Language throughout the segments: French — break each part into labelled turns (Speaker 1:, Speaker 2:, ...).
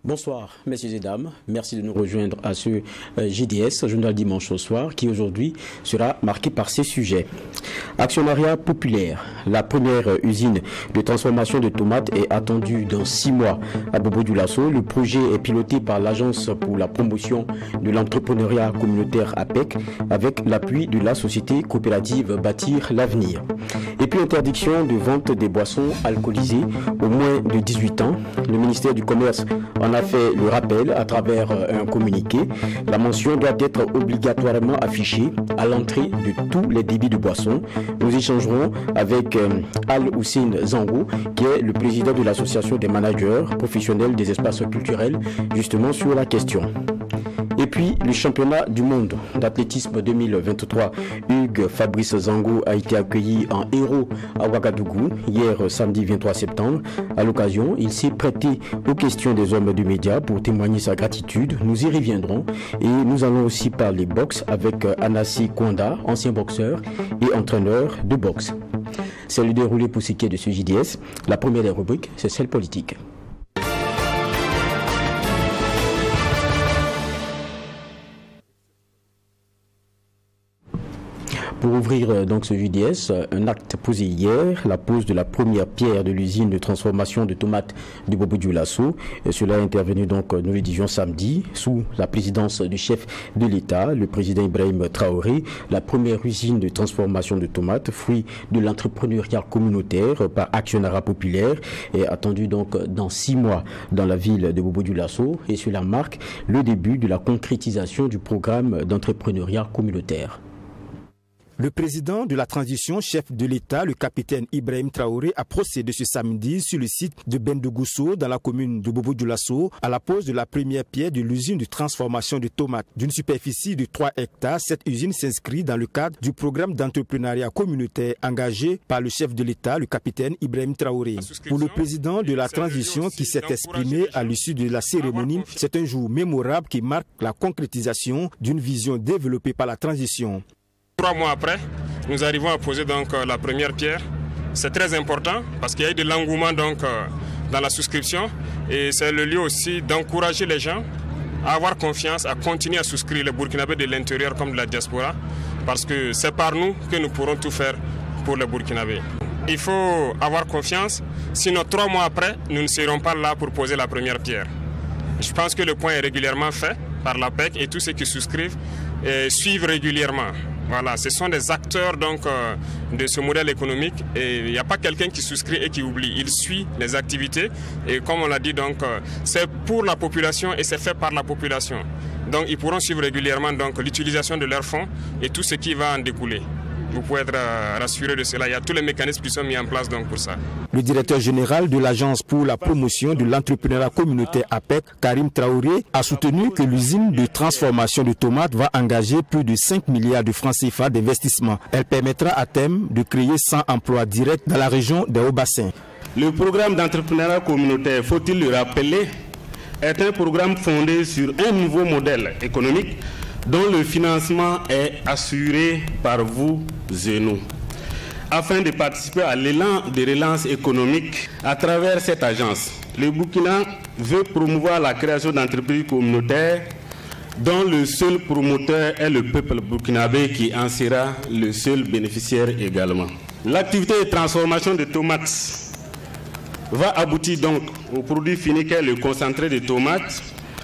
Speaker 1: Bonsoir, messieurs et dames. Merci de nous rejoindre à ce JDS, Journal Dimanche au soir, qui aujourd'hui sera marqué par ces sujets. Actionnariat populaire. La première usine de transformation de tomates est attendue dans 6 mois à Bobo-Dioulasso. Le projet est piloté par l'Agence pour la promotion de l'entrepreneuriat communautaire APEC avec l'appui de la société coopérative Bâtir l'avenir. Et puis interdiction de vente des boissons alcoolisées au moins de 18 ans. Le ministère du Commerce en a fait le rappel à travers un communiqué. La mention doit être obligatoirement affichée à l'entrée de tous les débits de boissons. Nous échangerons avec Al-Hussein Zango, qui est le président de l'association des managers professionnels des espaces culturels, justement sur la question. Et puis, le championnat du monde d'athlétisme 2023, Hugues Fabrice Zango a été accueilli en héros à Ouagadougou hier samedi 23 septembre. À l'occasion, il s'est prêté aux questions des hommes du média pour témoigner sa gratitude. Nous y reviendrons et nous allons aussi parler boxe avec Anassi Kwanda, ancien boxeur et entraîneur de boxe. C'est le déroulé pour ce qui est de ce JDS. La première des rubriques, c'est celle politique. Pour ouvrir donc ce JDS, un acte posé hier, la pose de la première pierre de l'usine de transformation de tomates de Bobo-Dioulasso. Cela est intervenu donc, nous le disions samedi, sous la présidence du chef de l'État, le président Ibrahim Traoré. La première usine de transformation de tomates, fruit de l'entrepreneuriat communautaire par actionnariat populaire, est attendue donc dans 6 mois dans la ville de Bobo-Dioulasso. Et cela marque le début de la concrétisation du programme d'entrepreneuriat communautaire.
Speaker 2: Le président de la transition, chef de l'État, le capitaine Ibrahim Traoré, a procédé ce samedi sur le site de Bendegousso, dans la commune de Bobo-Dioulasso, à la pose de la première pierre de l'usine de transformation de tomates. D'une superficie de 3 hectares, cette usine s'inscrit dans le cadre du programme d'entrepreneuriat communautaire engagé par le chef de l'État, le capitaine Ibrahim Traoré. Pour le président de la transition qui s'est exprimé à l'issue de la cérémonie, c'est un jour mémorable qui marque la concrétisation d'une vision développée par la transition.
Speaker 3: 3 mois après, nous arrivons à poser donc la première pierre. C'est très important parce qu'il y a eu de l'engouement donc dans la souscription et c'est le lieu aussi d'encourager les gens à avoir confiance, à continuer à souscrire, les Burkinabés de l'intérieur comme de la diaspora, parce que c'est par nous que nous pourrons tout faire pour les Burkinabés. Il faut avoir confiance, sinon 3 mois après, nous ne serons pas là pour poser la première pierre. Je pense que le point est régulièrement fait par l'APEC et tous ceux qui souscrivent suivent régulièrement. Voilà, ce sont des acteurs donc, de ce modèle économique et il n'y a pas quelqu'un qui souscrit et qui oublie. Il suit les activités et comme on l'a dit, donc, c'est pour la population et c'est fait par la population. Donc ils pourront suivre régulièrement l'utilisation de leurs fonds et tout ce qui va en découler. Vous pouvez être rassuré de cela. Il y a tous les mécanismes qui sont mis en place donc, pour ça.
Speaker 2: Le directeur général de l'Agence pour la promotion de l'entrepreneuriat communautaire APEC, Karim Traoré, a soutenu que l'usine de transformation de tomates va engager plus de 5 milliards de francs CFA d'investissement. Elle permettra à terme de créer 100 emplois directs dans la région des Hauts-Bassins.
Speaker 4: Le programme d'entrepreneuriat communautaire, faut-il le rappeler, est un programme fondé sur un nouveau modèle économique dont le financement est assuré par vous et nous. Afin de participer à l'élan de relance économique à travers cette agence, le Burkina veut promouvoir la création d'entreprises communautaires dont le seul promoteur est le peuple burkinabé qui en sera le seul bénéficiaire également. L'activité de transformation de tomates va aboutir donc au produit fini qu'est le concentré de tomates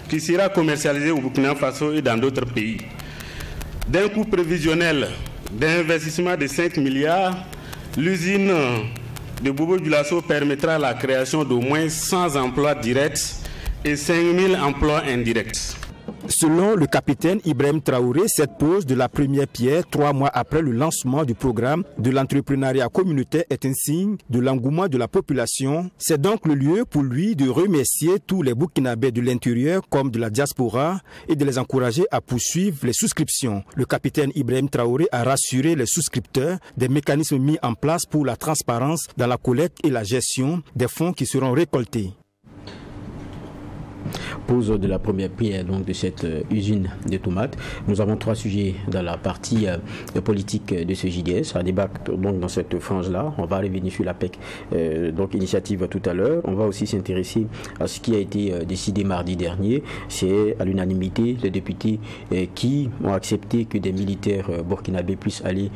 Speaker 4: qui sera commercialisé au Burkina Faso et dans d'autres pays. D'un coût prévisionnel d'investissement de 5 milliards, l'usine de Bobo-Dioulasso permettra la création d'au moins 100 emplois directs et 5 000 emplois indirects.
Speaker 2: Selon le capitaine Ibrahim Traoré, cette pose de la première pierre, 3 mois après le lancement du programme de l'entrepreneuriat communautaire, est un signe de l'engouement de la population. C'est donc le lieu pour lui de remercier tous les Burkinabés de l'intérieur comme de la diaspora et de les encourager à poursuivre les souscriptions. Le capitaine Ibrahim Traoré a rassuré les souscripteurs des mécanismes mis en place pour la transparence dans la collecte et la gestion des fonds qui seront récoltés.
Speaker 1: pose de la première pierre donc, de cette usine de tomates. Nous avons 3 sujets dans la partie politique de ce JDS à débattre donc, dans cette frange-là. On va revenir sur la PEC, donc initiative tout à l'heure. On va aussi s'intéresser à ce qui a été décidé mardi dernier. C'est à l'unanimité les députés qui ont accepté que des militaires burkinabés puissent aller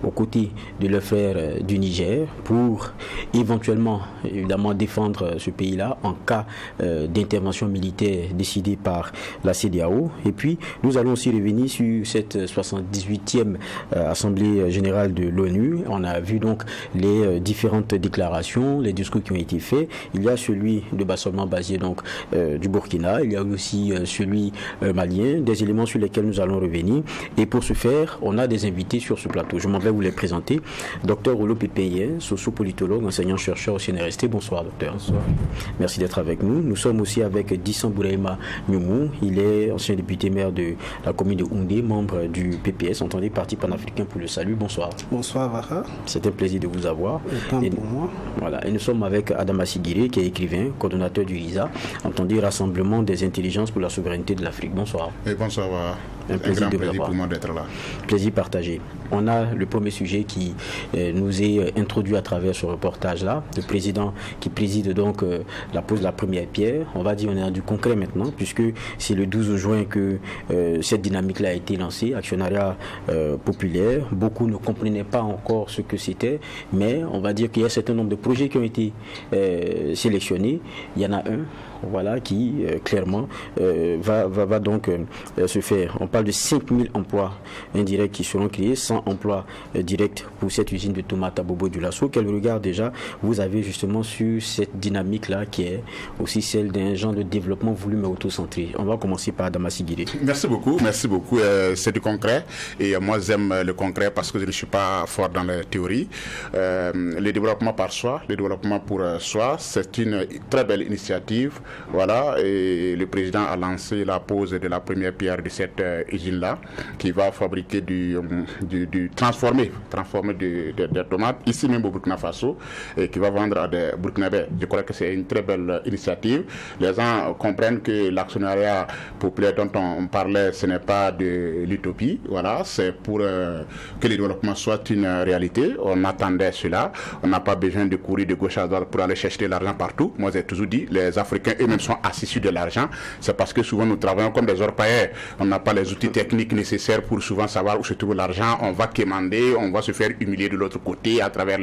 Speaker 1: aux côtés de leurs frères du Niger pour éventuellement évidemment défendre ce pays-là en cas d'intervention militaire décidée par la CEDEAO. Et puis nous allons aussi revenir sur cette 78e Assemblée générale de l'ONU. On a vu donc les différentes déclarations, les discours qui ont été faits. Il y a celui de Bassolman Bazié donc du Burkina, il y a aussi celui malien, des éléments sur lesquels nous allons revenir. Et pour ce faire, on a des invités sur ce plateau. Je m'en vais vous les présenter. Docteur Olo Pépéyen, socio-politologue, enseignant-chercheur au CNRST. Bonsoir, docteur. Bonsoir. Merci d'être avec nous. Nous sommes aussi avec Dissan Bouraïma Nyoumou. Il est ancien député maire de la commune de Houndé, membre du PPS, entendez, Parti panafricain pour le salut. Bonsoir.
Speaker 5: Bonsoir, Vaha.
Speaker 1: C'est un plaisir de vous avoir.
Speaker 5: Autant pour moi.
Speaker 1: Voilà. Et nous sommes avec Adam Assigiri, qui est écrivain, coordonnateur du RISA, entendez, Rassemblement des intelligences pour la souveraineté de l'Afrique. Bonsoir.
Speaker 6: Et bonsoir, Vaha.
Speaker 1: Un plaisir
Speaker 6: pour moi d'être là.
Speaker 1: Plaisir partagé. On a le premier sujet qui nous est introduit à travers ce reportage-là. Le président qui préside donc la pose de la première pierre. On va dire on est dans du concret maintenant, puisque c'est le 12 juin que cette dynamique-là a été lancée, actionnariat populaire. Beaucoup ne comprenaient pas encore ce que c'était, mais on va dire qu'il y a un certain nombre de projets qui ont été sélectionnés. Il y en a un, voilà, qui clairement va donc se faire. On parle de 5000 emplois indirects qui seront créés, 100 emplois directs pour cette usine de tomates à Bobo-Dioulasso. Quel regard déjà vous avez justement sur cette dynamique-là qui est aussi celle d'un genre de développement voulu mais auto-centré? On va commencer par Adam Assigiri.
Speaker 6: Merci beaucoup. C'est du concret et moi j'aime le concret parce que je ne suis pas fort dans la théorie. Le développement par soi, le développement pour soi, c'est une très belle initiative. Voilà, et le président a lancé la pose de la première pierre de cette usine-là qui va fabriquer transformer des tomates ici même au Burkina Faso et qui va vendre à des Burkinabés. Je crois que c'est une très belle initiative. Les gens comprennent que l'actionnariat populaire dont on parlait, ce n'est pas de l'utopie. Voilà, c'est pour que le développement soit une réalité. On attendait cela. On n'a pas besoin de courir de gauche à droite pour aller chercher de l'argent partout. Moi, j'ai toujours dit, les Africains eux-mêmes sont assis sur de l'argent. C'est parce que souvent nous travaillons comme des orpailleurs. On n'a pas les outils techniques nécessaires pour souvent savoir où se trouve l'argent. On va quémander, on va se faire humilier de l'autre côté à travers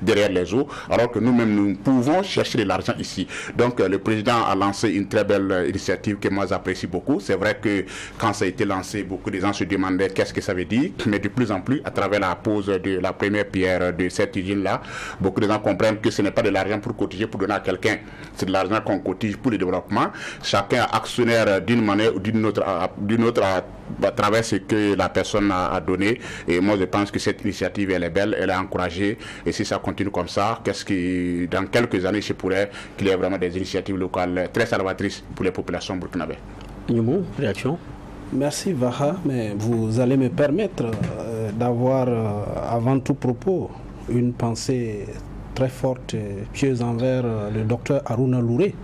Speaker 6: derrière les eaux, alors que nous-mêmes nous pouvons chercher de l'argent ici. Donc le président a lancé une très belle initiative que moi j'apprécie beaucoup. C'est vrai que quand ça a été lancé, beaucoup de gens se demandaient qu'est-ce que ça veut dire, mais de plus en plus à travers la pose de la première pierre de cette usine-là, beaucoup de gens comprennent que ce n'est pas de l'argent pour cotiser pour donner à quelqu'un, c'est de l'argent qu'on cotise pour le développement. Chacun est actionnaire d'une manière ou d'une autre à travers ce que la personne a donné. Et moi je pense que cette initiative elle est belle, elle est encouragée, et si ça continue comme ça, dans quelques années je pourrais qu'il y ait vraiment des initiatives locales très salvatrices pour les populations burkinabées.
Speaker 1: Nyoumou, réaction?
Speaker 5: Merci Vaha, mais vous allez me permettre d'avoir avant tout propos une pensée très forte et pieuse envers le docteur Haruna Louré,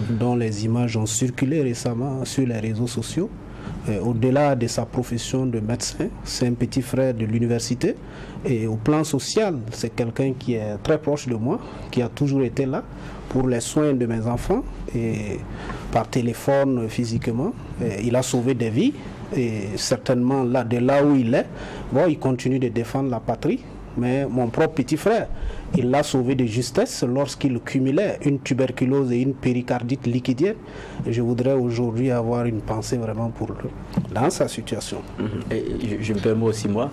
Speaker 5: dont les images ont circulé récemment sur les réseaux sociaux. Au-delà de sa profession de médecin, c'est un petit frère de l'université, et au plan social, c'est quelqu'un qui est très proche de moi, qui a toujours été là pour les soins de mes enfants, et par téléphone, physiquement. Et il a sauvé des vies, et certainement de là où il est, il continue de défendre la patrie. Mais mon propre petit frère, il l'a sauvé de justesse lorsqu'il cumulait une tuberculose et une péricardite liquidienne. Et je voudrais aujourd'hui avoir une pensée vraiment pour lui, dans sa situation.
Speaker 1: Et je me permets aussi, moi,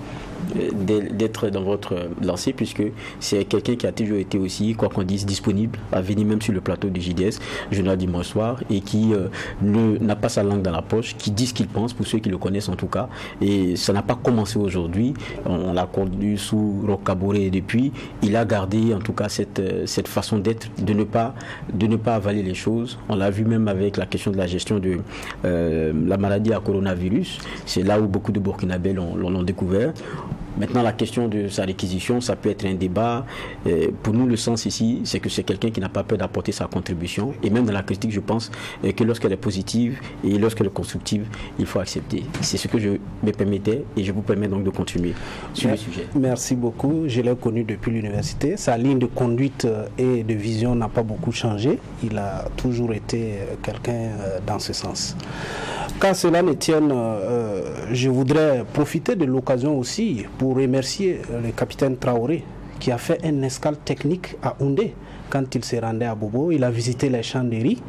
Speaker 1: d'être dans votre lancée, puisque c'est quelqu'un qui a toujours été aussi, quoi qu'on dise, disponible à venir même sur le plateau du JDS, journal dimanche soir, et qui n'a pas sa langue dans la poche, qui dit ce qu'il pense, pour ceux qui le connaissent en tout cas. Et ça n'a pas commencé aujourd'hui. On l'a conduit sous Roch-Kaboré depuis. Il a gardé en tout cas cette façon d'être, de ne pas avaler les choses. On l'a vu même avec la question de la gestion de la maladie à coronavirus. C'est là où beaucoup de Burkinabés l'ont découvert. Maintenant, la question de sa réquisition, ça peut être un débat. Pour nous, le sens ici, c'est que c'est quelqu'un qui n'a pas peur d'apporter sa contribution. Et même dans la critique, je pense que lorsqu'elle est positive et lorsqu'elle est constructive, il faut accepter. C'est ce que je me permettais et je vous permets donc de continuer sur le sujet.
Speaker 5: Merci beaucoup. Je l'ai connu depuis l'université. Sa ligne de conduite et de vision n'a pas beaucoup changé. Il a toujours été quelqu'un dans ce sens. Quand cela ne tienne, je voudrais profiter de l'occasion aussi pour remercier le capitaine Traoré qui a fait un escale technique à Houndé quand il s'est rendu à Bobo. Il a visité les champs de riz.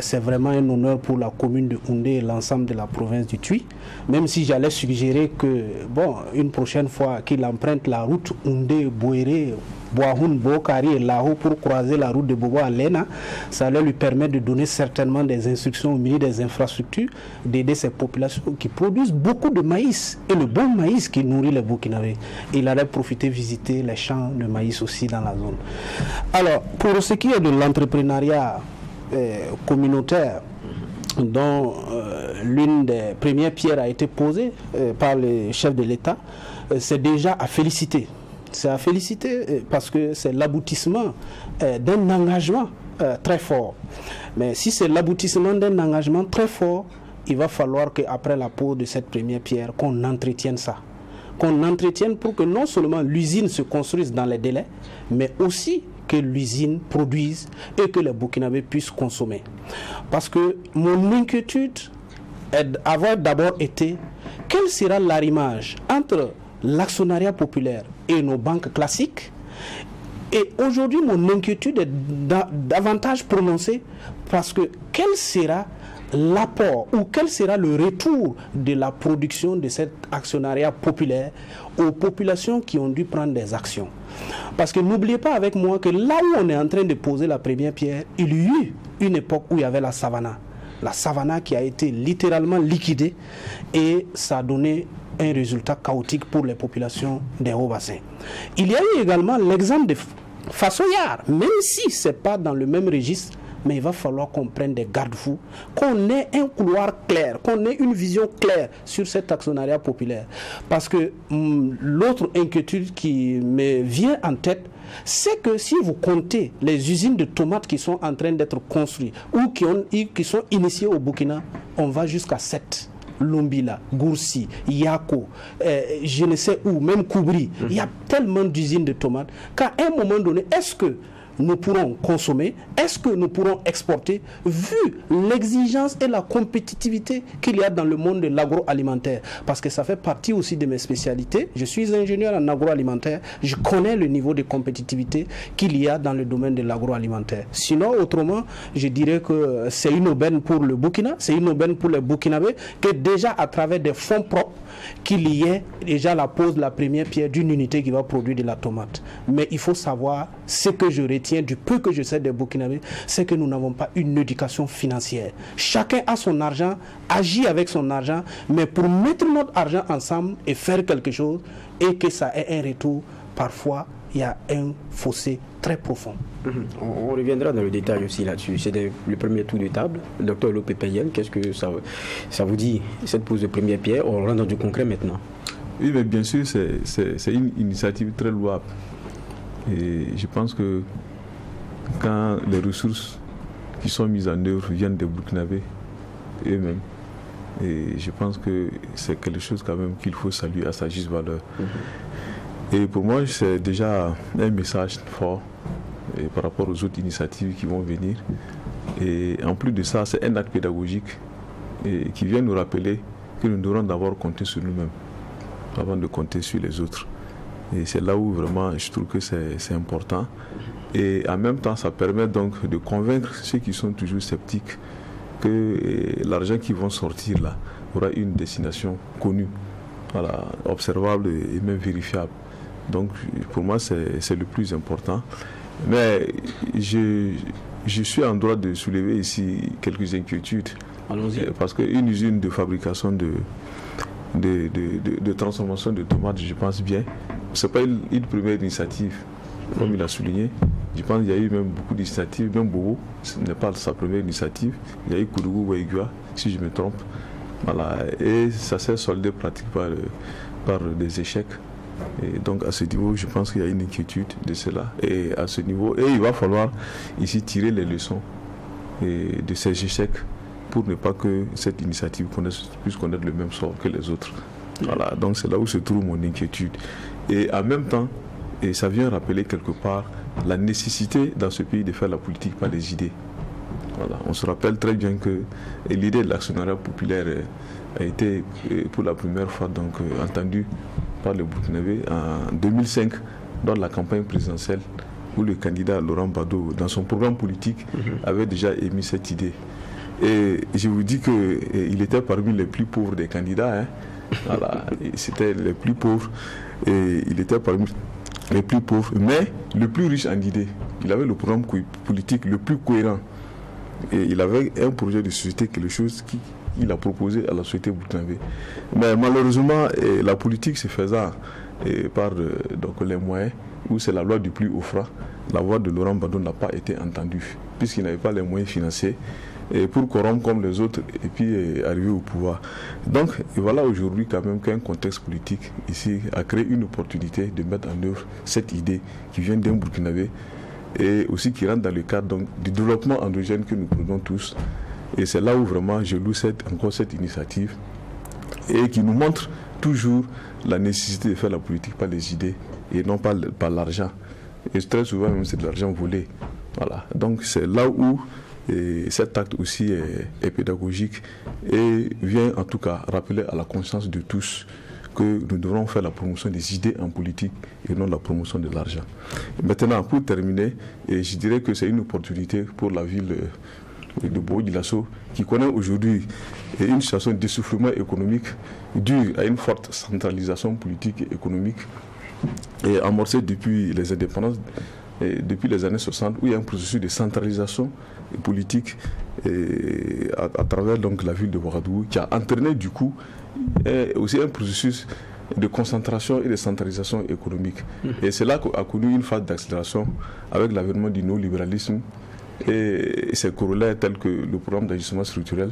Speaker 5: C'est vraiment un honneur pour la commune de Houndé et l'ensemble de la province du Tuy. Même si j'allais suggérer que, bon, une prochaine fois qu'il emprunte la route Houndé-Bouéré, Boahoun, Bokari et Laho pour croiser la route de Bobo à Lena, ça allait lui permettre de donner certainement des instructions au milieu des infrastructures, d'aider ces populations qui produisent beaucoup de maïs et le bon maïs qui nourrit les Burkinabés. Il allait profiter visiter les champs de maïs aussi dans la zone. Alors, pour ce qui est de l'entrepreneuriat communautaire, dont l'une des premières pierres a été posée par le chef de l'État, c'est déjà à féliciter. C'est à féliciter parce que c'est l'aboutissement d'un engagement très fort. Mais si c'est l'aboutissement d'un engagement très fort, il va falloir qu'après la pose de cette première pierre, qu'on entretienne ça. Qu'on entretienne pour que non seulement l'usine se construise dans les délais, mais aussi que l'usine produise et que les Burkinabés puissent consommer. Parce que mon inquiétude avait d'abord été quel sera l'arrimage entre l'actionnariat populaire et nos banques classiques. Et aujourd'hui, mon inquiétude est davantage prononcée parce que quel sera l'apport ou quel sera le retour de la production de cet actionnariat populaire aux populations qui ont dû prendre des actions. Parce que n'oubliez pas avec moi que là où on est en train de poser la première pierre, il y a eu une époque où il y avait la savana. La savana qui a été littéralement liquidée et ça a donné un résultat chaotique pour les populations des hauts bassins. Il y a eu également l'exemple de Fassoyard, même si ce n'est pas dans le même registre, mais il va falloir qu'on prenne des garde-fous, qu'on ait un couloir clair, qu'on ait une vision claire sur cet actionnariat populaire. Parce que l'autre inquiétude qui me vient en tête, c'est que si vous comptez les usines de tomates qui sont en train d'être construites ou qui sont initiées au Burkina, on va jusqu'à 7. Lombila, Goursi, Yako, je ne sais où, même Koubri. Il y a tellement d'usines de tomates qu'à un moment donné, est-ce que nous pourrons consommer, est-ce que nous pourrons exporter, vu l'exigence et la compétitivité qu'il y a dans le monde de l'agroalimentaire? Parce que ça fait partie aussi de mes spécialités. Je suis ingénieur en agroalimentaire, je connais le niveau de compétitivité qu'il y a dans le domaine de l'agroalimentaire. Sinon, autrement, je dirais que c'est une aubaine pour le Burkina, c'est une aubaine pour les Burkinabés, que déjà à travers des fonds propres, qu'il y ait déjà la pose de la première pierre d'une unité qui va produire de la tomate. Mais il faut savoir, ce que je retiens du peu que je sais des Burkinabés, c'est que nous n'avons pas une éducation financière. Chacun a son argent, agit avec son argent, mais pour mettre notre argent ensemble et faire quelque chose et que ça ait un retour, parfois il y a un fossé très profond.
Speaker 1: On reviendra dans le détail aussi là-dessus. C'est le premier tour de table. Docteur Lopé Payel, qu'est-ce que ça vous dit, cette pose de première pierre? On rentre dans du concret maintenant.
Speaker 7: Oui, mais bien sûr, c'est une initiative très louable. Et je pense que quand les ressources qui sont mises en œuvre viennent des Burkinabés eux-mêmes, et je pense que c'est quelque chose quand même qu'il faut saluer à sa juste valeur. Et pour moi, c'est déjà un message fort par rapport aux autres initiatives qui vont venir. Et en plus de ça, c'est un acte pédagogique qui vient nous rappeler que nous devrons d'abord compter sur nous-mêmes avant de compter sur les autres. Et c'est là où vraiment je trouve que c'est important. Et en même temps, ça permet donc de convaincre ceux qui sont toujours sceptiques que l'argent qui va sortir là aura une destination connue, voilà, observable et même vérifiable. Donc pour moi, c'est le plus important. Mais je suis en droit de soulever ici quelques inquiétudes.
Speaker 1: Allons-y.
Speaker 7: Parce qu'une usine de fabrication de transformation de tomates, je pense bien, ce n'est pas une première initiative, comme il a souligné. Je pense qu'il y a eu même beaucoup d'initiatives, même Bobo, ce n'est pas sa première initiative. Il y a eu Koudougou Waïgua, si je me trompe. Voilà. Et ça s'est soldé pratiquement par des échecs. Et donc à ce niveau, je pense qu'il y a une inquiétude de cela. Et à ce niveau, il va falloir ici tirer les leçons de ces échecs pour ne pas que cette initiative puisse connaître le même sort que les autres. Voilà, donc c'est là où se trouve mon inquiétude. Et en même temps, et ça vient rappeler quelque part la nécessité dans ce pays de faire la politique par les idées. Voilà, on se rappelle très bien que l'idée de l'actionnariat populaire a été pour la première fois donc entendue par le Burkinabé en 2005 dans la campagne présidentielle où le candidat Laurent Gbagbo, dans son programme politique, avait déjà émis cette idée. Et je vous dis qu'il était parmi les plus pauvres des candidats. Hein. Voilà, c'était les plus pauvres. Et il était parmi les plus pauvres, mais le plus riche en idées. Il avait le programme politique le plus cohérent. Et il avait un projet de société, quelque chose qu'il a proposé à la société burkinabé. Mais malheureusement, la politique se faisant par donc les moyens, où c'est la loi du plus offrant, la voix de Laurent Gbagbo n'a pas été entendue, puisqu'il n'avait pas les moyens financiers pour corrompre comme les autres et puis arriver au pouvoir. Donc voilà aujourd'hui quand même qu'un contexte politique ici a créé une opportunité de mettre en œuvre cette idée qui vient d'un Burkinabé et aussi qui rentre dans le cadre donc, du développement endogène que nous prenons tous. Et c'est là où vraiment je loue encore cette initiative et qui nous montre toujours la nécessité de faire la politique par les idées et non pas par l'argent. Et très souvent même c'est de l'argent volé. Voilà. Donc c'est là où cet acte aussi est pédagogique et vient en tout cas rappeler à la conscience de tous que nous devrons faire la promotion des idées en politique et non la promotion de l'argent. Maintenant, pour terminer, je dirais que c'est une opportunité pour la ville de Bobo-Dioulasso qui connaît aujourd'hui une situation d'essoufflement économique due à une forte centralisation politique et économique et amorcée depuis les indépendances, depuis les années 60, où il y a un processus de centralisation politique à travers donc, la ville de Ouagadougou qui a entraîné du coup aussi un processus de concentration et de centralisation économique. Et c'est là qu'a connu une phase d'accélération avec l'avènement du néolibéralisme et ses corollaires tels que le programme d'ajustement structurel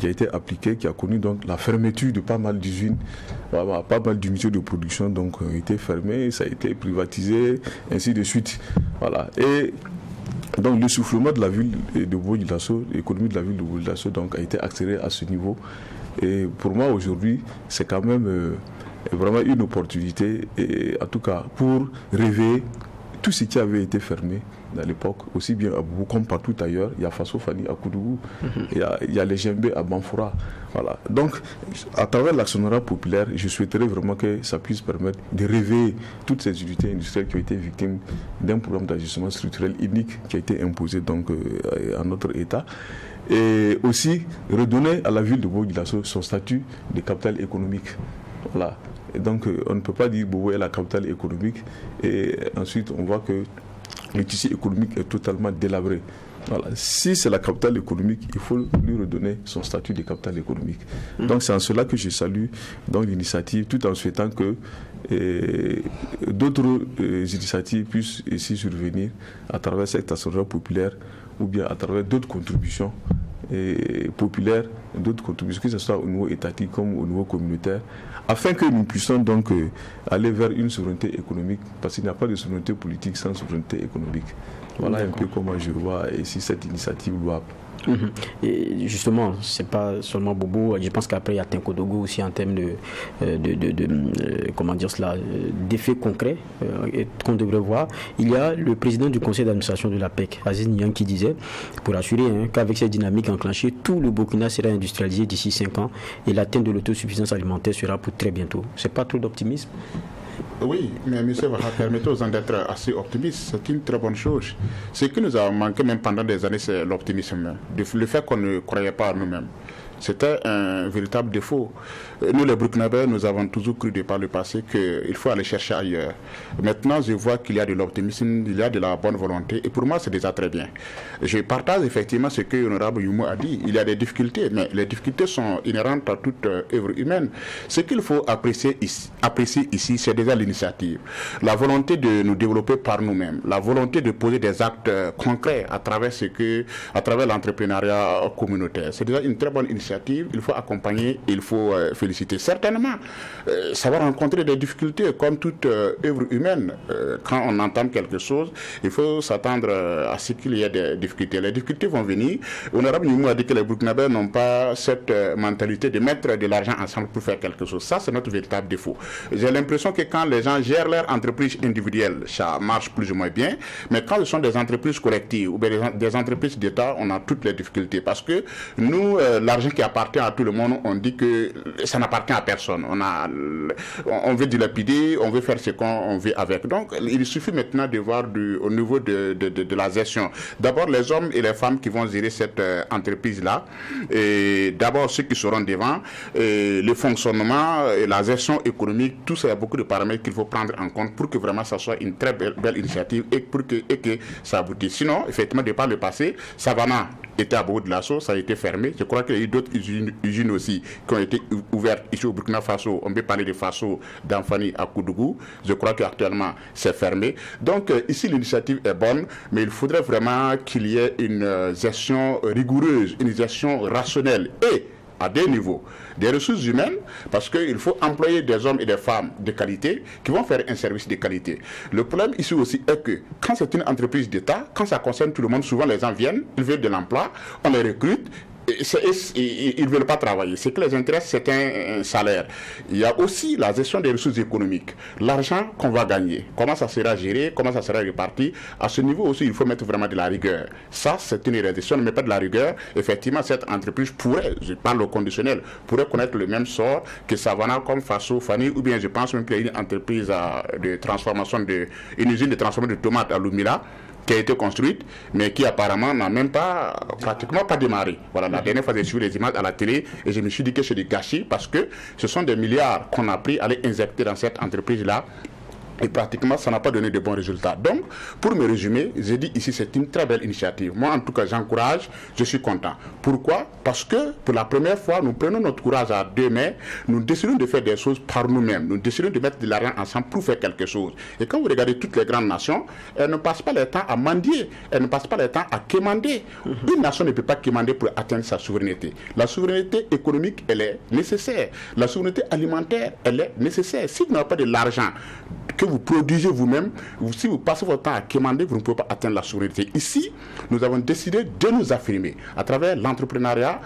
Speaker 7: qui a été appliqué, qui a connu donc la fermeture de pas mal d'usines, pas mal d'unités de production donc ont été fermées, ça a été privatisé, ainsi de suite. Voilà. Et donc l'essoufflement de la ville de Bobo-Dioulasso, l'économie de la ville de Bobo-Dioulasso donc a été accélérée à ce niveau. Et pour moi aujourd'hui, c'est quand même vraiment une opportunité, et en tout cas pour réveiller tout ce qui avait été fermé à l'époque, aussi bien à Boubou comme partout ailleurs. Il y a Faso Fani à Koudougou, il y a les Djembé à Banfoura. Voilà. Donc, à travers l'actionnariat populaire, je souhaiterais vraiment que ça puisse permettre de réveiller toutes ces unités industrielles qui ont été victimes d'un programme d'ajustement structurel unique qui a été imposé donc, à notre État. Et aussi redonner à la ville de Bobo-Dioulasso son statut de capitale économique. Voilà. Et donc, on ne peut pas dire Bobo est la capitale économique et ensuite on voit que le tissu économique est totalement délabré. Voilà. Si c'est la capitale économique, il faut lui redonner son statut de capitale économique. Donc c'est en cela que je salue l'initiative, tout en souhaitant que d'autres initiatives puissent ici survenir à travers cette assemblée populaire ou bien à travers d'autres contributions populaires, d'autres contributions, que ce soit au niveau étatique comme au niveau communautaire, afin que nous puissions donc aller vers une souveraineté économique, parce qu'il n'y a pas de souveraineté politique sans souveraineté économique. Voilà un peu comment je vois ici cette initiative louable.
Speaker 1: Et justement, c'est pas seulement Bobo, je pense qu'après il y a Tenkodogo aussi en termes comment dire cela, d'effets concrets qu'on devrait voir. Il y a le président du conseil d'administration de l'APEC, Aziz Niang, qui disait, pour assurer qu'avec cette dynamique enclenchée, tout le Burkina sera industrialisé d'ici 5 ans et l'atteinte de l'autosuffisance alimentaire sera pour très bientôt. C'est pas trop d'optimisme?
Speaker 6: Oui, mais M. Vaha, permettez-nous d'être assez optimistes, c'est une très bonne chose. Ce qui nous a manqué même pendant des années, c'est l'optimisme, le fait qu'on ne croyait pas à nous-mêmes. C'était un véritable défaut. Nous, les Burkinabés, nous avons toujours cru de par le passé qu'il faut aller chercher ailleurs. Maintenant, je vois qu'il y a de l'optimisme, il y a de la bonne volonté, et pour moi, c'est déjà très bien. Je partage effectivement ce que l'honorable Youmou a dit. Il y a des difficultés, mais les difficultés sont inhérentes à toute œuvre humaine. Ce qu'il faut apprécier ici, c'est déjà l'initiative. La volonté de nous développer par nous-mêmes, la volonté de poser des actes concrets à travers l'entrepreneuriat communautaire. C'est déjà une très bonne initiative initiative, il faut accompagner, il faut féliciter. Certainement, ça va rencontrer des difficultés, comme toute œuvre humaine. Quand on entame quelque chose, il faut s'attendre à ce qu'il y ait des difficultés. Les difficultés vont venir. Honorable Nimou a dit que les Burkinabés n'ont pas cette mentalité de mettre de l'argent ensemble pour faire quelque chose. Ça, c'est notre véritable défaut. J'ai l'impression que quand les gens gèrent leur entreprise individuelle, ça marche plus ou moins bien, mais quand ce sont des entreprises collectives ou bien des entreprises d'État, on a toutes les difficultés. Parce que nous, l'argent qui appartient à tout le monde, on dit que ça n'appartient à personne. On veut dilapider, on veut faire ce qu'on veut avec. Donc, il suffit maintenant de voir au niveau de la gestion. D'abord, les hommes et les femmes qui vont gérer cette entreprise-là. D'abord, ceux qui seront devant, le fonctionnement, et la gestion économique, tout ça, il y a beaucoup de paramètres qu'il faut prendre en compte pour que vraiment ça soit une très belle initiative et que ça aboutisse. Sinon, effectivement, de par le passé, Savannah était à Bobo Dioulasso, ça a été fermé. Je crois qu'il y a eu d'autres usines aussi qui ont été ouvertes ici au Burkina Faso. On peut parler de Faso, d'Anfani à Koudougou. Je crois qu'actuellement, c'est fermé. Donc, ici, l'initiative est bonne, mais il faudrait vraiment qu'il y ait une gestion rigoureuse, une gestion rationnelle et à deux niveaux. Des ressources humaines, parce qu'il faut employer des hommes et des femmes de qualité qui vont faire un service de qualité. Le problème ici aussi est que quand c'est une entreprise d'État, quand ça concerne tout le monde, souvent les gens viennent, ils veulent de l'emploi, on les recrute, ils ne veulent pas travailler. Ce qui les intéresse, c'est un salaire. Il y a aussi la gestion des ressources économiques. L'argent qu'on va gagner, comment ça sera géré, comment ça sera réparti. À ce niveau aussi, il faut mettre vraiment de la rigueur. Ça, c'est une erreur. Si on ne met pas de la rigueur, effectivement, cette entreprise pourrait, je parle au conditionnel, pourrait connaître le même sort que Savannah, comme Faso, Fani, ou bien je pense même qu'il y a une entreprise de transformation, une usine de transformation de tomates à Lumila, qui a été construite, mais qui apparemment n'a même pas, pratiquement pas démarré. Voilà, la dernière fois j'ai suivi les images à la télé et je me suis dit que c'est du gâchis parce que ce sont des milliards qu'on a pris à les injecter dans cette entreprise-là. Et pratiquement, ça n'a pas donné de bons résultats. Donc, pour me résumer, j'ai dit ici, c'est une très belle initiative. Moi, en tout cas, j'encourage, je suis content. Pourquoi? Parce que, pour la première fois, nous prenons notre courage à deux mains, nous décidons de faire des choses par nous-mêmes, nous décidons de mettre de l'argent ensemble pour faire quelque chose. Et quand vous regardez toutes les grandes nations, elles ne passent pas le temps à mendier, elles ne passent pas le temps à quémander. Une nation ne peut pas quémander pour atteindre sa souveraineté. La souveraineté économique, elle est nécessaire. La souveraineté alimentaire, elle est nécessaire. Si vous n'avez pas de l'argent que vous produisez vous-même, si vous passez votre temps à quémander, vous ne pouvez pas atteindre la souveraineté. Ici, nous avons décidé de nous affirmer à travers l'entrepreneuriat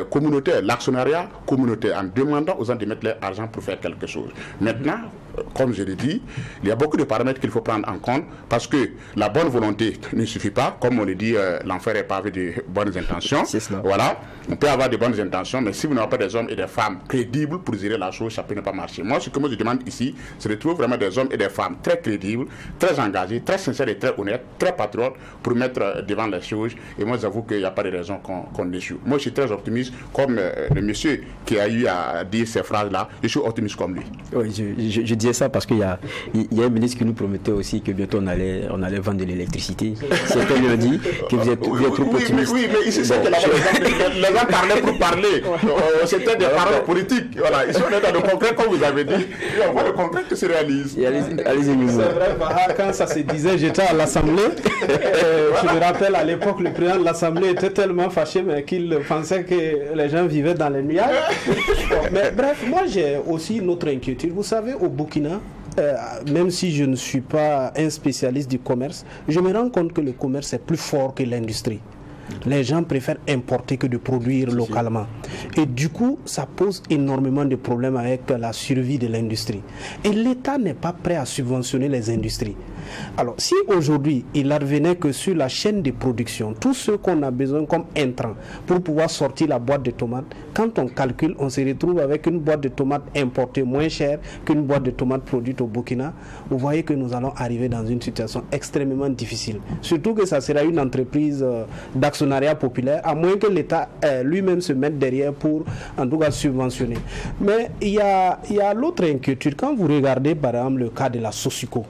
Speaker 6: communautaire, l'actionnariat communautaire, en demandant aux gens de mettre leur argent pour faire quelque chose. Maintenant, comme je l'ai dit, il y a beaucoup de paramètres qu'il faut prendre en compte parce que la bonne volonté ne suffit pas. Comme on le dit, l'enfer est pavé de bonnes intentions. Voilà, on peut avoir de bonnes intentions, mais si vous n'avez pas des hommes et des femmes crédibles pour gérer la chose, ça peut ne pas marcher. Moi, ce que je demande ici, c'est de trouver vraiment des hommes et des femmes très crédibles, très engagés, très sincères et très honnêtes, très patriotes pour mettre devant les choses. Et moi, j'avoue qu'il n'y a pas de raison qu'on échoue. Moi, je suis très optimiste, comme le monsieur qui a eu à dire ces phrases-là. Je suis optimiste comme lui.
Speaker 1: Oui, je disais ça parce qu'il y a un ministre qui nous promettait aussi que bientôt on allait vendre de l'électricité. Certains lui ont dit que vous êtes trop optimiste.
Speaker 6: Oui, mais ici, c'est que les gens parlaient pour parler. C'était des paroles politiques. Voilà. Ici, on est dans le concret, comme vous avez dit. Et on voit le concret qui se réalise.
Speaker 5: Allez-y, c'est vrai, quand ça se disait, j'étais à l'Assemblée. Je me rappelle, à l'époque, le président de l'Assemblée était tellement fâché qu'il pensait que les gens vivaient dans les nuages. Mais bref, moi, j'ai aussi une autre inquiétude. Vous savez, au Burkina, même si je ne suis pas un spécialiste du commerce, je me rends compte que le commerce est plus fort que l'industrie. Les gens préfèrent importer que de produire localement. Et du coup, ça pose énormément de problèmes avec la survie de l'industrie. Et l'État n'est pas prêt à subventionner les industries. Alors, si aujourd'hui, il advenait que sur la chaîne de production, tout ce qu'on a besoin comme intrant pour pouvoir sortir la boîte de tomates, quand on calcule, on se retrouve avec une boîte de tomates importée moins chère qu'une boîte de tomates produite au Burkina. Vous voyez que nous allons arriver dans une situation extrêmement difficile. Surtout que ça sera une entreprise d'actionnariat populaire, à moins que l'État lui-même se mette derrière pour, en tout cas, subventionner. Mais il y a l'autre inquiétude. Quand vous regardez, par exemple, le cas de la Sosuco,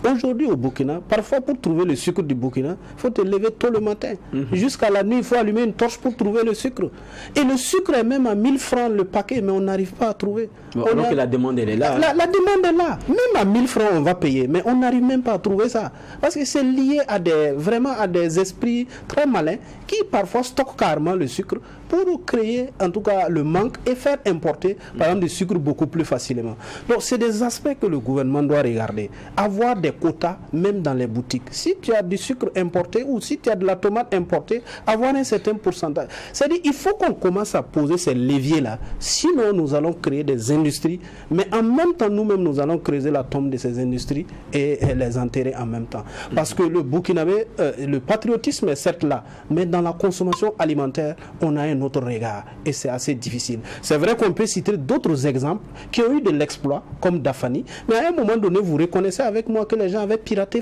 Speaker 5: Aujourd'hui au Burkina, parfois pour trouver le sucre du Burkina, il faut te lever tôt le matin. Jusqu'à la nuit, il faut allumer une torche pour trouver le sucre. Et le sucre est même à 1000 francs le paquet, mais on n'arrive pas à trouver.
Speaker 1: Alors que la demande, elle est là.
Speaker 5: La demande est là. Même à 1000 francs, on va payer, mais on n'arrive même pas à trouver ça. Parce que c'est lié à vraiment à des esprits très malins qui parfois stockent carrément le sucre pour créer en tout cas le manque et faire importer par exemple du sucre beaucoup plus facilement. Donc c'est des aspects que le gouvernement doit regarder. Avoir des quotas même dans les boutiques. Si tu as du sucre importé ou si tu as de la tomate importée, avoir un certain pourcentage. C'est-à-dire il faut qu'on commence à poser ces leviers-là. Sinon nous allons créer des industries, mais en même temps nous-mêmes nous allons creuser la tombe de ces industries et les enterrer en même temps. Parce que le Burkinabé, le patriotisme est certes là, mais dans la consommation alimentaire, on a un autre regard et c'est assez difficile. C'est vrai qu'on peut citer d'autres exemples qui ont eu de l'exploit, comme Dafani, mais à un moment donné, vous reconnaissez avec moi que les gens avaient piraté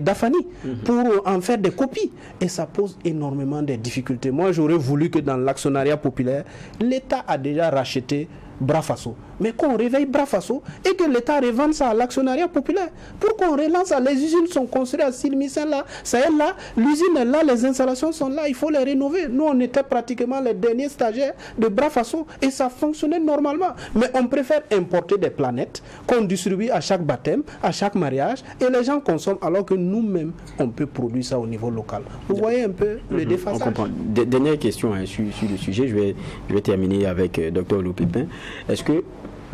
Speaker 5: Dafani pour en faire des copies et ça pose énormément de difficultés. Moi, j'aurais voulu que dans l'actionnariat populaire, l'État a déjà racheté Brafasso. Mais qu'on réveille Brafasso et que l'État revende ça à l'actionnariat populaire. Pour qu'on relance ça, les usines sont construites à Silmicin là, ça est là, l'usine est là, les installations sont là, il faut les rénover. Nous, on était pratiquement les derniers stagiaires de Brafasso et ça fonctionnait normalement. Mais on préfère importer des planètes qu'on distribue à chaque baptême, à chaque mariage et les gens consomment alors que nous-mêmes, on peut produire ça au niveau local. Vous voyez un peu le déphasage.
Speaker 1: On comprend. Dernière question sur le sujet, je vais terminer avec Dr Lopépin. Est-ce que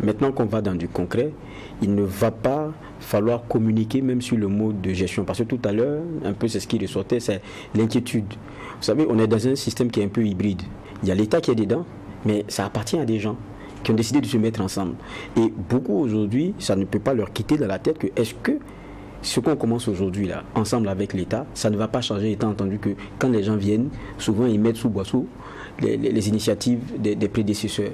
Speaker 1: maintenant qu'on va dans du concret, il ne va pas falloir communiquer même sur le mode de gestion? Parce que tout à l'heure, un peu c'est ce qui ressortait, c'est l'inquiétude. Vous savez, on est dans un système qui est un peu hybride. Il y a l'État qui est dedans, mais ça appartient à des gens qui ont décidé de se mettre ensemble. Et beaucoup aujourd'hui, ça ne peut pas leur quitter de la tête que est-ce que ce qu'on commence aujourd'hui là, ensemble avec l'État, ça ne va pas changer, étant entendu que quand les gens viennent, souvent ils mettent sous boisseau les initiatives des prédécesseurs.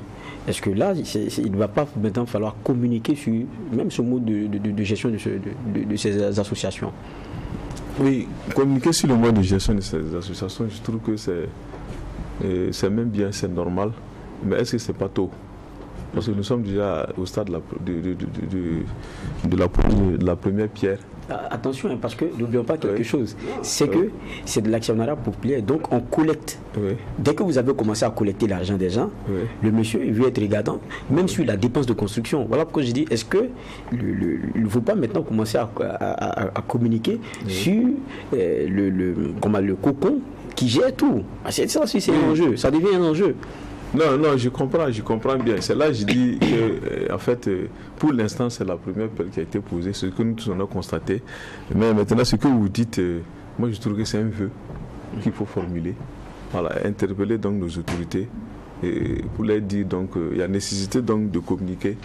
Speaker 1: Est-ce que là, il ne va pas maintenant falloir communiquer sur même ce mode de gestion de ces associations?
Speaker 7: Oui, communiquer sur le mode de gestion de ces associations, je trouve que c'est même bien, c'est normal. Mais est-ce que ce n'est pas tôt? Parce que nous sommes déjà au stade de la première pierre.
Speaker 1: Attention, parce que n'oublions pas quelque chose, c'est que c'est de l'actionnariat populaire, donc on collecte. Dès que vous avez commencé à collecter l'argent des gens, le monsieur il veut être regardant, même sur la dépense de construction. Voilà pourquoi je dis, est-ce que il ne faut pas maintenant commencer à communiquer sur le cocon qui gère tout? C'est ça aussi, c'est un enjeu, ça devient un enjeu.
Speaker 7: Non, je comprends bien. C'est là que je dis que, en fait, pour l'instant, c'est la première pelle qui a été posée, ce que nous tous on a constaté. Mais maintenant, ce que vous dites, moi je trouve que c'est un vœu qu'il faut formuler. Voilà, interpeller donc nos autorités et pour leur dire donc il y a nécessité donc de communiquer,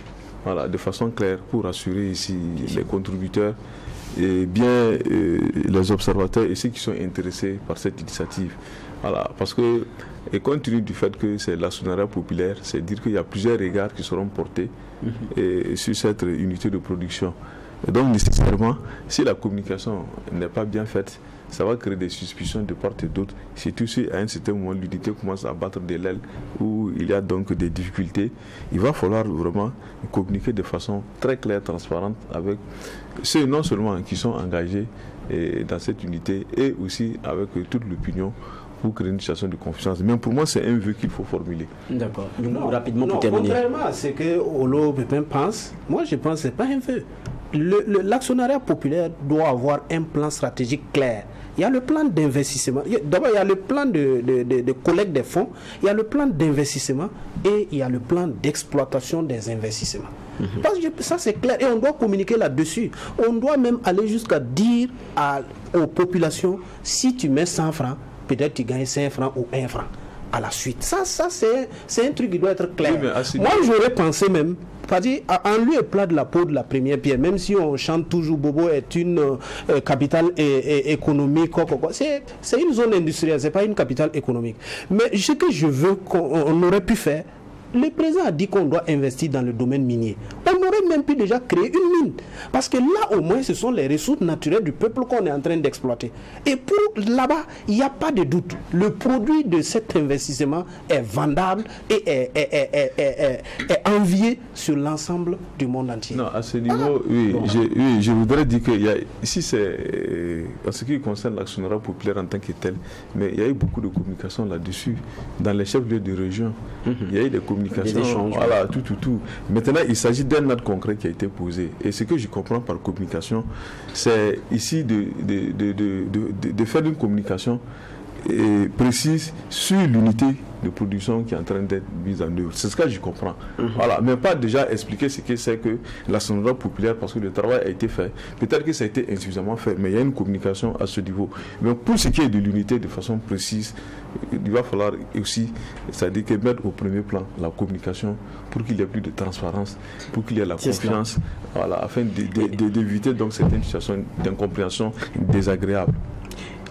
Speaker 7: voilà, de façon claire pour assurer ici les contributeurs et bien les observateurs et ceux qui sont intéressés par cette initiative. Voilà, parce que, et compte tenu du fait que c'est l'actionnariat populaire, c'est dire qu'il y a plusieurs regards qui seront portés sur cette unité de production. Et donc, nécessairement, si la communication n'est pas bien faite, ça va créer des suspicions de part et d'autre. Surtout si à un certain moment l'unité commence à battre de l'aile où il y a donc des difficultés, il va falloir vraiment communiquer de façon très claire, transparente avec ceux non seulement qui sont engagés dans cette unité et aussi avec toute l'opinion pour créer une situation de confiance. Mais pour moi, c'est un vœu qu'il faut formuler.
Speaker 1: D'accord. Rapidement pour terminer.
Speaker 5: Contrairement à ce que Olo Pépin pense, moi je pense que ce n'est pas un vœu. L'actionnariat populaire doit avoir un plan stratégique clair. Il y a le plan d'investissement. D'abord, il y a le plan de collecte des fonds, il y a le plan d'investissement et il y a le plan d'exploitation des investissements. Parce que ça, c'est clair et on doit communiquer là-dessus. On doit même aller jusqu'à dire aux populations, si tu mets 100 francs, peut-être tu gagnes 5 francs ou 1 franc à la suite. Ça c'est un truc qui doit être clair. Oui, moi, j'aurais pensé même, en lieu et plat de la peau de la première pierre, même si on chante toujours Bobo est une capitale économique, c'est une zone industrielle, c'est pas une capitale économique. Mais ce que je veux qu'on aurait pu faire, le président a dit qu'on doit investir dans le domaine minier. On aurait aurait même pu déjà créer une mine. Parce que là, au moins, ce sont les ressources naturelles du peuple qu'on est en train d'exploiter. Et pour là-bas, il n'y a pas de doute. Le produit de cet investissement est vendable et est envié sur l'ensemble du monde entier.
Speaker 7: Non, à ce niveau, je voudrais dire que ici, c'est en ce qui concerne l'actionnariat populaire en tant que tel, mais il y a eu beaucoup de communication là-dessus. Dans les chefs-lieux de région, il y a eu des communications, des échanges, voilà, tout. Maintenant, il s'agit d'un acte concret qui a été posé. Et ce que je comprends par communication, c'est ici de faire une communication précise sur l'unité de production qui est en train d'être mise en œuvre. C'est ce que je comprends. Voilà, mais pas déjà expliquer ce que c'est que l'actionnariat populaire, parce que le travail a été fait. Peut-être que ça a été insuffisamment fait, mais il y a une communication à ce niveau. Mais pour ce qui est de l'unité de façon précise, il va falloir aussi, c'est-à-dire que mettre au premier plan la communication pour qu'il y ait plus de transparence, pour qu'il y ait la confiance, voilà, afin d'éviter donc certaines situations d'incompréhension désagréables.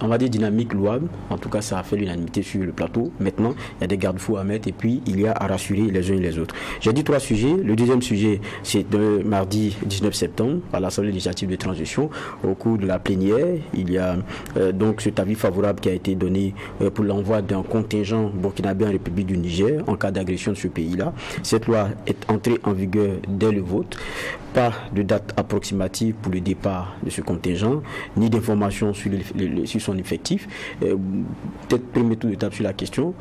Speaker 1: On va dire dynamique louable, en tout cas ça a fait l'unanimité sur le plateau. Maintenant, il y a des garde-fous à mettre et puis il y a à rassurer les uns et les autres. J'ai dit 3 sujets. Le deuxième sujet, c'est de mardi 19 septembre à l'Assemblée législative de transition. Au cours de la plénière, il y a donc cet avis favorable qui a été donné pour l'envoi d'un contingent burkinabé en République du Niger en cas d'agression de ce pays-là. Cette loi est entrée en vigueur dès le vote. Pas de date approximative pour le départ de ce contingent, ni d'informations sur son effectif. Peut-être premier tour d'étape sur la question.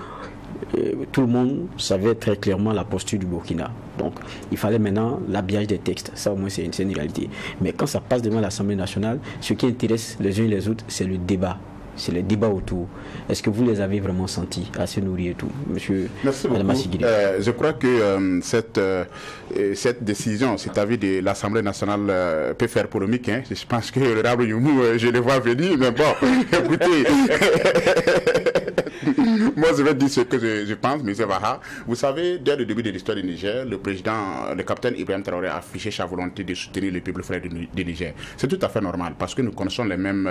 Speaker 1: Tout le monde savait très clairement la posture du Burkina. Donc, il fallait maintenant l'habillage des textes. Ça, au moins, c'est une réalité. Mais quand ça passe devant l'Assemblée nationale, ce qui intéresse les uns et les autres, c'est le débat. C'est le débat autour. Est-ce que vous les avez vraiment sentis assez nourris et tout, monsieur?
Speaker 6: Merci beaucoup. Je crois que cette décision, cet avis de l'Assemblée nationale peut faire polémique. Hein. Je pense que le Rabo Youmou, je le vois venir, mais bon, écoutez. Moi, je vais dire ce que je pense, M. Vaha. Vous savez, dès le début de l'histoire du Niger, le capitaine Ibrahim Traoré a affiché sa volonté de soutenir le peuple frère du Niger. C'est tout à fait normal, parce que nous connaissons les mêmes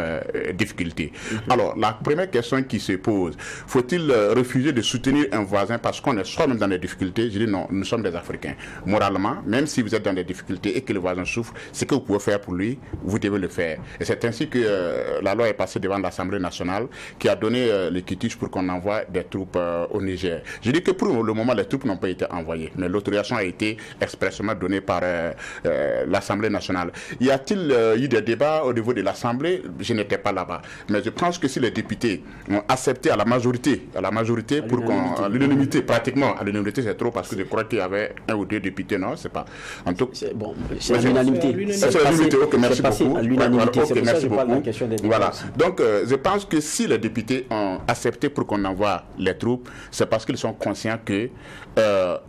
Speaker 6: difficultés. Alors, la première question qui se pose, faut-il refuser de soutenir un voisin parce qu'on est soi-même dans des difficultés? Je dis non, nous sommes des Africains. Moralement, même si vous êtes dans des difficultés et que le voisin souffre, ce que vous pouvez faire pour lui, vous devez le faire. Et c'est ainsi que la loi est passée devant l'Assemblée nationale qui a donné le quitus pour qu'on envoie des troupes au Niger. Je dis que pour le moment, les troupes n'ont pas été envoyées, mais l'autorisation a été expressément donnée par l'Assemblée nationale. Y a-t-il eu des débats au niveau de l'Assemblée? Je n'étais pas là-bas. Mais je pense que si les députés ont accepté à la majorité pour qu'on... l'unanimité, pratiquement, à l'unanimité c'est trop parce que je crois qu'il y avait 1 ou 2 députés, non? C'est pas... En tout cas...
Speaker 1: Bon, c'est l'unanimité.
Speaker 6: C'est l'unanimité, ok, merci beaucoup.
Speaker 1: C'est pour ça que je parle de la question des débats.
Speaker 6: Voilà. Donc, je pense que si les députés ont accepté pour qu'on envoie les troupes, c'est parce qu'ils sont conscients que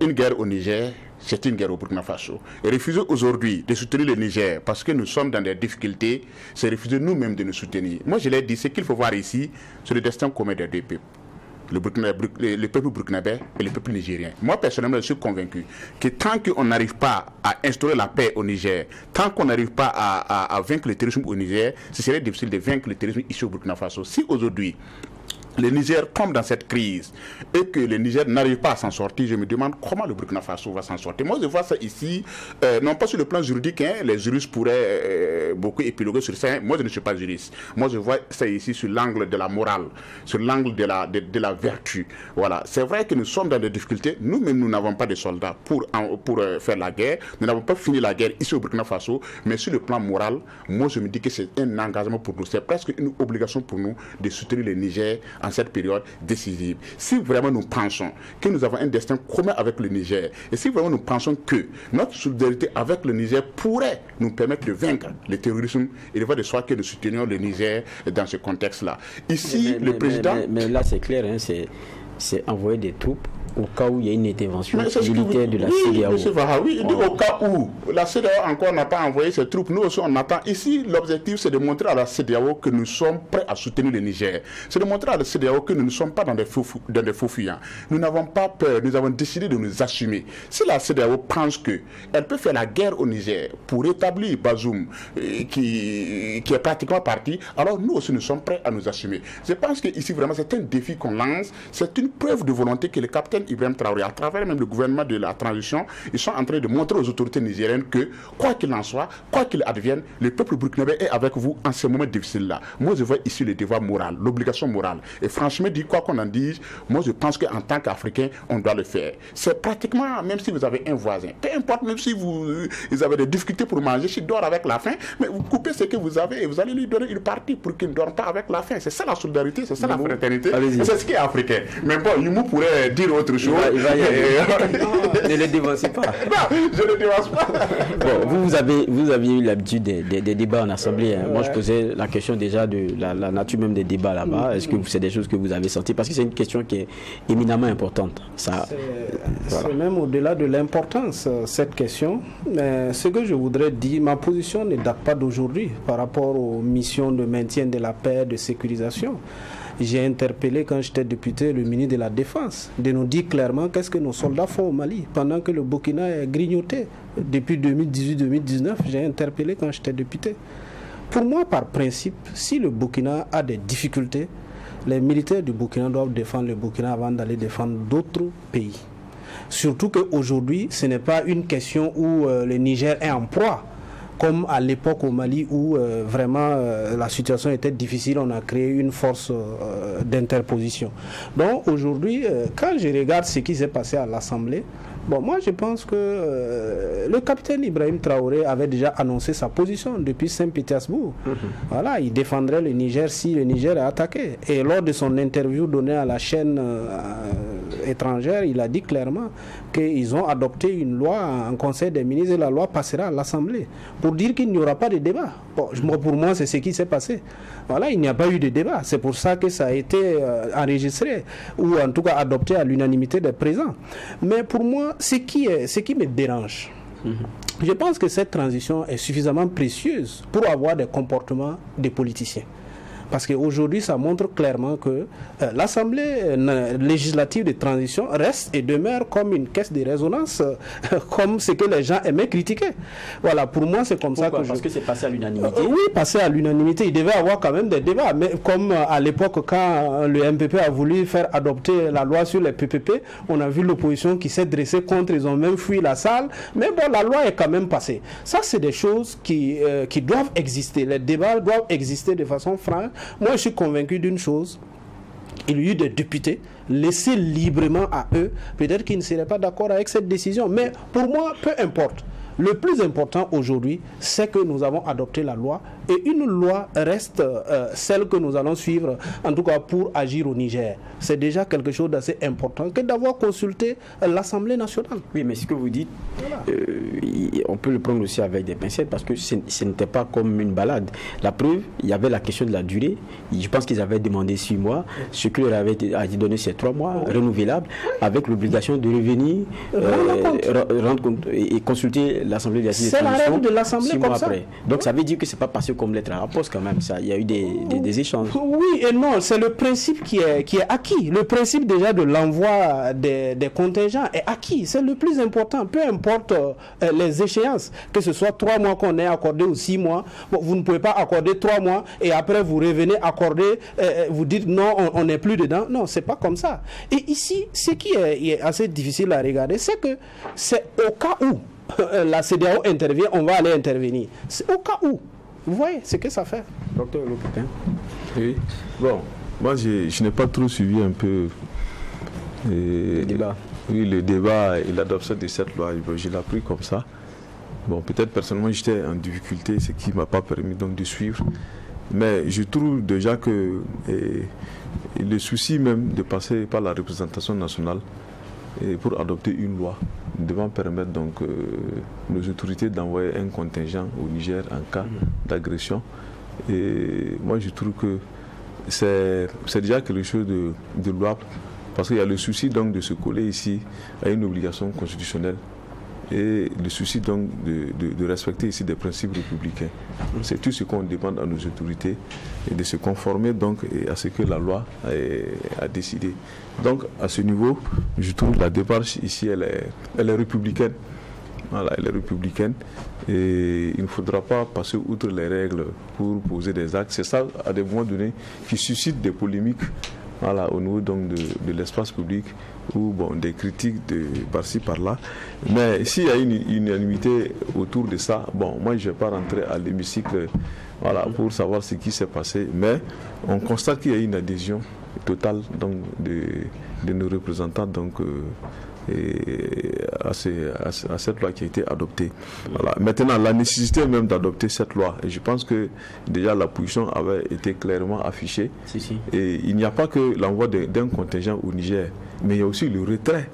Speaker 6: une guerre au Niger, c'est une guerre au Burkina Faso. Et refuser aujourd'hui de soutenir le Niger parce que nous sommes dans des difficultés, c'est refuser nous-mêmes de nous soutenir. Moi, je l'ai dit, ce qu'il faut voir ici, c'est le destin commun des deux peuples. Le peuple burkinabé et le peuple nigérien. Moi, personnellement, je suis convaincu que tant qu'on n'arrive pas à instaurer la paix au Niger, tant qu'on n'arrive pas à vaincre le terrorisme au Niger, ce serait difficile de vaincre le terrorisme ici au Burkina Faso. Si aujourd'hui, le Niger tombe dans cette crise et que le Niger n'arrive pas à s'en sortir, je me demande comment le Burkina Faso va s'en sortir. Moi, je vois ça ici, non pas sur le plan juridique, hein, les juristes pourraient beaucoup épiloguer sur ça. Moi, je ne suis pas juriste. Moi, je vois ça ici sur l'angle de la morale, sur l'angle de la vertu. Voilà. C'est vrai que nous sommes dans des difficultés. Nous-mêmes, nous n'avons pas de soldats pour faire la guerre. Nous n'avons pas fini la guerre ici au Burkina Faso. Mais sur le plan moral, moi, je me dis que c'est un engagement pour nous. C'est presque une obligation pour nous de soutenir le Niger en cette période décisive. Si vraiment nous pensons que nous avons un destin commun avec le Niger, et si vraiment nous pensons que notre solidarité avec le Niger pourrait nous permettre de vaincre le terrorisme, il va de soi que nous soutenions le Niger dans ce contexte-là. Ici, le président...
Speaker 1: Mais là, c'est clair, hein, c'est envoyer des troupes au cas où il y a une intervention militaire de la CEDEAO.
Speaker 6: Oui, il dit au cas où la CEDEAO encore n'a pas envoyé ses troupes, nous aussi on attend. Ici, l'objectif c'est de montrer à la CEDEAO que nous sommes prêts à soutenir le Niger. C'est de montrer à la CEDEAO que nous ne sommes pas dans des faux fuyants. Nous n'avons pas peur, nous avons décidé de nous assumer. Si la CEDEAO pense qu'elle peut faire la guerre au Niger pour rétablir Bazoum, qui est pratiquement parti, alors nous aussi nous sommes prêts à nous assumer. Je pense que ici vraiment c'est un défi qu'on lance, c'est une preuve de volonté que le capitaine capitaine Ibrahim Traoré, à travers même le gouvernement de la transition, ils sont en train de montrer aux autorités nigériennes que, quoi qu'il en soit, quoi qu'il advienne, le peuple burkinabé est avec vous en ce moment difficile-là. Moi, je vois ici le devoir moral, l'obligation morale. Et franchement, quoi qu'on en dise, moi, je pense qu'en tant qu'Africain, on doit le faire. C'est pratiquement, même si vous avez un voisin, peu importe, même si vous avez des difficultés pour manger, s'il dort avec la faim, mais vous coupez ce que vous avez et vous allez lui donner une partie pour qu'il ne dorme pas avec la faim. C'est ça la solidarité, c'est ça la fraternité, c'est ce qui est africain. Mais bon, Youmou pourrait dire autre chose.
Speaker 1: Il va y aller. Ne le dévancez pas.
Speaker 6: Non, je ne le dévance pas.
Speaker 1: Bon, vous aviez eu l'habitude des débats en assemblée. Hein. Moi, je posais la question déjà de la nature même des débats là-bas. Est-ce que c'est des choses que vous avez senties? Parce que c'est une question qui est éminemment importante.
Speaker 5: C'est même au-delà de l'importance, cette question. Mais ce que je voudrais dire, ma position ne date pas d'aujourd'hui par rapport aux missions de maintien de la paix, de sécurisation. J'ai interpellé quand j'étais député le ministre de la Défense de nous dire clairement qu'est-ce que nos soldats font au Mali pendant que le Burkina est grignoté. Depuis 2018-2019, j'ai interpellé quand j'étais député. Pour moi, par principe, si le Burkina a des difficultés, les militaires du Burkina doivent défendre le Burkina avant d'aller défendre d'autres pays. Surtout qu'aujourd'hui, ce n'est pas une question où le Niger est en proie, comme à l'époque au Mali où vraiment la situation était difficile, on a créé une force d'interposition. Donc aujourd'hui, quand je regarde ce qui s'est passé à l'Assemblée, bon, moi je pense que le capitaine Ibrahim Traoré avait déjà annoncé sa position depuis Saint-Pétersbourg. Voilà, il défendrait le Niger si le Niger est attaqué. Et lors de son interview donnée à la chaîne étrangère, il a dit clairement qu'ils ont adopté une loi en Conseil des ministres et la loi passera à l'Assemblée pour dire qu'il n'y aura pas de débat. Bon, pour moi, c'est ce qui s'est passé. Voilà, il n'y a pas eu de débat. C'est pour ça que ça a été enregistré ou en tout cas adopté à l'unanimité des présents. Mais pour moi, ce qui me dérange, je pense que cette transition est suffisamment précieuse pour avoir des comportements des politiciens. Parce qu'aujourd'hui, ça montre clairement que l'Assemblée législative de transition reste et demeure comme une caisse de résonance, comme ce que les gens aimaient critiquer. Voilà, pour moi, c'est comme
Speaker 1: Pourquoi?
Speaker 5: ça que
Speaker 1: Parce que c'est passé à l'unanimité.
Speaker 5: Oui, passé à l'unanimité. Il devait y avoir quand même des débats. Mais comme à l'époque, quand le MPP a voulu faire adopter la loi sur les PPP, on a vu l'opposition qui s'est dressée contre, ils ont même fui la salle. Mais bon, la loi est quand même passée. Ça, c'est des choses qui doivent exister. Les débats doivent exister de façon franche. Moi, je suis convaincu d'une chose. Il y a eu des députés laissés librement à eux. Peut-être qu'ils ne seraient pas d'accord avec cette décision. Mais pour moi, peu importe. Le plus important aujourd'hui, c'est que nous avons adopté la loi et une loi reste celle que nous allons suivre, en tout cas pour agir au Niger. C'est déjà quelque chose d'assez important que d'avoir consulté l'Assemblée nationale.
Speaker 1: Oui, mais ce que vous dites, voilà. On peut le prendre aussi avec des pincettes parce que ce n'était pas comme une balade. La preuve, il y avait la question de la durée. Je pense qu'ils avaient demandé 6 mois. Ce qui leur avait été donné, c'est 3 mois renouvelables avec l'obligation de revenir, rendre compte et consulter l'Assemblée de la
Speaker 5: C'est la règle de l'Assemblée comme ça.
Speaker 1: Après. Donc ça veut dire que c'est pas passé comme lettre à la poste quand même. Ça, il y a eu des échanges.
Speaker 5: Oui et non, c'est le principe qui est acquis. Le principe déjà de l'envoi des contingents est acquis. C'est le plus important. Peu importe les échéances, que ce soit 3 mois qu'on ait accordé ou 6 mois, bon, vous ne pouvez pas accorder 3 mois et après vous revenez accorder, vous dites non, on n'est plus dedans. Non, c'est pas comme ça. Et ici, ce qui est assez difficile à regarder, c'est que c'est au cas où la CEDEAO intervient, on va aller intervenir. C'est au cas où. Vous voyez ce que ça fait.
Speaker 1: Docteur Lopetin.
Speaker 7: Oui. Bon, moi je n'ai pas trop suivi un peu
Speaker 1: le débat.
Speaker 7: Oui, le débat et l'adoption de cette loi. Je l'ai pris comme ça. Bon, peut-être personnellement j'étais en difficulté, ce qui ne m'a pas permis donc de suivre. Mais je trouve déjà que le souci même de passer par la représentation nationale pour adopter une loi devant permettre donc nos autorités d'envoyer un contingent au Niger en cas d'agression. Et moi je trouve que c'est déjà quelque chose de louable parce qu'il y a le souci donc de se coller ici à une obligation constitutionnelle et le souci donc de respecter ici des principes républicains. C'est tout ce qu'on demande à nos autorités et de se conformer donc à ce que la loi a décidé. Donc à ce niveau, je trouve la démarche ici elle est républicaine. Voilà, elle est républicaine et il ne faudra pas passer outre les règles pour poser des actes. C'est ça à des moments donnés qui suscite des polémiques. voilà, au niveau donc de l'espace public, ou bon, des critiques de par-ci par-là. Mais s'il y a une unanimité autour de ça, bon, moi je ne vais pas rentrer à l'hémicycle, voilà, pour savoir ce qui s'est passé, mais on constate qu'il y a une adhésion totale donc, de nos représentants donc, à cette loi qui a été adoptée. Voilà. Maintenant, la nécessité même d'adopter cette loi, et je pense que déjà la position avait été clairement affichée. Et il n'y a pas que l'envoi d'un contingent au Niger, mais il y a aussi le retrait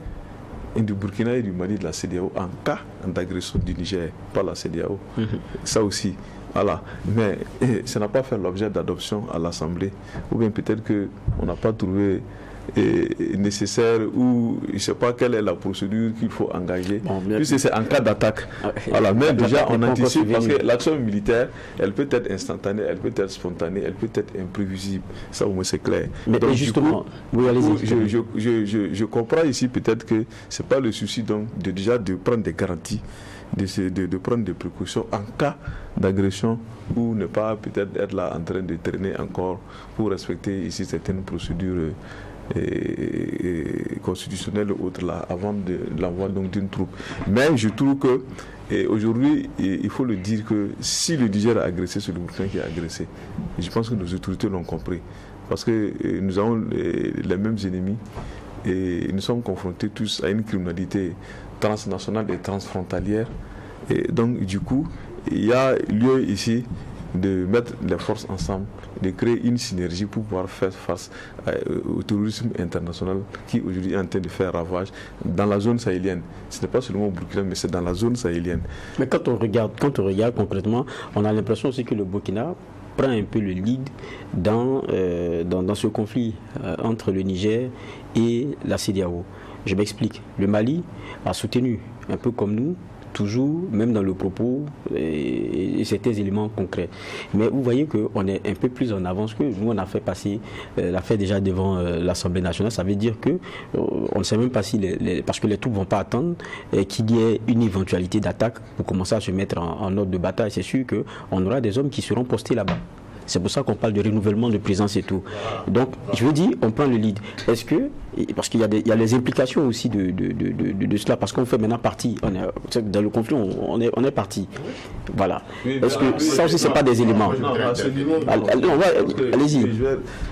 Speaker 7: du Burkina et du Mali de la CEDEAO en cas d'agression du Niger par la CEDEAO. Ça aussi. Voilà. Mais ça n'a pas fait l'objet d'adoption à l'Assemblée. Ou bien peut-être qu'on n'a pas trouvé nécessaire, ou je ne sais pas quelle est la procédure qu'il faut engager, puisque c'est en cas d'attaque. Voilà. Mais déjà on anticipe, parce que l'action militaire, elle peut être instantanée, elle peut être spontanée, elle peut être imprévisible. Ça au moins c'est clair.
Speaker 1: Mais
Speaker 7: donc,
Speaker 1: justement,
Speaker 7: je comprends ici peut-être que ce n'est pas le souci donc de prendre des garanties, de prendre des précautions en cas d'agression, ou ne pas peut-être être là en train de traîner encore pour respecter ici certaines procédures constitutionnelles ou autres là, avant de l'envoi d'une troupe. Mais je trouve que aujourd'hui, il faut le dire que si le Niger a agressé, c'est le Burkina qui a agressé. Je pense que nos autorités l'ont compris. Parce que nous avons les mêmes ennemis et nous sommes confrontés tous à une criminalité transnationale et transfrontalière. Et donc, du coup, il y a lieu ici de mettre les forces ensemble, de créer une synergie pour pouvoir faire face au terrorisme international qui aujourd'hui est en train de faire ravage dans la zone sahélienne. Ce n'est pas seulement au Burkina, mais c'est dans la zone sahélienne.
Speaker 1: Mais quand on regarde concrètement, on a l'impression aussi que le Burkina prend un peu le lead dans ce conflit entre le Niger et la CEDEAO. Je m'explique. Le Mali a soutenu, un peu comme nous, toujours, même dans le propos, et certains éléments concrets. Mais vous voyez qu'on est un peu plus en avance que nous. On a fait passer l'affaire déjà devant l'Assemblée nationale. Ça veut dire qu'on ne sait même pas si, parce que les troupes ne vont pas attendre qu'il y ait une éventualité d'attaque pour commencer à se mettre en ordre de bataille. C'est sûr qu'on aura des hommes qui seront postés là-bas. C'est pour ça qu'on parle de renouvellement de présence et tout. Donc, je veux dire, on prend le lead. Est-ce que, parce qu'il y a les implications aussi de cela, parce qu'on fait maintenant partie, dans le conflit, on est parti. Voilà. Est-ce que ça aussi, ce n'est pas des éléments?
Speaker 7: Non, à ce niveau,
Speaker 1: allez-y.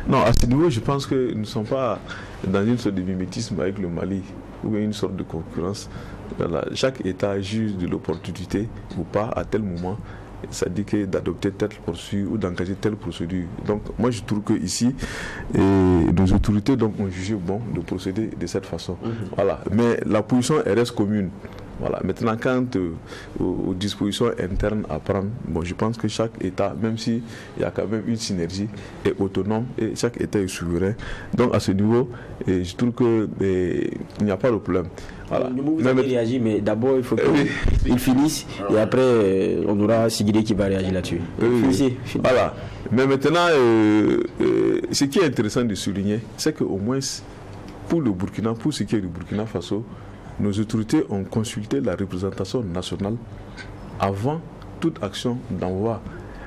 Speaker 7: Non, à ce niveau, je pense que nous ne sommes pas dans une sorte de mimétisme avec le Mali, ou une sorte de concurrence. Voilà. Chaque État juge de l'opportunité ou pas à tel moment. Ça dit que d'adopter telle procédure ou d'engager telle procédure. Donc moi je trouve que ici nos autorités donc ont jugé bon de procéder de cette façon. Voilà. Mais la position elle reste commune. Voilà. Maintenant, quant aux dispositions internes à prendre, bon, je pense que chaque État, même s'il y a quand même une synergie, est autonome et chaque État est souverain. Donc à ce niveau, je trouve qu'il n'y a pas de problème. Voilà.
Speaker 1: Vous avez réagi, mais d'abord il faut qu'il finisse et après on aura Sigidé qui va réagir là-dessus.
Speaker 7: Voilà. Mais maintenant, ce qui est intéressant de souligner, c'est qu'au moins pour le Burkina, pour ce qui est du Burkina Faso, nos autorités ont consulté la représentation nationale avant toute action d'envoi.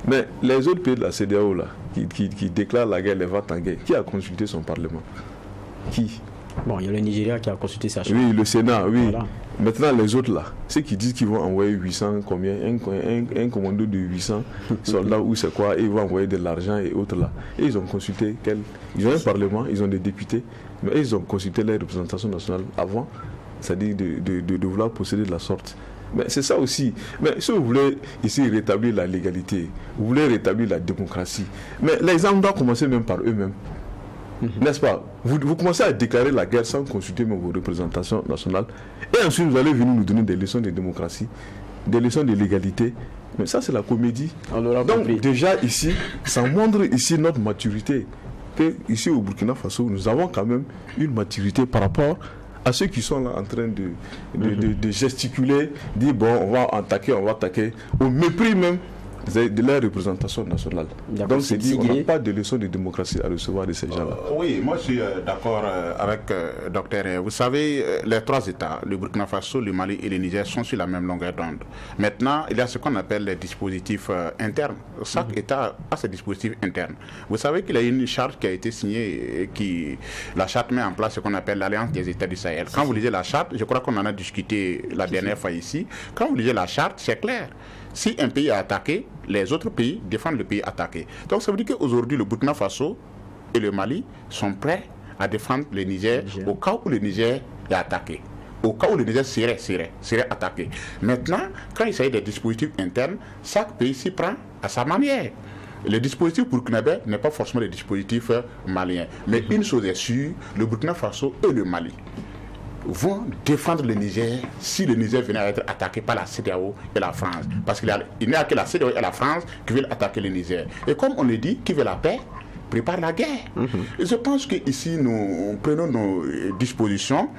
Speaker 7: Mais les autres pays de la CEDEAO là, qui déclarent la guerre, les va-t-en-guerre, qui a consulté son parlement? Qui?
Speaker 1: Bon, il y a le Nigeria qui a consulté sa chambre.
Speaker 7: Oui, le Sénat, oui.
Speaker 1: Voilà.
Speaker 7: Maintenant, les autres là, ceux qui disent qu'ils vont envoyer 800, combien? Un commando de 800 soldats ou c'est quoi, et ils vont envoyer de l'argent et autres là. Et ils ont consulté, ils ont un parlement, ils ont des députés, mais ils ont consulté les représentations nationales avant, c'est-à-dire de vouloir procéder de la sorte. Mais c'est ça aussi. Mais si vous voulez ici rétablir la légalité, vous voulez rétablir la démocratie, mais les hommes doivent commencer même par eux-mêmes. N'est-ce pas? Vous commencez à déclarer la guerre sans consulter même vos représentations nationales. Et ensuite, vous allez venir nous donner des leçons de démocratie, des leçons de légalité. Mais ça, c'est la comédie. Donc, déjà ici, ça montre ici notre maturité. Que ici au Burkina Faso, nous avons quand même une maturité par rapport à ceux qui sont là en train de gesticuler, dire bon, on va attaquer, au mépris même de leur représentation nationale. Donc c'est dit, on n'a pas de leçon de démocratie à recevoir de ces gens-là.
Speaker 6: Oui, moi je suis d'accord avec Docteur. Vous savez, les trois États, le Burkina Faso, le Mali et le Niger, sont sur la même longueur d'onde. Maintenant, il y a ce qu'on appelle les dispositifs internes. Chaque État a ses dispositifs internes. Vous savez qu'il y a une charte qui a été signée, la charte met en place ce qu'on appelle l'Alliance des États du Sahel. Quand vous lisez la charte, je crois qu'on en a discuté la dernière fois ici, quand vous lisez la charte, c'est clair. Si un pays est attaqué, les autres pays défendent le pays attaqué. Donc ça veut dire qu'aujourd'hui, le Burkina Faso et le Mali sont prêts à défendre le Niger au cas où le Niger est attaqué. Au cas où le Niger serait attaqué. Maintenant, quand il s'agit des dispositifs internes, chaque pays s'y prend à sa manière. Le dispositif burkinabé n'est pas forcément le dispositif malien. Mais une chose est sûre, le Burkina Faso et le Mali vont défendre le Niger si le Niger venait à être attaqué par la CEDEAO et la France. Parce qu'il n'y a que la CEDEAO et la France qui veulent attaquer le Niger. Et comme on le dit, qui veut la paix prépare la guerre. Et je pense qu'ici, nous prenons nos dispositions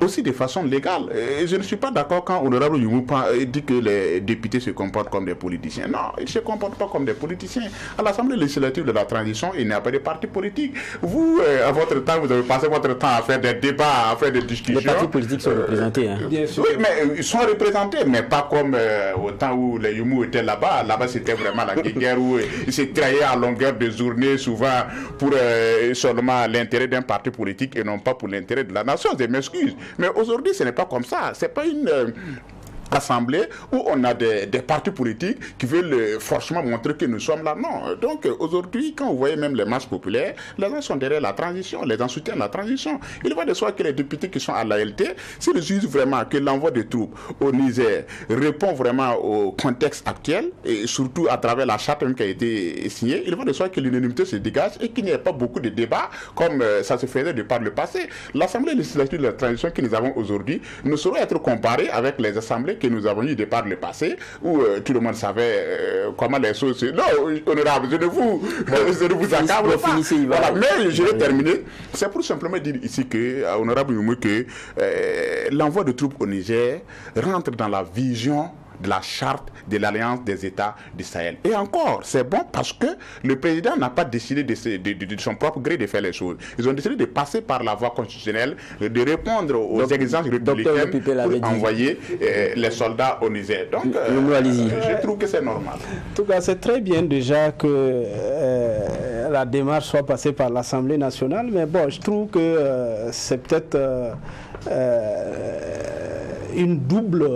Speaker 6: aussi de façon légale. Et je ne suis pas d'accord quand Honorable Youmou dit que les députés se comportent comme des politiciens. Non, ils ne se comportent pas comme des politiciens. À l'Assemblée législative de la transition, il n'y a pas de parti politique. Vous, à votre temps, vous avez passé votre temps à faire des débats, à faire des discussions.
Speaker 1: Les partis politiques sont représentés.
Speaker 6: Bien sûr. Oui, mais ils sont représentés, mais pas comme au temps où les Youmou étaient là-bas. Là-bas, c'était vraiment la guerre où ils se traillaient à longueur de journée, souvent pour seulement l'intérêt d'un parti politique et non pas pour l'intérêt de la nation. Je m'excuse. Mais aujourd'hui, ce n'est pas comme ça. Ce n'est pas une assemblée où on a des partis politiques qui veulent forcément montrer que nous sommes là. Non. Donc aujourd'hui, quand vous voyez même les masses populaires, les gens sont derrière la transition, les gens soutiennent la transition. Il va de soi que les députés qui sont à l'ALT, s'ils jugent vraiment que l'envoi de troupes au Niger répond vraiment au contexte actuel, et surtout à travers la charte qui a été signée, il va de soi que l'unanimité se dégage et qu'il n'y ait pas beaucoup de débats comme ça se faisait de par le passé. L'Assemblée législative de la transition que nous avons aujourd'hui ne saurait être comparée avec les assemblées que nous avons eu de par le passé, où tout le monde savait comment les choses se... Non, honorable, je ne vous accable pas. Voilà, mais je vais terminer. C'est pour simplement dire ici que, honorable Youmou, que l'envoi de troupes au Niger rentre dans la vision de la charte de l'Alliance des États du Sahel. Et encore, c'est bon parce que le président n'a pas décidé de son propre gré de faire les choses. Ils ont décidé de passer par la voie constitutionnelle, de répondre aux exigences républicaines pour envoyer les soldats au Niger. Donc, je trouve que c'est normal.
Speaker 5: En tout cas, c'est très bien déjà que la démarche soit passée par l'Assemblée nationale, mais bon, je trouve que c'est peut-être une double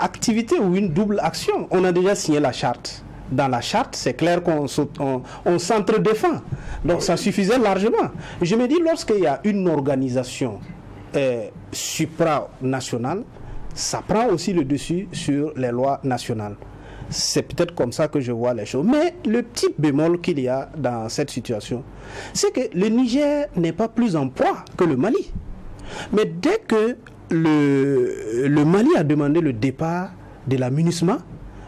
Speaker 5: activité ou une double action. On a déjà signé la charte. Dans la charte, c'est clair qu'on s'entre-défend. Donc ça suffisait largement. Je me dis, lorsqu'il y a une organisation supranationale, ça prend aussi le dessus sur les lois nationales. C'est peut-être comme ça que je vois les choses. Mais le petit bémol qu'il y a dans cette situation, c'est que le Niger n'est pas plus en proie que le Mali. Mais dès que le Mali a demandé le départ de la MINUSMA,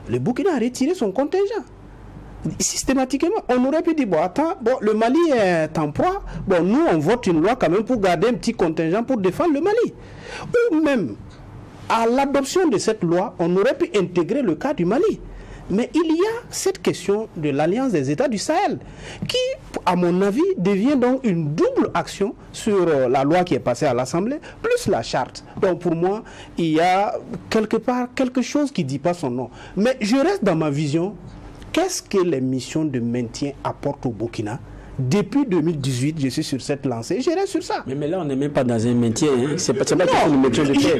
Speaker 5: le Burkina a retiré son contingent. Systématiquement, on aurait pu dire, bon, attends, bon, le Mali est en proie, bon, nous, on vote une loi quand même pour garder un petit contingent pour défendre le Mali. Ou même, à l'adoption de cette loi, on aurait pu intégrer le cas du Mali. Mais il y a cette question de l'Alliance des États du Sahel qui, à mon avis, devient donc une double action sur la loi qui est passée à l'Assemblée, plus la charte. Donc pour moi, il y a quelque part quelque chose qui ne dit pas son nom. Mais je reste dans ma vision. Qu'est-ce que les missions de maintien apportent au Burkina ? Depuis 2018, je suis sur cette lancée, je reste sur ça.
Speaker 1: Mais là, on n'est même pas dans un maintien. Hein. C'est pas question de maintien de paix.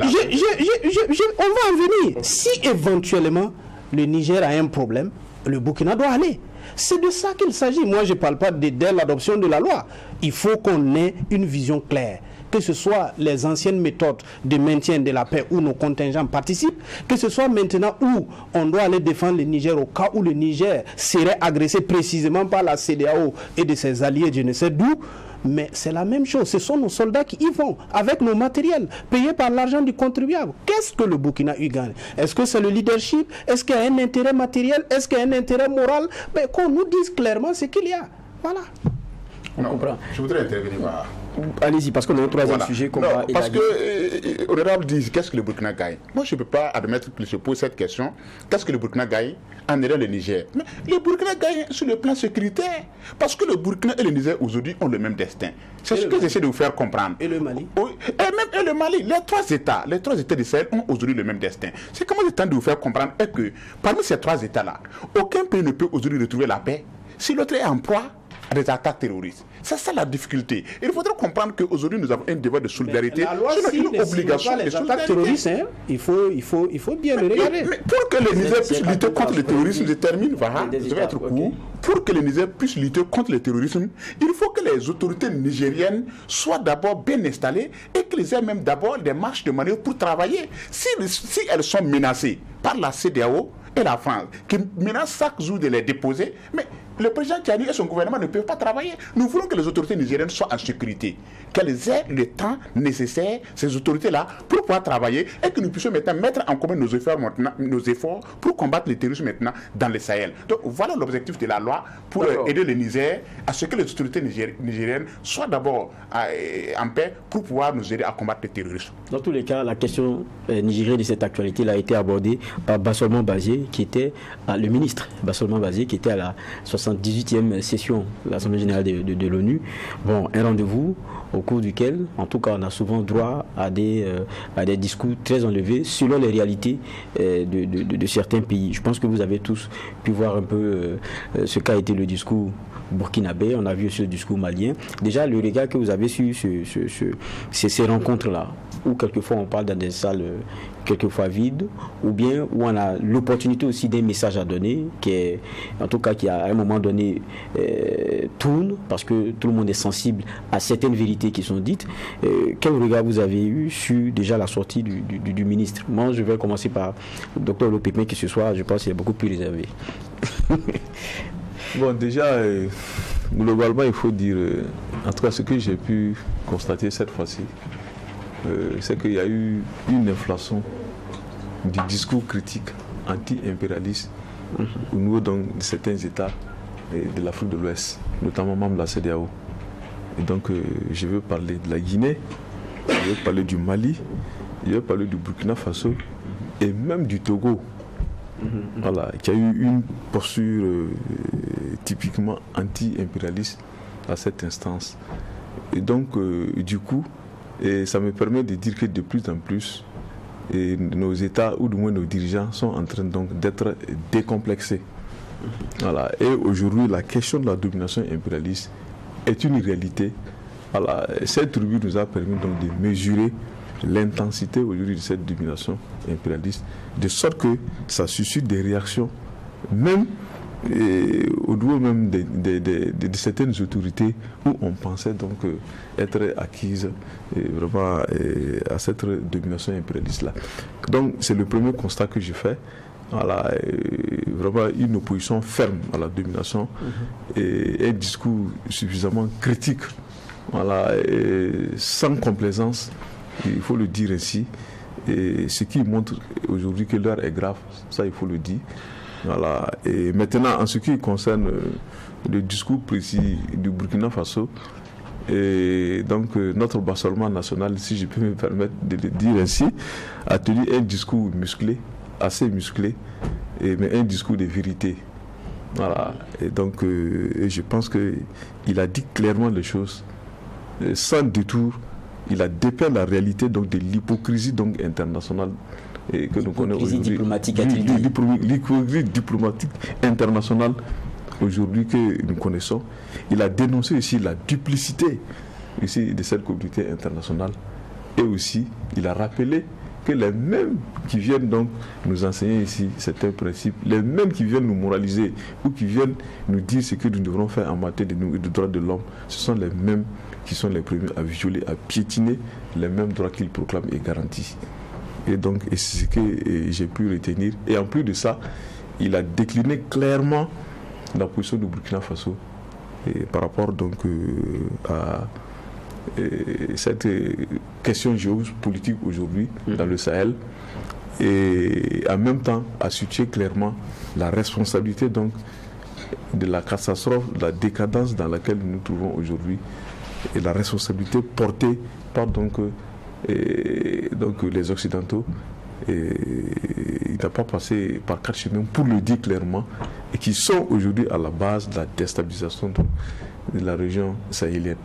Speaker 5: On va en venir. Si éventuellement le Niger a un problème, le Burkina doit aller. C'est de ça qu'il s'agit. Moi, je ne parle pas dès l'adoption de la loi. Il faut qu'on ait une vision claire. Que ce soit les anciennes méthodes de maintien de la paix où nos contingents participent, que ce soit maintenant où on doit aller défendre le Niger au cas où le Niger serait agressé précisément par la CEDEAO et de ses alliés, je ne sais d'où. Mais c'est la même chose, ce sont nos soldats qui y vont, avec nos matériels, payés par l'argent du contribuable. Qu'est-ce que le Burkina y gagne? Est-ce que c'est le leadership? Est-ce qu'il y a un intérêt matériel? Est-ce qu'il y a un intérêt moral? Mais qu'on nous dise clairement ce qu'il y a. Voilà.
Speaker 6: On comprend. Je voudrais intervenir
Speaker 1: Allez-y, parce qu'on a un troisième sujet qu'on va
Speaker 6: parce que, honorable dit, qu'est-ce que le Burkina gagne? Moi, je ne peux pas admettre que je pose cette question. Qu'est-ce que le Burkina gagne en aidant le Niger? Mais le Burkina gagne sur le plan sécuritaire. Parce que le Burkina et le Niger, aujourd'hui, ont le même destin. C'est ce que j'essaie de vous faire comprendre.
Speaker 5: Et le Mali?
Speaker 6: Oui, et le Mali, les trois États du Sahel ont aujourd'hui le même destin. C'est comment j'essaie de vous faire comprendre est que, parmi ces trois États-là, aucun pays ne peut aujourd'hui retrouver la paix si l'autre est en proie à des attaques terroristes. C'est ça la difficulté. Il faudra comprendre qu'aujourd'hui nous avons un devoir de solidarité.
Speaker 5: La loi,
Speaker 6: une obligation
Speaker 5: de solidarité. Terroristes, hein, il faut bien le regarder.
Speaker 6: Mais pour que le Niger puisse lutter contre le terrorisme, je termine, je vais être court. Pour que le Niger puisse lutter contre le terrorisme, il faut que les autorités nigériennes soient d'abord bien installées et qu'elles aient même d'abord des marges de manœuvre pour travailler. Si elles sont menacées par la CEDEAO et la France, qui menacent chaque jour de les déposer, mais le président Tchani et son gouvernement ne peuvent pas travailler. Nous voulons que les autorités nigériennes soient en sécurité, qu'elles aient le temps nécessaire, ces autorités-là, pour pouvoir travailler et que nous puissions maintenant mettre en commun nos efforts pour combattre le terrorisme maintenant dans le Sahel. Donc voilà l'objectif de la loi pour aider le Niger à ce que les autorités nigériennes soient d'abord en paix pour pouvoir nous aider à combattre le terrorisme.
Speaker 1: Dans tous les cas, la question nigérienne de cette actualité a été abordée par Bassolman Bazié, qui était le ministre Bassolman Bazié, qui était à la 78e session de l'Assemblée générale de l'ONU. Bon, un rendez-vous au cours duquel, en tout cas, on a souvent droit à des discours très enlevés selon les réalités de certains pays. Je pense que vous avez tous pu voir un peu ce qu'a été le discours burkinabé, on a vu aussi le discours malien. Déjà, le regard que vous avez sur ces rencontres-là, où quelquefois on parle dans des salles quelquefois vides, ou bien où on a l'opportunité aussi d'un message à donner, qui à un moment donné tourne, parce que tout le monde est sensible à certaines vérités qui sont dites. Quel regard vous avez eu sur déjà la sortie du ministre? Moi, je vais commencer par le docteur Lopépin, qui ce soir, je pense, est beaucoup plus réservé.
Speaker 7: Bon, déjà, globalement, il faut dire, en tout cas, ce que j'ai pu constater cette fois-ci, c'est qu'il y a eu une inflation du discours critique anti-impérialiste au niveau de certains États de l'Afrique de l'Ouest, notamment membres de la CEDEAO. Et donc, je veux parler de la Guinée, je veux parler du Mali, je veux parler du Burkina Faso et même du Togo. Voilà, qui a eu une posture typiquement anti-impérialiste à cette instance. Et donc, du coup, ça me permet de dire que de plus en plus, nos États, ou du moins nos dirigeants, sont en train donc d'être décomplexés. Voilà. Et aujourd'hui, la question de la domination impérialiste est une réalité. Voilà. Cette tribu nous a permis donc de mesurer l'intensité aujourd'hui de cette domination impérialiste, de sorte que ça suscite des réactions, même au niveau même de certaines autorités où on pensait donc être acquises vraiment à cette domination impérialiste-là. Donc c'est le premier constat que je fais. Voilà, vraiment une opposition ferme à la domination et un discours suffisamment critique, voilà, sans complaisance, il faut le dire ainsi, et ce qui montre aujourd'hui que l'heure est grave, ça il faut le dire. Voilà. Et maintenant, en ce qui concerne le discours précis du Burkina Faso, et donc notre Bassolman national, si je peux me permettre de le dire ainsi, a tenu un discours musclé, assez musclé, mais un discours de vérité. Voilà. Et donc, je pense qu'il a dit clairement les choses, sans détour. Il a dépeint la réalité donc de l'hypocrisie donc internationale que nous connaissons aujourd'hui. L'hypocrisie diplomatique internationale aujourd'hui que nous connaissons. Il a dénoncé ici la duplicité ici de cette communauté internationale, et aussi il a rappelé que les mêmes qui viennent donc nous enseigner ici certains principes, les mêmes qui viennent nous moraliser ou qui viennent nous dire ce que nous devrons faire en matière de droits de l'homme, ce sont les mêmes qui sont les premiers à violer, à piétiner les mêmes droits qu'ils proclament et garantissent. Et donc, c'est ce que j'ai pu retenir. Et en plus de ça, il a décliné clairement la position du Burkina Faso par rapport donc à cette question géopolitique aujourd'hui dans le Sahel, et en même temps à situer clairement la responsabilité donc de la catastrophe, de la décadence dans laquelle nous nous trouvons aujourd'hui et la responsabilité portée par les Occidentaux. Et il n'a pas passé par 4 chemins pour le dire clairement, et qui sont aujourd'hui à la base de la déstabilisation de la région sahélienne.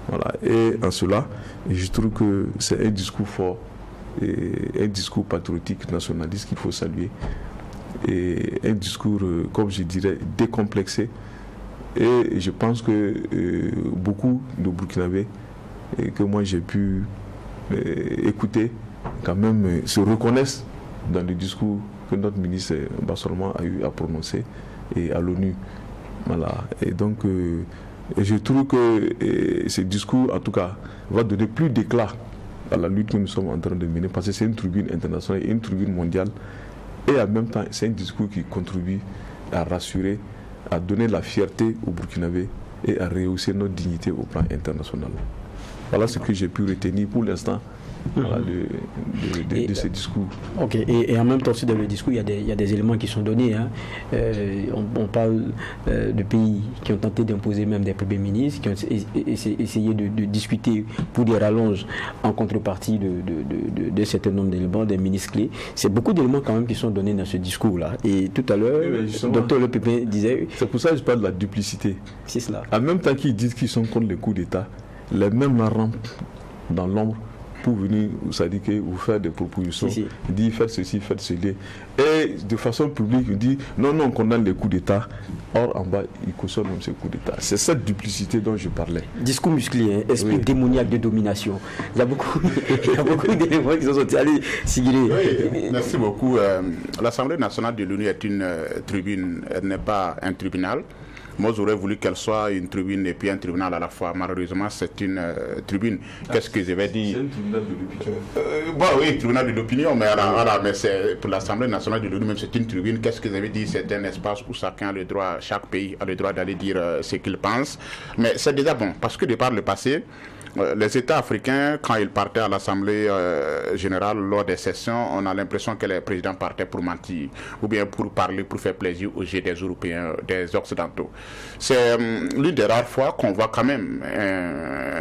Speaker 7: Voilà. Et en cela, je trouve que c'est un discours fort, et un discours patriotique nationaliste qu'il faut saluer, et un discours, comme je dirais, décomplexé. Et je pense que beaucoup de Burkinabés que moi j'ai pu écouter, quand même se reconnaissent dans le discours que notre ministre Bassorma a eu à prononcer et à l'ONU. Voilà. Et donc, je trouve que ce discours, en tout cas, va donner plus d'éclat à la lutte que nous sommes en train de mener, parce que c'est une tribune internationale et une tribune mondiale. Et en même temps, c'est un discours qui contribue à rassurer, à donner la fierté aux Burkinabés et à rehausser notre dignité au plan international. Voilà ce que j'ai pu retenir pour l'instant. Voilà, de ces discours.
Speaker 1: Ok, et en même temps aussi dans le discours, il y a des éléments qui sont donnés. Hein. On parle de pays qui ont tenté d'imposer même des premiers ministres, qui ont essayé de discuter pour des rallonges en contrepartie de certain nombre d'éléments, des ministres clés. C'est beaucoup d'éléments quand même qui sont donnés dans ce discours-là. Et tout à l'heure, le docteur Le Pépin disait...
Speaker 7: C'est pour ça que je parle de la duplicité.
Speaker 1: C'est cela.
Speaker 7: En même temps qu'ils disent qu'ils sont contre les coups d'État, les mêmes rampent dans l'ombre pour venir vous faire des propositions, dire faites ceci, faites cela. Et de façon publique, il dit non, on condamne les coups d'État. Or, en bas, il cautionne même ces coups d'État. C'est cette duplicité dont je parlais.
Speaker 1: Discours musclé, hein, esprit démoniaque de domination. Il y a beaucoup d'éléments qui sont sortis. Allez, Sigilé.
Speaker 6: Oui, merci beaucoup. L'Assemblée nationale de l'ONU est une tribune, elle n'est pas un tribunal. Moi, j'aurais voulu qu'elle soit une tribune et puis un tribunal à la fois. Malheureusement, c'est une tribune. Qu'est-ce que je vais dire? C'est un tribunal de l'opinion. Oui, tribunal de l'opinion, mais, mais c'est pour l'Assemblée nationale de l'ONU, même c'est une tribune. Qu'est-ce que je vais dire? C'est un espace où chacun a le droit, chaque pays a le droit d'aller dire ce qu'il pense. Mais c'est déjà bon, parce que de par le passé, les États africains, quand ils partaient à l'Assemblée générale lors des sessions, on a l'impression que les présidents partaient pour mentir ou bien pour parler, pour faire plaisir aux yeux des Européens, des Occidentaux. C'est l'une des rares fois qu'on voit quand même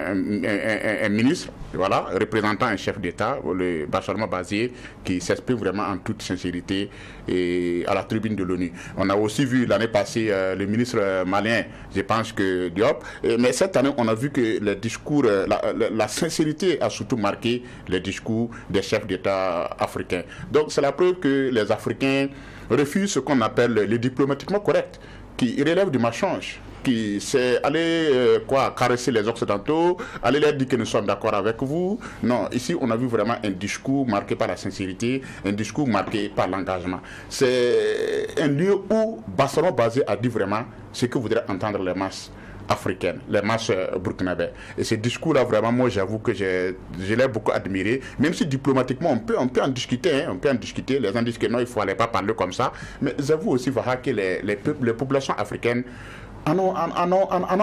Speaker 6: un ministre, voilà, représentant un chef d'État, le Bassorma Bazié, qui s'exprime vraiment en toute sincérité et à la tribune de l'ONU. On a aussi vu l'année passée le ministre malien, je pense que Diop, mais cette année on a vu que les discours, la sincérité a surtout marqué les discours des chefs d'État africains. Donc c'est la preuve que les Africains refusent ce qu'on appelle le diplomatiquement correct, qui relève du mensonge, qui c'est aller caresser les Occidentaux, aller leur dire que nous sommes d'accord avec vous. Non, ici on a vu vraiment un discours marqué par la sincérité, un discours marqué par l'engagement. C'est un lieu où Bassorma Bazié a dit vraiment ce que voudraient entendre les masses africaines, les masses burkinabées. Et ce discours-là, vraiment, moi, j'avoue que je l'ai beaucoup admiré. Même si diplomatiquement, on peut en discuter, hein, on peut en discuter. Les gens disent que non, il ne fallait pas parler comme ça. Mais j'avoue aussi, Vaha, que les populations africaines en ont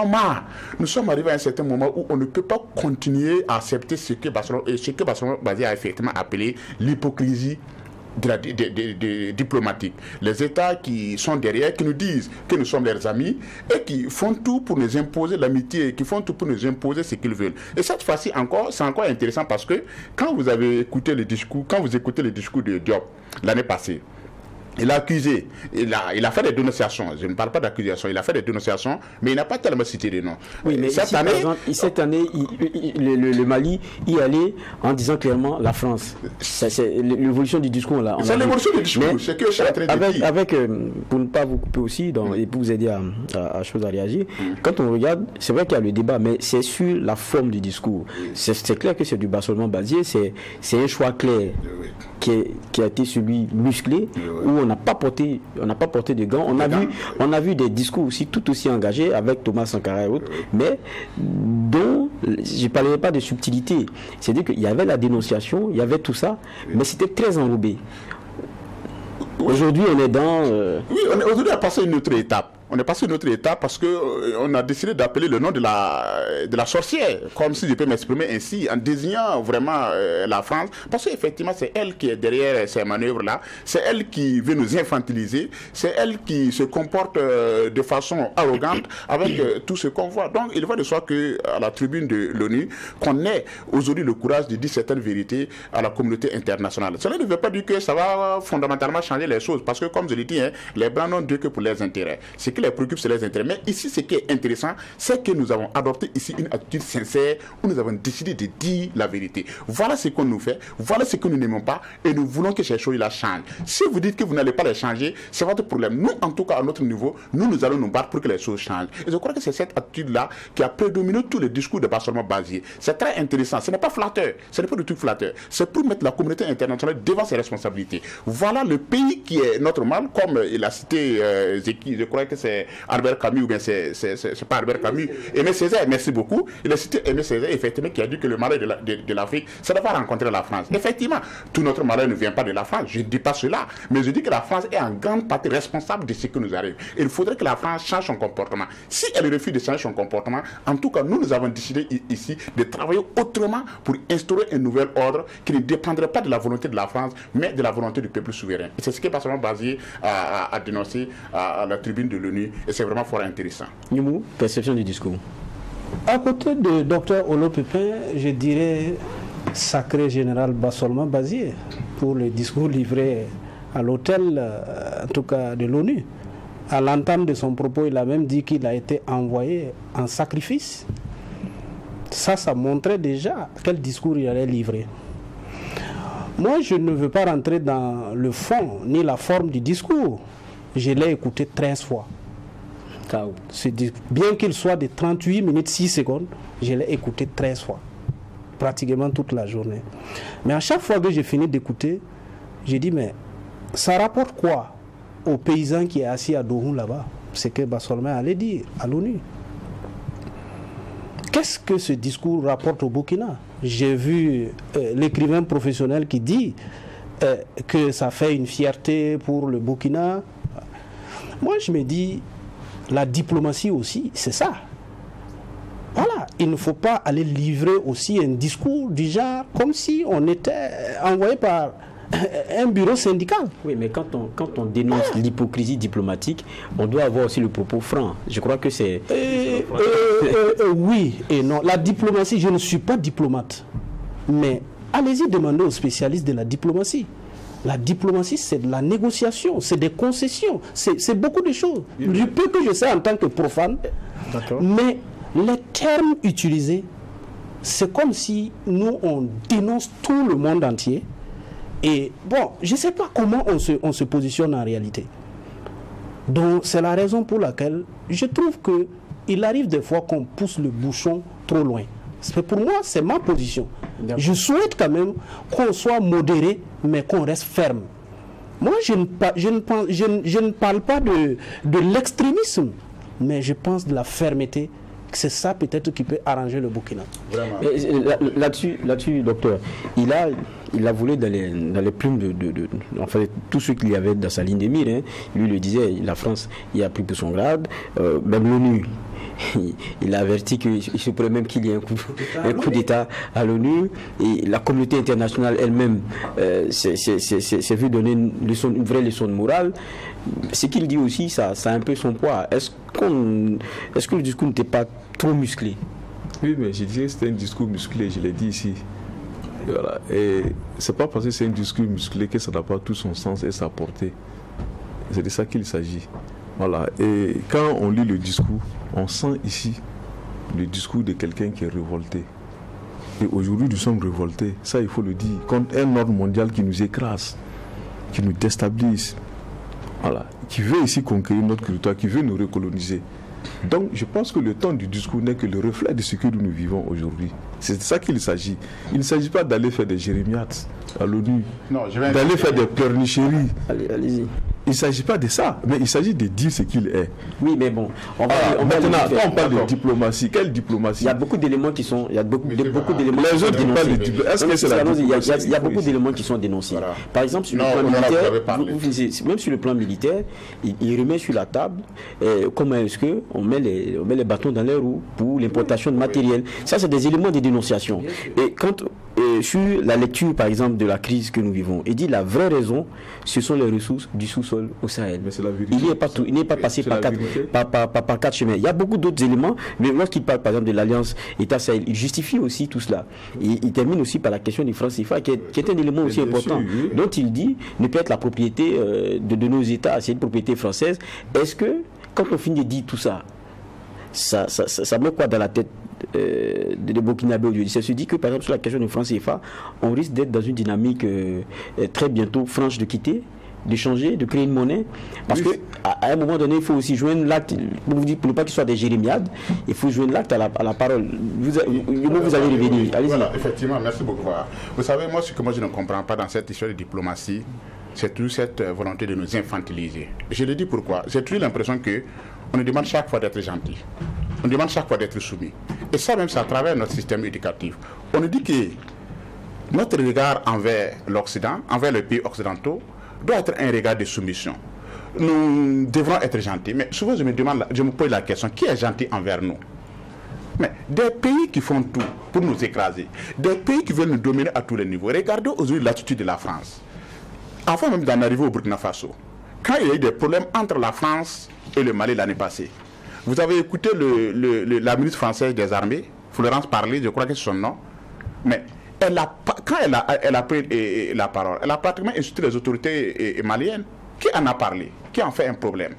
Speaker 6: marre. Nous sommes arrivés à un certain moment où on ne peut pas continuer à accepter ce que Bassorma Bazié a effectivement appelé l'hypocrisie diplomatique. Les États qui sont derrière, qui nous disent que nous sommes leurs amis et qui font tout pour nous imposer l'amitié, qui font tout pour nous imposer ce qu'ils veulent. Et cette fois-ci encore, c'est encore intéressant parce que quand vous avez écouté le discours, écoutez le discours de Diop l'année passée, il a accusé, il a fait des dénonciations. Je ne parle pas d'accusation, il a fait des dénonciations, mais il n'a pas tellement cité des noms.
Speaker 1: Oui, mais cette année, le Mali y allait en disant clairement la France. C'est l'évolution du discours là.
Speaker 6: C'est l'évolution du discours, c'est que je suis en train de dire.
Speaker 1: Pour ne pas vous couper aussi et pour vous aider à réagir, quand on regarde, c'est vrai qu'il y a le débat, mais c'est sur la forme du discours. C'est clair que c'est du Bassorma Bazié, c'est un choix clair qui a été celui musclé, où on n'a pas porté de gants. On a vu des discours aussi tout aussi engagés avec Thomas Sankara et autres, mais dont je ne parlerai pas de subtilité. C'est-à-dire qu'il y avait la dénonciation, il y avait tout ça, mais c'était très enrobé. Aujourd'hui, on est dans...
Speaker 6: Oui, aujourd'hui, on a passé une autre étape. On est passé à notre état parce qu'on a décidé d'appeler le nom de la sorcière, comme si je peux m'exprimer ainsi, en désignant vraiment la France, parce qu'effectivement c'est elle qui est derrière ces manœuvres-là, c'est elle qui veut nous infantiliser, c'est elle qui se comporte de façon arrogante avec tout ce qu'on voit. Donc il va de soi qu'à la tribune de l'ONU, qu'on ait aujourd'hui le courage de dire certaines vérités à la communauté internationale. Cela ne veut pas dire que ça va fondamentalement changer les choses, parce que comme je l'ai dit, les Blancs n'ont Dieu que pour leurs intérêts. Ce qui les préoccupe, c'est leurs intérêts. Mais ici, ce qui est intéressant, c'est que nous avons adopté ici une attitude sincère où nous avons décidé de dire la vérité. Voilà ce qu'on nous fait, voilà ce que nous n'aimons pas, et nous voulons que ces choses-là changent. Si vous dites que vous n'allez pas les changer, c'est votre problème. Nous, en tout cas, à notre niveau, nous allons nous battre pour que les choses changent. Et je crois que c'est cette attitude-là qui a prédominé tous les discours de Bassorma Bazié. C'est très intéressant. Ce n'est pas flatteur. Ce n'est pas du tout flatteur. C'est pour mettre la communauté internationale devant ses responsabilités. Voilà le pays qui est notre mal, comme il a cité Zeki, je crois que c'est Albert Camus, ou bien c'est pas Albert Camus, Aimé Césaire, merci beaucoup. Il a cité Aimé Césaire, effectivement, qui a dit que le malheur de l'Afrique, ça ne va pas rencontrer la France. Effectivement, tout notre malheur ne vient pas de la France. Je ne dis pas cela, mais je dis que la France est en grande partie responsable de ce qui nous arrive. Il faudrait que la France change son comportement. Si elle refuse de changer son comportement, en tout cas, nous avons décidé ici de travailler autrement pour instaurer un nouvel ordre qui ne dépendrait pas de la volonté de la France, mais de la volonté du peuple souverain. Et c'est ce qui est pas seulement basé à dénoncer à la tribune de l'ONU, et c'est vraiment fort intéressant.
Speaker 1: Nimou, perception du discours.
Speaker 5: À côté de Dr Olo Pépin, je dirais sacré général Bassorma Bazié pour le discours livré à l'hôtel, en tout cas de l'ONU. À l'entame de son propos, il a même dit qu'il a été envoyé en sacrifice. Ça montrait déjà quel discours il allait livrer. Moi, je ne veux pas rentrer dans le fond ni la forme du discours. Je l'ai écouté 13 fois. Bien qu'il soit de 38 minutes 6 secondes, je l'ai écouté 13 fois. Pratiquement toute la journée. Mais à chaque fois que j'ai fini d'écouter, j'ai dit, mais ça rapporte quoi aux paysans qui est assis à Dohou là-bas? C'est que Bassorma allait dire à l'ONU. Qu'est-ce que ce discours rapporte au Burkina? J'ai vu l'écrivain professionnel qui dit que ça fait une fierté pour le Burkina. Moi, je me dis, la diplomatie aussi, c'est ça. Voilà, il ne faut pas aller livrer aussi un discours du genre comme si on était envoyé par un bureau syndical.
Speaker 1: Oui, mais quand on dénonce l'hypocrisie diplomatique, on doit avoir aussi le propos franc. Je crois que c'est...
Speaker 5: oui et non. La diplomatie, je ne suis pas diplomate. Mais allez-y demander aux spécialistes de la diplomatie. La diplomatie, c'est de la négociation, c'est des concessions, c'est beaucoup de choses. Du peu que je sais en tant que profane, mais les termes utilisés, c'est comme si nous, on dénonce tout le monde entier. Et bon, je ne sais pas comment on se positionne en réalité. Donc, c'est la raison pour laquelle je trouve qu'il arrive des fois qu'on pousse le bouchon trop loin. Pour moi, c'est ma position. Je souhaite quand même qu'on soit modéré, mais qu'on reste ferme. Moi, je ne parle pas de l'extrémisme, mais je pense de la fermeté. C'est ça peut-être qui peut arranger le Burkina.
Speaker 1: Là-dessus, docteur, il a volé dans les plumes enfin, tout ce qu'il y avait dans sa ligne de mire. Hein. Lui le disait, la France y a pris pour son grade, même l'ONU. Il a averti qu'il se pourrait même qu'il y ait un coup d'État à l'ONU, et la communauté internationale elle-même s'est vu donner une vraie leçon de morale. Ce qu'il dit aussi, ça a un peu son poids. Est-ce que le discours n'était pas trop musclé?
Speaker 7: Oui, mais je disais que c'était un discours musclé, je l'ai dit ici. Voilà. Et c'est pas parce que c'est un discours musclé que ça n'a pas tout son sens et sa portée. C'est de ça qu'il s'agit. Voilà. Et quand on lit le discours, on sent ici le discours de quelqu'un qui est révolté. Et aujourd'hui, nous sommes révoltés. Ça, il faut le dire. Contre un ordre mondial qui nous écrase, qui nous déstabilise. Voilà. Qui veut ici conquérir notre territoire, qui veut nous recoloniser. Donc, je pense que le temps du discours n'est que le reflet de ce que nous vivons aujourd'hui. C'est de ça qu'il s'agit. Il ne s'agit pas d'aller faire des jérémiades à l'ONU, d'aller faire des pleurnicheries.
Speaker 1: Allez-y.
Speaker 7: il ne s'agit pas de ça, mais il s'agit de dire ce qu'il est.
Speaker 1: Oui, mais bon.
Speaker 7: Maintenant, quand on parle de diplomatie, quelle diplomatie?
Speaker 1: Il y a beaucoup d'éléments qui sont. Il y a beaucoup d'éléments.
Speaker 7: Les autres qui parlent de diplomatie. Est-ce que c'est la diplomatie?
Speaker 1: Il y a beaucoup d'éléments qui sont dénoncés. Voilà. Par exemple, sur le plan militaire, même sur le plan militaire, il remet sur la table comment est-ce qu'on met les bâtons dans les roues pour l'importation de matériel. Ça, c'est des éléments de dénonciation. Et quand sur la lecture, par exemple, de la crise que nous vivons, il dit la vraie raison, ce sont les ressources du sous-sol au Sahel.
Speaker 7: Mais c'est la vérité.
Speaker 1: Il n'est pas passé par quatre chemins. Il y a beaucoup d'autres éléments, mais lorsqu'il parle, par exemple, de l'Alliance État-Sahel, il justifie aussi tout cela. Il termine aussi par la question du franc CFA, qui est un élément aussi important, dont il dit ne peut être la propriété de nos États, c'est une propriété française. Est-ce que, quand on finit de dire tout ça, ça met quoi dans la tête de Burkinabé aujourd'hui? Ça se dit que, par exemple, sur la question du franc CFA, on risque d'être dans une dynamique très bientôt franche de quitter, de changer, de créer une monnaie, parce que à un moment donné, il faut aussi joindre l'acte, pour ne pas qu'il soit des jérémiades, il faut joindre l'acte à la parole. Vous allez revenir. Allez-y.
Speaker 6: Voilà, effectivement, merci beaucoup. Vous savez, ce que je ne comprends pas dans cette histoire de diplomatie, c'est toute cette volonté de nous infantiliser. Je le dis pourquoi. J'ai toujours l'impression qu'on nous demande chaque fois d'être gentil. On nous demande chaque fois d'être soumis. Et ça même, c'est à travers notre système éducatif. On nous dit que notre regard envers l'Occident, envers les pays occidentaux, doit être un regard de soumission. Nous devrons être gentils. Mais souvent, je me pose la question, qui est gentil envers nous? Mais des pays qui font tout pour nous écraser, des pays qui veulent nous dominer à tous les niveaux. Regardez aujourd'hui l'attitude de la France. Avant même d'en arriver au Burkina Faso, quand il y a eu des problèmes entre la France et le Mali l'année passée, vous avez écouté la ministre française des armées, Florence Parly, je crois que c'est son nom, mais quand elle a pris la parole, elle a pratiquement insulté les autorités maliennes. Qui en a parlé? Qui en fait un problème?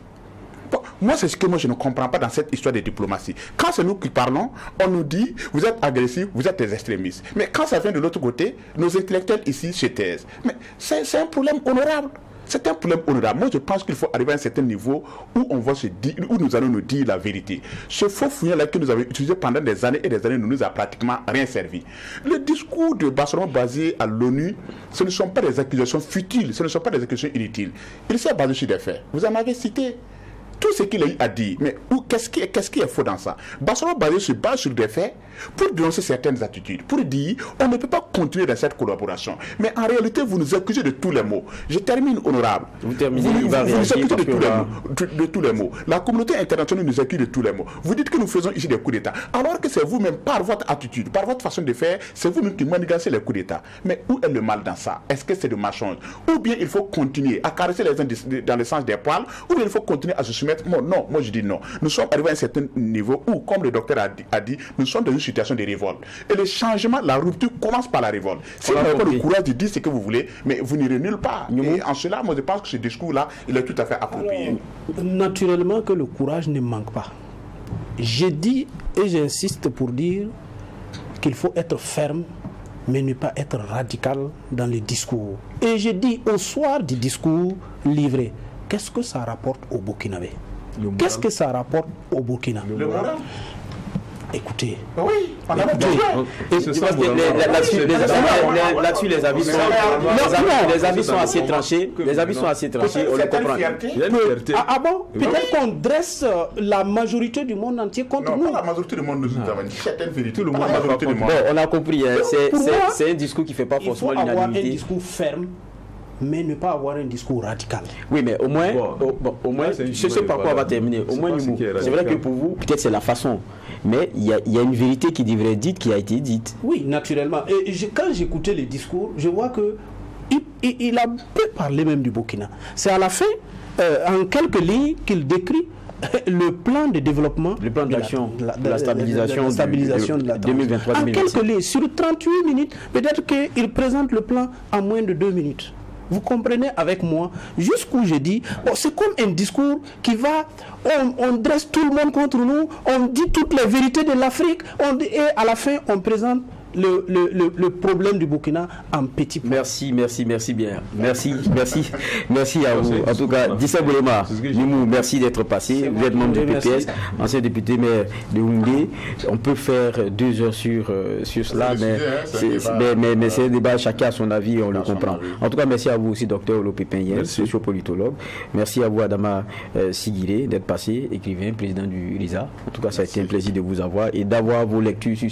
Speaker 6: Bon, moi, c'est ce que je ne comprends pas dans cette histoire de diplomatie. Quand c'est nous qui parlons, on nous dit, vous êtes agressifs, vous êtes des extrémistes. Mais quand ça vient de l'autre côté, nos intellectuels ici se taisent. Mais c'est un problème honorable. C'est un problème honorable. Moi, je pense qu'il faut arriver à un certain niveau où on va se dire, où nous allons nous dire la vérité. Ce faux fouillant-là que nous avons utilisé pendant des années et des années ne nous a pratiquement rien servi. Le discours de Barcelone basé à l'ONU, ce ne sont pas des accusations futiles, ce ne sont pas des accusations inutiles. Il s'est basé sur des faits. Vous en avez cité tout ce qu'il a dit, mais qu'est-ce qui est faux dans ça? Barcelone se base sur des faits pour dénoncer certaines attitudes, pour dire on ne peut pas continuer dans cette collaboration. Mais en réalité, vous nous accusez de tous les maux. Je termine, honorable.
Speaker 1: Vous terminez,
Speaker 6: vous nous accusez de tous les maux. La communauté internationale nous accuse de tous les maux. Vous dites que nous faisons ici des coups d'État, alors que c'est vous-même, par votre attitude, par votre façon de faire, c'est vous-même qui manigancez les coups d'État. Mais où est le mal dans ça? Est-ce que c'est de mensonge? Ou bien il faut continuer à caresser les uns dans le sens des poils, ou bien il faut continuer à se soumettre? Non, moi je dis non. Nous sommes arrivés à un certain niveau où, comme le docteur a dit, nous sommes dans une situation de révolte. Et le changement, la rupture commence par la révolte. Si vous n'avez pas le courage de dire ce que vous voulez, mais vous n'irez nulle part. Et en cela, moi je pense que ce discours-là, il est tout à fait approprié.
Speaker 5: Alors, naturellement que le courage ne manque pas. J'ai dit et j'insiste pour dire qu'il faut être ferme, mais ne pas être radical dans le discours. Et j'ai dit au soir du discours livré, qu'est-ce que ça rapporte au Burkinabé? Qu'est-ce que ça rapporte au Burkina?
Speaker 6: Le moral.
Speaker 5: Écoutez.
Speaker 6: Oui, on a
Speaker 1: là-dessus, les avis sont assez tranchés. Les avis sont assez tranchés, on le comprend.
Speaker 5: Ah bon? Peut-être qu'on dresse la majorité du monde entier contre nous.
Speaker 6: Non, pas la majorité du monde nous avons dit certaines vérités.
Speaker 1: Bon, on a compris. C'est un discours qui ne fait pas forcément l'unanimité.
Speaker 5: Il faut avoir un discours ferme, mais ne pas avoir un discours radical.
Speaker 1: Oui, mais au moins, je sais par quoi on va terminer. Au moins, c'est vrai que pour vous, peut-être c'est la façon. Mais il y a une vérité qui devrait être dite, qui a été dite.
Speaker 5: Oui, naturellement. Et quand j'écoutais les discours, je vois que il a peu parlé même du Burkina. C'est à la fin, en quelques lignes, qu'il décrit le plan de développement,
Speaker 1: le plan d'action, de la stabilisation
Speaker 5: de la
Speaker 1: 2023.
Speaker 5: En quelques lignes, sur 38 minutes, peut-être qu'il présente le plan en moins de 2 minutes. Vous comprenez avec moi jusqu'où je dis, c'est comme un discours qui va, on dresse tout le monde contre nous, on dit toutes les vérités de l'Afrique, et à la fin on présente le problème du Burkina en petit point.
Speaker 1: Merci bien. Merci à vous. En tout cas, Dissa Boulema, merci d'être passé. Vous êtes membre du PPS, ancien député maire de Houndé. On peut faire 2 heures sur cela, mais c'est un débat, chacun a son avis, on le comprend. En tout cas, merci à vous aussi, docteur Olopé Payens, sociopolitologue. Merci à vous, Adama Sigiré, d'être passé, écrivain, président du RISA. En tout cas, ça a été un plaisir de vous avoir et d'avoir vos lectures sur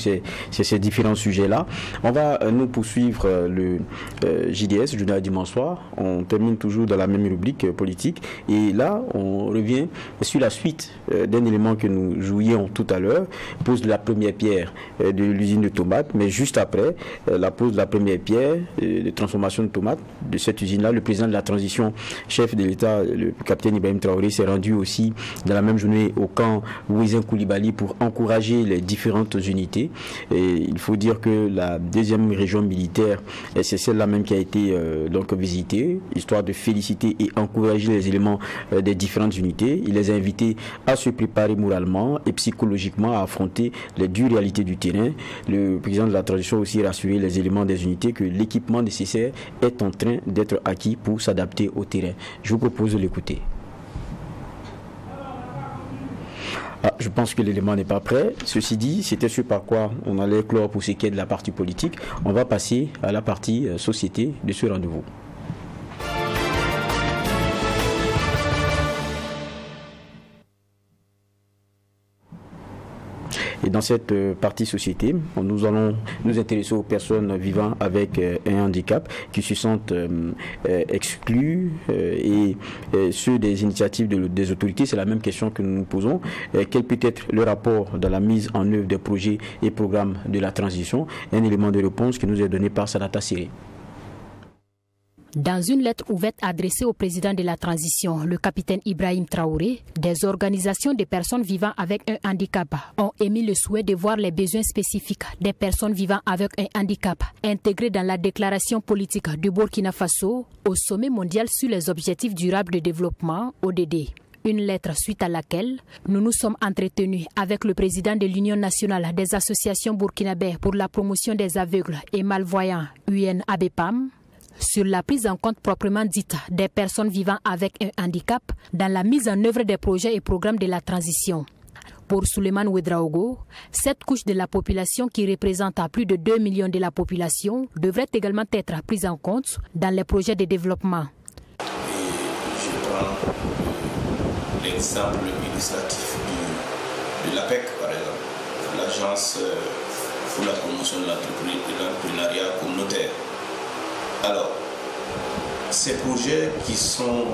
Speaker 1: ces différents sujets-là. On va nous poursuivre le JDS, Journal Dimanche Soir. On termine toujours dans la même rubrique politique. Et là, on revient sur la suite d'un élément que nous jouions tout à l'heure, pose de la première pierre de l'usine de tomates. Mais juste après la pose de la première pierre de transformation de tomates de cette usine-là, le président de la transition, chef de l'État, le capitaine Ibrahim Traoré, s'est rendu aussi dans la même journée au camp Ouézin Koulibaly pour encourager les différentes unités. Et il faut dire que la deuxième région militaire, c'est celle-là même qui a été donc visitée, histoire de féliciter et encourager les éléments des différentes unités. Il les a invités à se préparer moralement et psychologiquement à affronter les dures réalités du terrain. Le président de la transition a aussi rassuré les éléments des unités que l'équipement nécessaire est en train d'être acquis pour s'adapter au terrain. Je vous propose de l'écouter. Je pense que l'élément n'est pas prêt. Ceci dit, c'était ce par quoi on allait clore pour ce qui est de la partie politique. On va passer à la partie société de ce rendez-vous. Et dans cette partie société, nous allons nous intéresser aux personnes vivant avec un handicap qui se sentent exclus et ceux des initiatives des autorités. C'est la même question que nous nous posons. Quel peut être le rapport dans la mise en œuvre des projets et programmes de la transition? Un élément de réponse qui nous est donné par Sanata Siré.
Speaker 8: Dans une lettre ouverte adressée au président de la transition, le capitaine Ibrahim Traoré, des organisations de personnes vivant avec un handicap ont émis le souhait de voir les besoins spécifiques des personnes vivant avec un handicap intégrés dans la déclaration politique du Burkina Faso au sommet mondial sur les objectifs durables de développement, ODD. Une lettre suite à laquelle nous nous sommes entretenus avec le président de l'Union nationale des associations burkinabè pour la promotion des aveugles et malvoyants, UNABEPAM, sur la prise en compte proprement dite des personnes vivant avec un handicap dans la mise en œuvre des projets et programmes de la transition. Pour Souleymane Ouedraogo, cette couche de la population qui représente à plus de 2 millions de la population devrait également être prise en compte dans les projets de développement.
Speaker 9: Je prends l'exemple illustratif de l'APEC, par exemple, l'Agence pour la promotion de l'entrepreneuriat communautaire. Alors, ces projets qui sont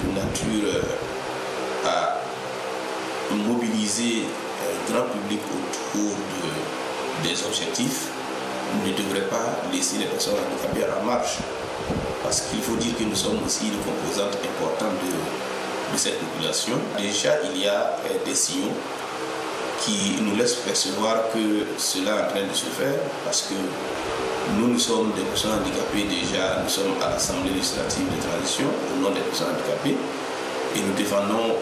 Speaker 9: de nature à mobiliser un grand public autour des objectifs ne devraient pas laisser les personnes handicapées à la marge. Parce qu'il faut dire que nous sommes aussi une composante importante de cette population. Déjà, il y a des signaux qui nous laissent percevoir que cela est en train de se faire parce que nous sommes des personnes handicapées déjà, nous sommes à l'Assemblée législative de transition au nom des personnes handicapées et nous défendons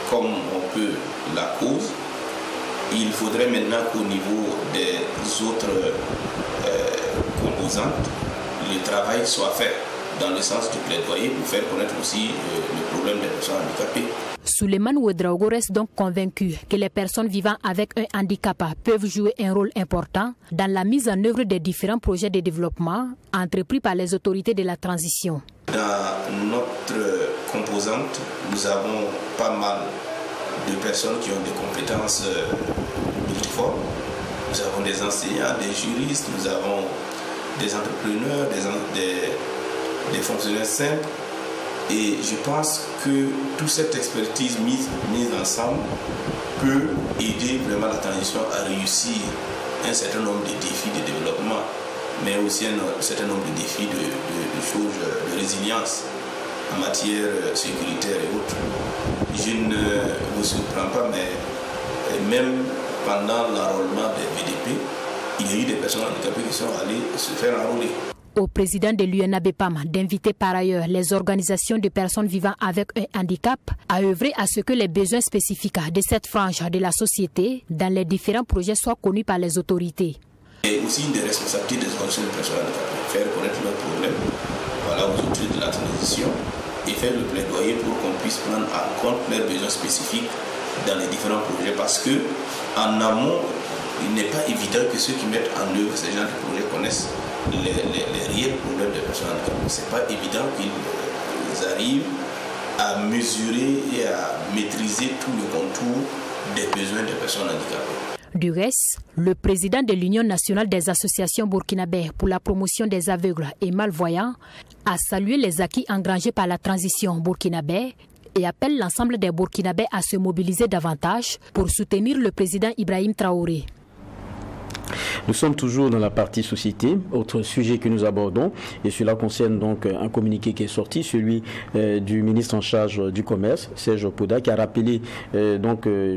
Speaker 9: comme on peut la cause. Il faudrait maintenant qu'au niveau des autres composantes, le travail soit fait dans le sens du plaidoyer pour faire connaître aussi le problème des personnes handicapées.
Speaker 8: Souleymane Ouedraogo reste donc convaincu que les personnes vivant avec un handicap peuvent jouer un rôle important dans la mise en œuvre des différents projets de développement entrepris par les autorités de la transition.
Speaker 9: Dans notre composante, nous avons pas mal de personnes qui ont des compétences multiformes. Nous avons des enseignants, des juristes, nous avons des entrepreneurs, des fonctionnaires simples. Et je pense que toute cette expertise mise ensemble peut aider vraiment la transition à réussir un certain nombre de défis de développement, mais aussi un certain nombre de défis de choses de résilience en matière sécuritaire et autres. Je ne vous surprends pas, mais même pendant l'enrôlement des VDP, il y a eu des personnes handicapées qui sont allées se faire enrôler.
Speaker 8: Au président de l'UNABEPAM d'inviter par ailleurs les organisations de personnes vivant avec un handicap à œuvrer à ce que les besoins spécifiques de cette frange de la société dans les différents projets soient connus par les autorités.
Speaker 9: Et aussi une des responsabilités des organisations de personnes handicapées, faire connaître leurs problèmes aux autorités de la transition et faire le plaidoyer pour qu'on puisse prendre en compte leurs besoins spécifiques dans les différents projets, parce que en amont, il n'est pas évident que ceux qui mettent en œuvre ces genres de projets connaissent les réels problèmes des personnes handicapées. Ce n'est pas évident qu'ils arrivent à mesurer et à maîtriser tout le contour des besoins des personnes handicapées.
Speaker 8: Du reste, le président de l'Union nationale des associations burkinabè pour la promotion des aveugles et malvoyants a salué les acquis engrangés par la transition burkinabè et appelle l'ensemble des Burkinabés à se mobiliser davantage pour soutenir le président Ibrahim Traoré.
Speaker 1: Nous sommes toujours dans la partie société, autre sujet que nous abordons, et cela concerne donc un communiqué qui est sorti, celui du ministre en charge du commerce, Serge Poda, qui a rappelé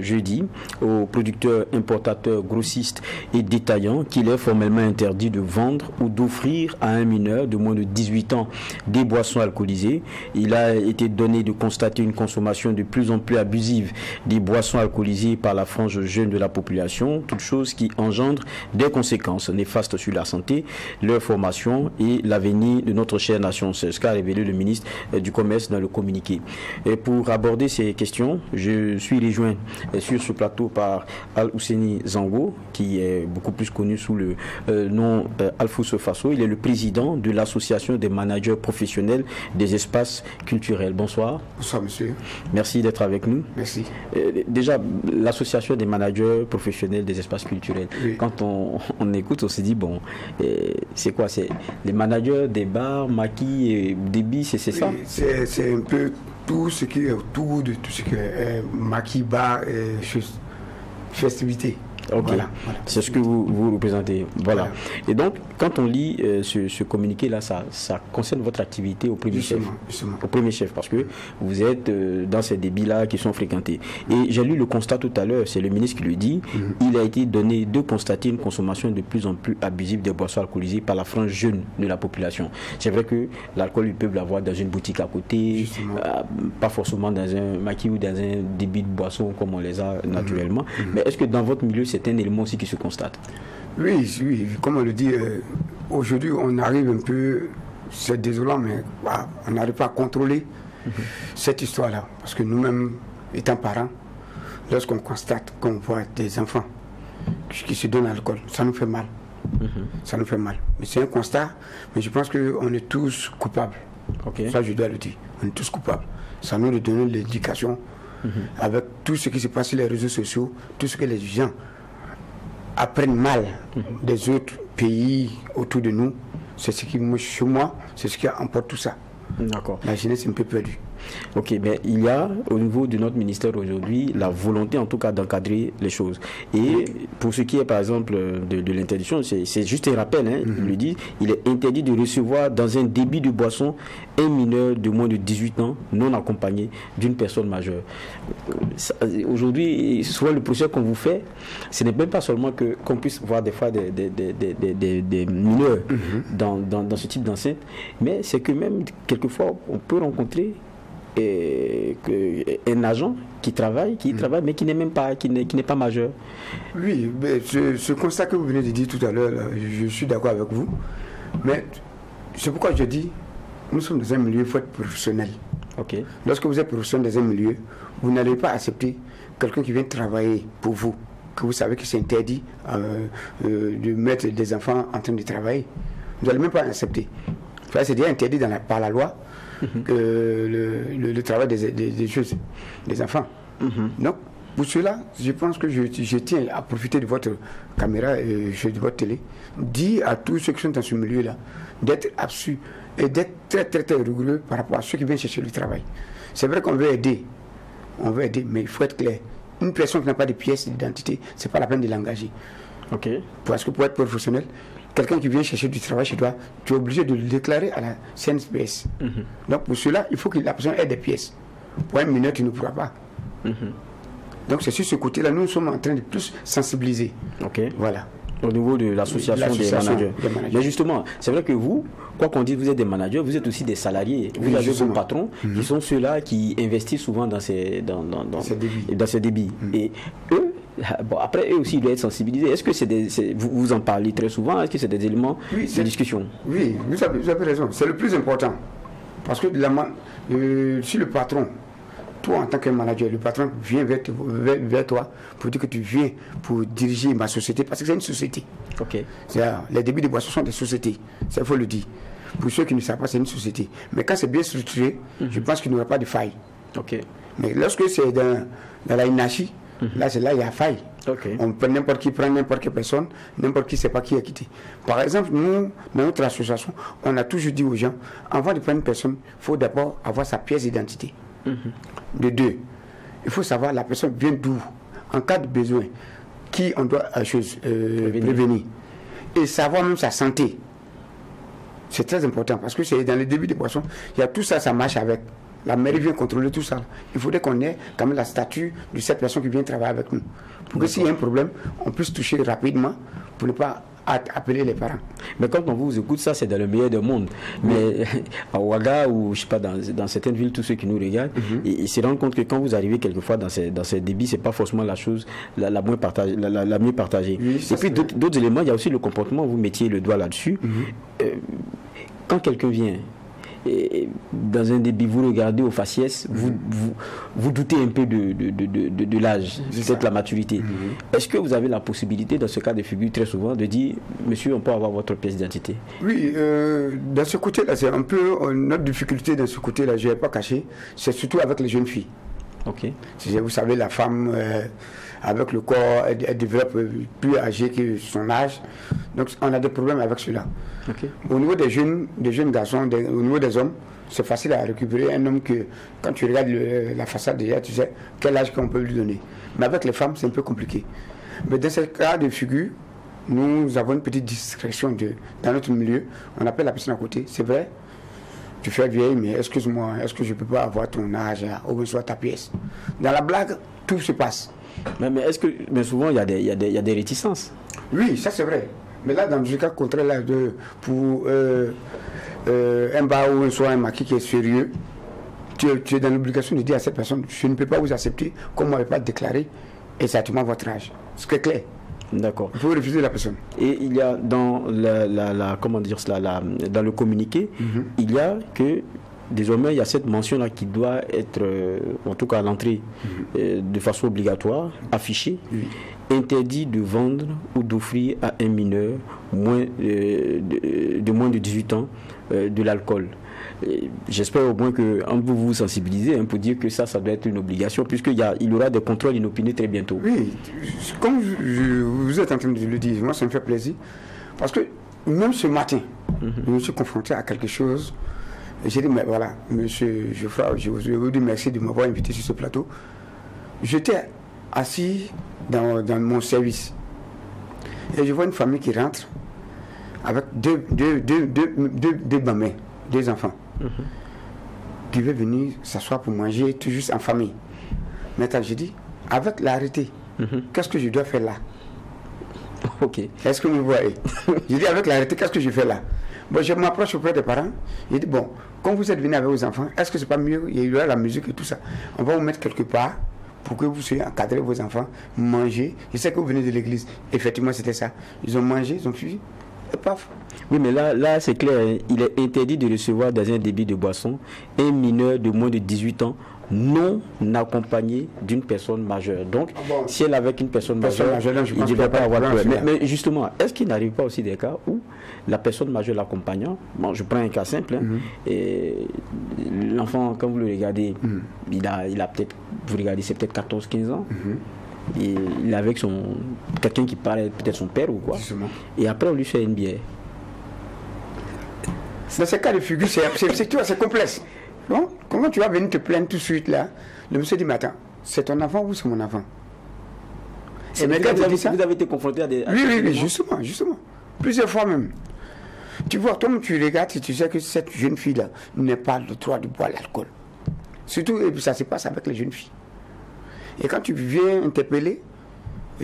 Speaker 1: jeudi aux producteurs, importateurs, grossistes et détaillants qu'il est formellement interdit de vendre ou d'offrir à un mineur de moins de 18 ans des boissons alcoolisées. Il a été donné de constater une consommation de plus en plus abusive des boissons alcoolisées par la frange jeune de la population, toute chose qui engendre des conséquences néfastes sur la santé, leur formation et l'avenir de notre chère nation. C'est ce qu'a révélé le ministre du Commerce dans le communiqué. Et pour aborder ces questions, je suis rejoint sur ce plateau par Al-Ouseni Zango, qui est beaucoup plus connu sous le nom Alfousso Faso. Il est le président de l'association des managers professionnels des espaces culturels. Bonsoir.
Speaker 10: Bonsoir, monsieur.
Speaker 1: Merci d'être avec nous.
Speaker 10: Merci.
Speaker 1: Déjà, l'association des managers professionnels des espaces culturels, oui. Quand on écoute, on se dit, bon, c'est quoi? C'est les managers des bars, maquis et débits, c'est ça?
Speaker 10: C'est un peu tout ce qui est autour de tout ce qui est maquis, bar et festivités.
Speaker 1: Ok, voilà. C'est ce que vous représentez. Voilà. Et donc, quand on lit ce communiqué-là, ça concerne votre activité au premier chef. Au premier chef, parce que vous êtes dans ces débits-là qui sont fréquentés. Et j'ai lu le constat tout à l'heure, c'est le ministre qui le dit. Il a été donné de constater une consommation de plus en plus abusive des boissons alcoolisées par la frange jeune de la population. C'est vrai que l'alcool, ils peuvent l'avoir dans une boutique à côté, pas forcément dans un maquis ou dans un débit de boissons comme on les a naturellement. Mais est-ce que dans votre milieu, c'est un élément aussi qui se constate?
Speaker 10: Oui, comme on le dit, aujourd'hui on arrive un peu, c'est désolant, mais on n'arrive pas à contrôler cette histoire-là. Parce que nous-mêmes, étant parents, lorsqu'on constate qu'on voit des enfants qui se donnent à l'alcool, ça nous fait mal. Ça nous fait mal. Mais c'est un constat, mais je pense qu'on est tous coupables. Ça, je dois le dire. On est tous coupables. Ça nous donne l'éducation avec tout ce qui se passe sur les réseaux sociaux, tout ce que les gens apprennent mal des autres pays autour de nous. C'est ce qui, chez moi, c'est ce qui emporte tout ça.
Speaker 1: D'accord.
Speaker 10: La jeunesse est un peu perdue.
Speaker 1: Ok, mais il y a au niveau de notre ministère aujourd'hui la volonté en tout cas d'encadrer les choses. Et pour ce qui est par exemple de l'interdiction, c'est juste un rappel, hein, il le dit, il est interdit de recevoir dans un débit de boisson un mineur de moins de 18 ans non accompagné d'une personne majeure. Aujourd'hui, souvent le procès qu'on vous fait, ce n'est même pas seulement qu'on puisse voir des fois des mineurs dans ce type d'enceinte, mais c'est que même quelquefois on peut rencontrer un agent qui travaille mais qui n'est même pas qui n'est pas majeur.
Speaker 10: Oui, mais ce constat que vous venez de dire tout à l'heure, je suis d'accord avec vous, mais c'est pourquoi je dis nous sommes dans un milieu, il faut être professionnel. Lorsque vous êtes professionnel dans un milieu, vous n'allez pas accepter quelqu'un qui vient travailler pour vous, que vous savez que c'est interdit de mettre des enfants en train de travailler. Vous n'allez même pas accepter. C'est déjà interdit par la loi le travail des choses, des enfants. Donc, pour cela, je pense que je tiens à profiter de votre caméra et de votre télé, dire à tous ceux qui sont dans ce milieu-là d'être absus et d'être très, très, très rigoureux par rapport à ceux qui viennent chercher le travail. C'est vrai qu'on veut aider, mais il faut être clair. Une personne qui n'a pas de pièce d'identité, c'est pas la peine de l'engager. Parce que pour être professionnel, quelqu'un qui vient chercher du travail chez toi, tu es obligé de le déclarer à la CNPS. Donc pour cela, il faut que la personne ait des pièces. Pour un mineur, tu ne pourras pas. Donc c'est sur ce côté-là, nous sommes en train de plus sensibiliser. Voilà.
Speaker 1: Au niveau de l'association des managers. Mais justement, c'est vrai que vous, quoi qu'on dise, vous êtes des managers, vous êtes aussi des salariés. Vous avez vos patrons qui sont ceux-là qui investissent souvent dans ces débits. Et eux, Bon, après, eux aussi, ils doivent être sensibilisés. Est-ce que vous en parlez très souvent? Est-ce que c'est des éléments de discussion?
Speaker 10: Oui, vous avez raison. C'est le plus important. Parce que si le patron, toi en tant que manager, le patron vient vers toi pour dire que tu viens pour diriger ma société, parce que c'est une société.
Speaker 1: Okay.
Speaker 10: Les débits de boissons sont des sociétés, ça il faut le dire. Pour ceux qui ne savent pas, c'est une société. Mais quand c'est bien structuré, je pense qu'il n'y aura pas de faille.
Speaker 1: Okay.
Speaker 10: Mais lorsque c'est dans la anarchie, là il y a faille.
Speaker 1: Okay.
Speaker 10: On peut n'importe qui prend n'importe quelle personne, n'importe qui ne sait pas qui est quitté. Par exemple, nous, dans notre association, on a toujours dit aux gens, avant de prendre une personne, il faut d'abord avoir sa pièce d'identité. De deux, il faut savoir la personne vient d'où, en cas de besoin, qui on doit prévenir. Et savoir même sa santé. C'est très important parce que c'est dans le débit des boissons, il y a tout ça, ça marche avec. La mairie vient contrôler tout ça. Il faudrait qu'on ait quand même la statue de cette personne qui vient travailler avec nous. Pour que s'il y a un problème, on puisse toucher rapidement pour ne pas appeler les parents.
Speaker 1: Mais quand on vous écoute, ça c'est dans le meilleur des mondes. Mais à Ouaga ou je sais pas dans certaines villes, tous ceux qui nous regardent, ils se rendent compte que quand vous arrivez quelquefois dans ces débits, c'est pas forcément la chose la mieux partagée. Oui, et puis d'autres éléments, il y a aussi le comportement. Vous mettiez le doigt là-dessus. Quand quelqu'un vient et dans un débit, vous regardez au faciès, vous doutez un peu de l'âge, peut-être la maturité. Est-ce que vous avez la possibilité, dans ce cas de figure, très souvent, de dire, monsieur, on peut avoir votre pièce d'identité?
Speaker 10: Oui, dans ce côté-là, c'est un peu notre difficulté dans ce côté-là, je ne vais pas cacher, c'est surtout avec les jeunes filles.
Speaker 1: Ok.
Speaker 10: Vous savez, la femme, avec le corps, elle développe plus âgée que son âge. Donc, on a des problèmes avec cela. Okay. Au niveau des jeunes garçons, au niveau des hommes, c'est facile à récupérer un homme que, quand tu regardes la façade déjà, tu sais quel âge qu'on peut lui donner. Mais avec les femmes, c'est un peu compliqué. Mais dans ce cas de figure, nous avons une petite discrétion dans notre milieu. On appelle la personne à côté. C'est vrai, tu fais vieille, mais excuse-moi, est-ce que je ne peux pas avoir ton âge ou bien soit ta pièce? Dans la blague, tout se passe.
Speaker 1: Mais souvent, il y a des réticences.
Speaker 10: Oui, ça c'est vrai. Mais là, dans le cas contraire, là, pour un bar ou soit un maquis qui est sérieux, tu es dans l'obligation de dire à cette personne, je ne peux pas vous accepter, comme on ne va pas déclarer exactement votre âge. C'est clair.
Speaker 1: D'accord.
Speaker 10: Il faut refuser la personne.
Speaker 1: Et il y a dans comment dire cela, dans le communiqué, il y a que désormais il y a cette mention-là qui doit être, en tout cas à l'entrée, de façon obligatoire, affichée. Interdit de vendre ou d'offrir à un mineur de moins de 18 ans de l'alcool. J'espère au moins qu'on peut vous sensibiliser pour dire que ça doit être une obligation, puisqu'il y aura des contrôles inopinés très bientôt.
Speaker 10: Oui, comme vous êtes en train de le dire, moi ça me fait plaisir. Parce que même ce matin, je me suis confronté à quelque chose. J'ai dit, mais voilà, monsieur Geoffroy, je vous dis merci de m'avoir invité sur ce plateau. J'étais assis dans mon service. Et je vois une famille qui rentre avec deux mamans, deux enfants, qui veulent venir s'asseoir pour manger, tout juste en famille. Maintenant, je dis, avec l'arrêté, qu'est-ce que je dois faire là?
Speaker 1: Ok.
Speaker 10: Est-ce que vous voyez? Je dis, avec l'arrêté, qu'est-ce que je fais là? Bon, je m'approche auprès des parents. Je dis, bon, quand vous êtes venus avec vos enfants, est-ce que c'est pas mieux? Il y aura la musique et tout ça. On va vous mettre quelque part pour que vous soyez encadrés vos enfants, manger. Je sais que vous venez de l'église. Effectivement, c'était ça. Ils ont mangé, ils ont fui. Et paf.
Speaker 1: Oui, mais là c'est clair. Hein. Il est interdit de recevoir dans un débit de boisson un mineur de moins de 18 ans non accompagné d'une personne majeure. Donc, si elle est avec une personne majeure, il ne devrait pas avoir de problème. Mais justement, est-ce qu'il n'arrive pas aussi des cas où la personne majeure l'accompagnant, bon, je prends un cas simple, et l'enfant, quand vous le regardez, il a peut-être, vous regardez, c'est peut-être 14-15 ans, et il est avec quelqu'un qui paraît peut-être son père ou quoi, et après on lui fait une bière.
Speaker 10: Dans ce cas de figure, c'est complexe. Bon, comment tu vas venir te plaindre tout de suite là? Le monsieur dit, mais attends, c'est ton enfant ou c'est mon enfant?
Speaker 1: Et mais quand vous avez été confronté à des...
Speaker 10: Oui, justement. Plusieurs fois même. Tu vois, toi, tu regardes et tu sais que cette jeune fille-là n'a pas le droit de boire l'alcool. Surtout, et puis ça se passe avec les jeunes filles. Et quand tu viens interpeller,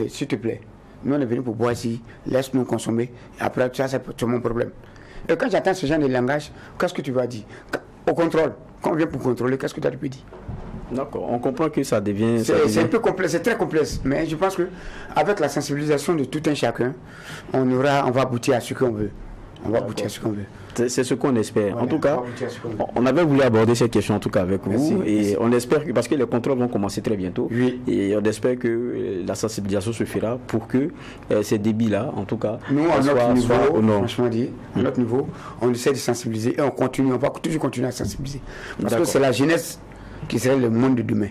Speaker 10: s'il te plaît, nous on est venus pour boire ici, laisse-nous consommer, et après ça, c'est mon problème. Et quand j'entends ce genre de langage, qu'est-ce que tu vas dire? Au contrôle, quand on vient pour contrôler, qu'est-ce que tu as pu dire?
Speaker 1: D'accord, on comprend que ça devient...
Speaker 10: C'est un peu complexe, c'est très complexe, mais je pense qu'avec la sensibilisation de tout un chacun, on va aboutir à ce qu'on veut. On va aboutir à ce qu'on veut.
Speaker 1: C'est ce qu'on espère.
Speaker 10: Voilà,
Speaker 1: en tout cas, on avait voulu aborder cette question en tout cas avec vous. Et on espère que, parce que les contrôles vont commencer très bientôt, et on espère que la sensibilisation se fera pour que ces débits-là, en tout cas,
Speaker 10: nous, à notre niveau, franchement dit, à notre niveau, on essaie de sensibiliser et on continue, on va toujours continuer à sensibiliser. Parce que c'est la jeunesse qui serait le monde de demain.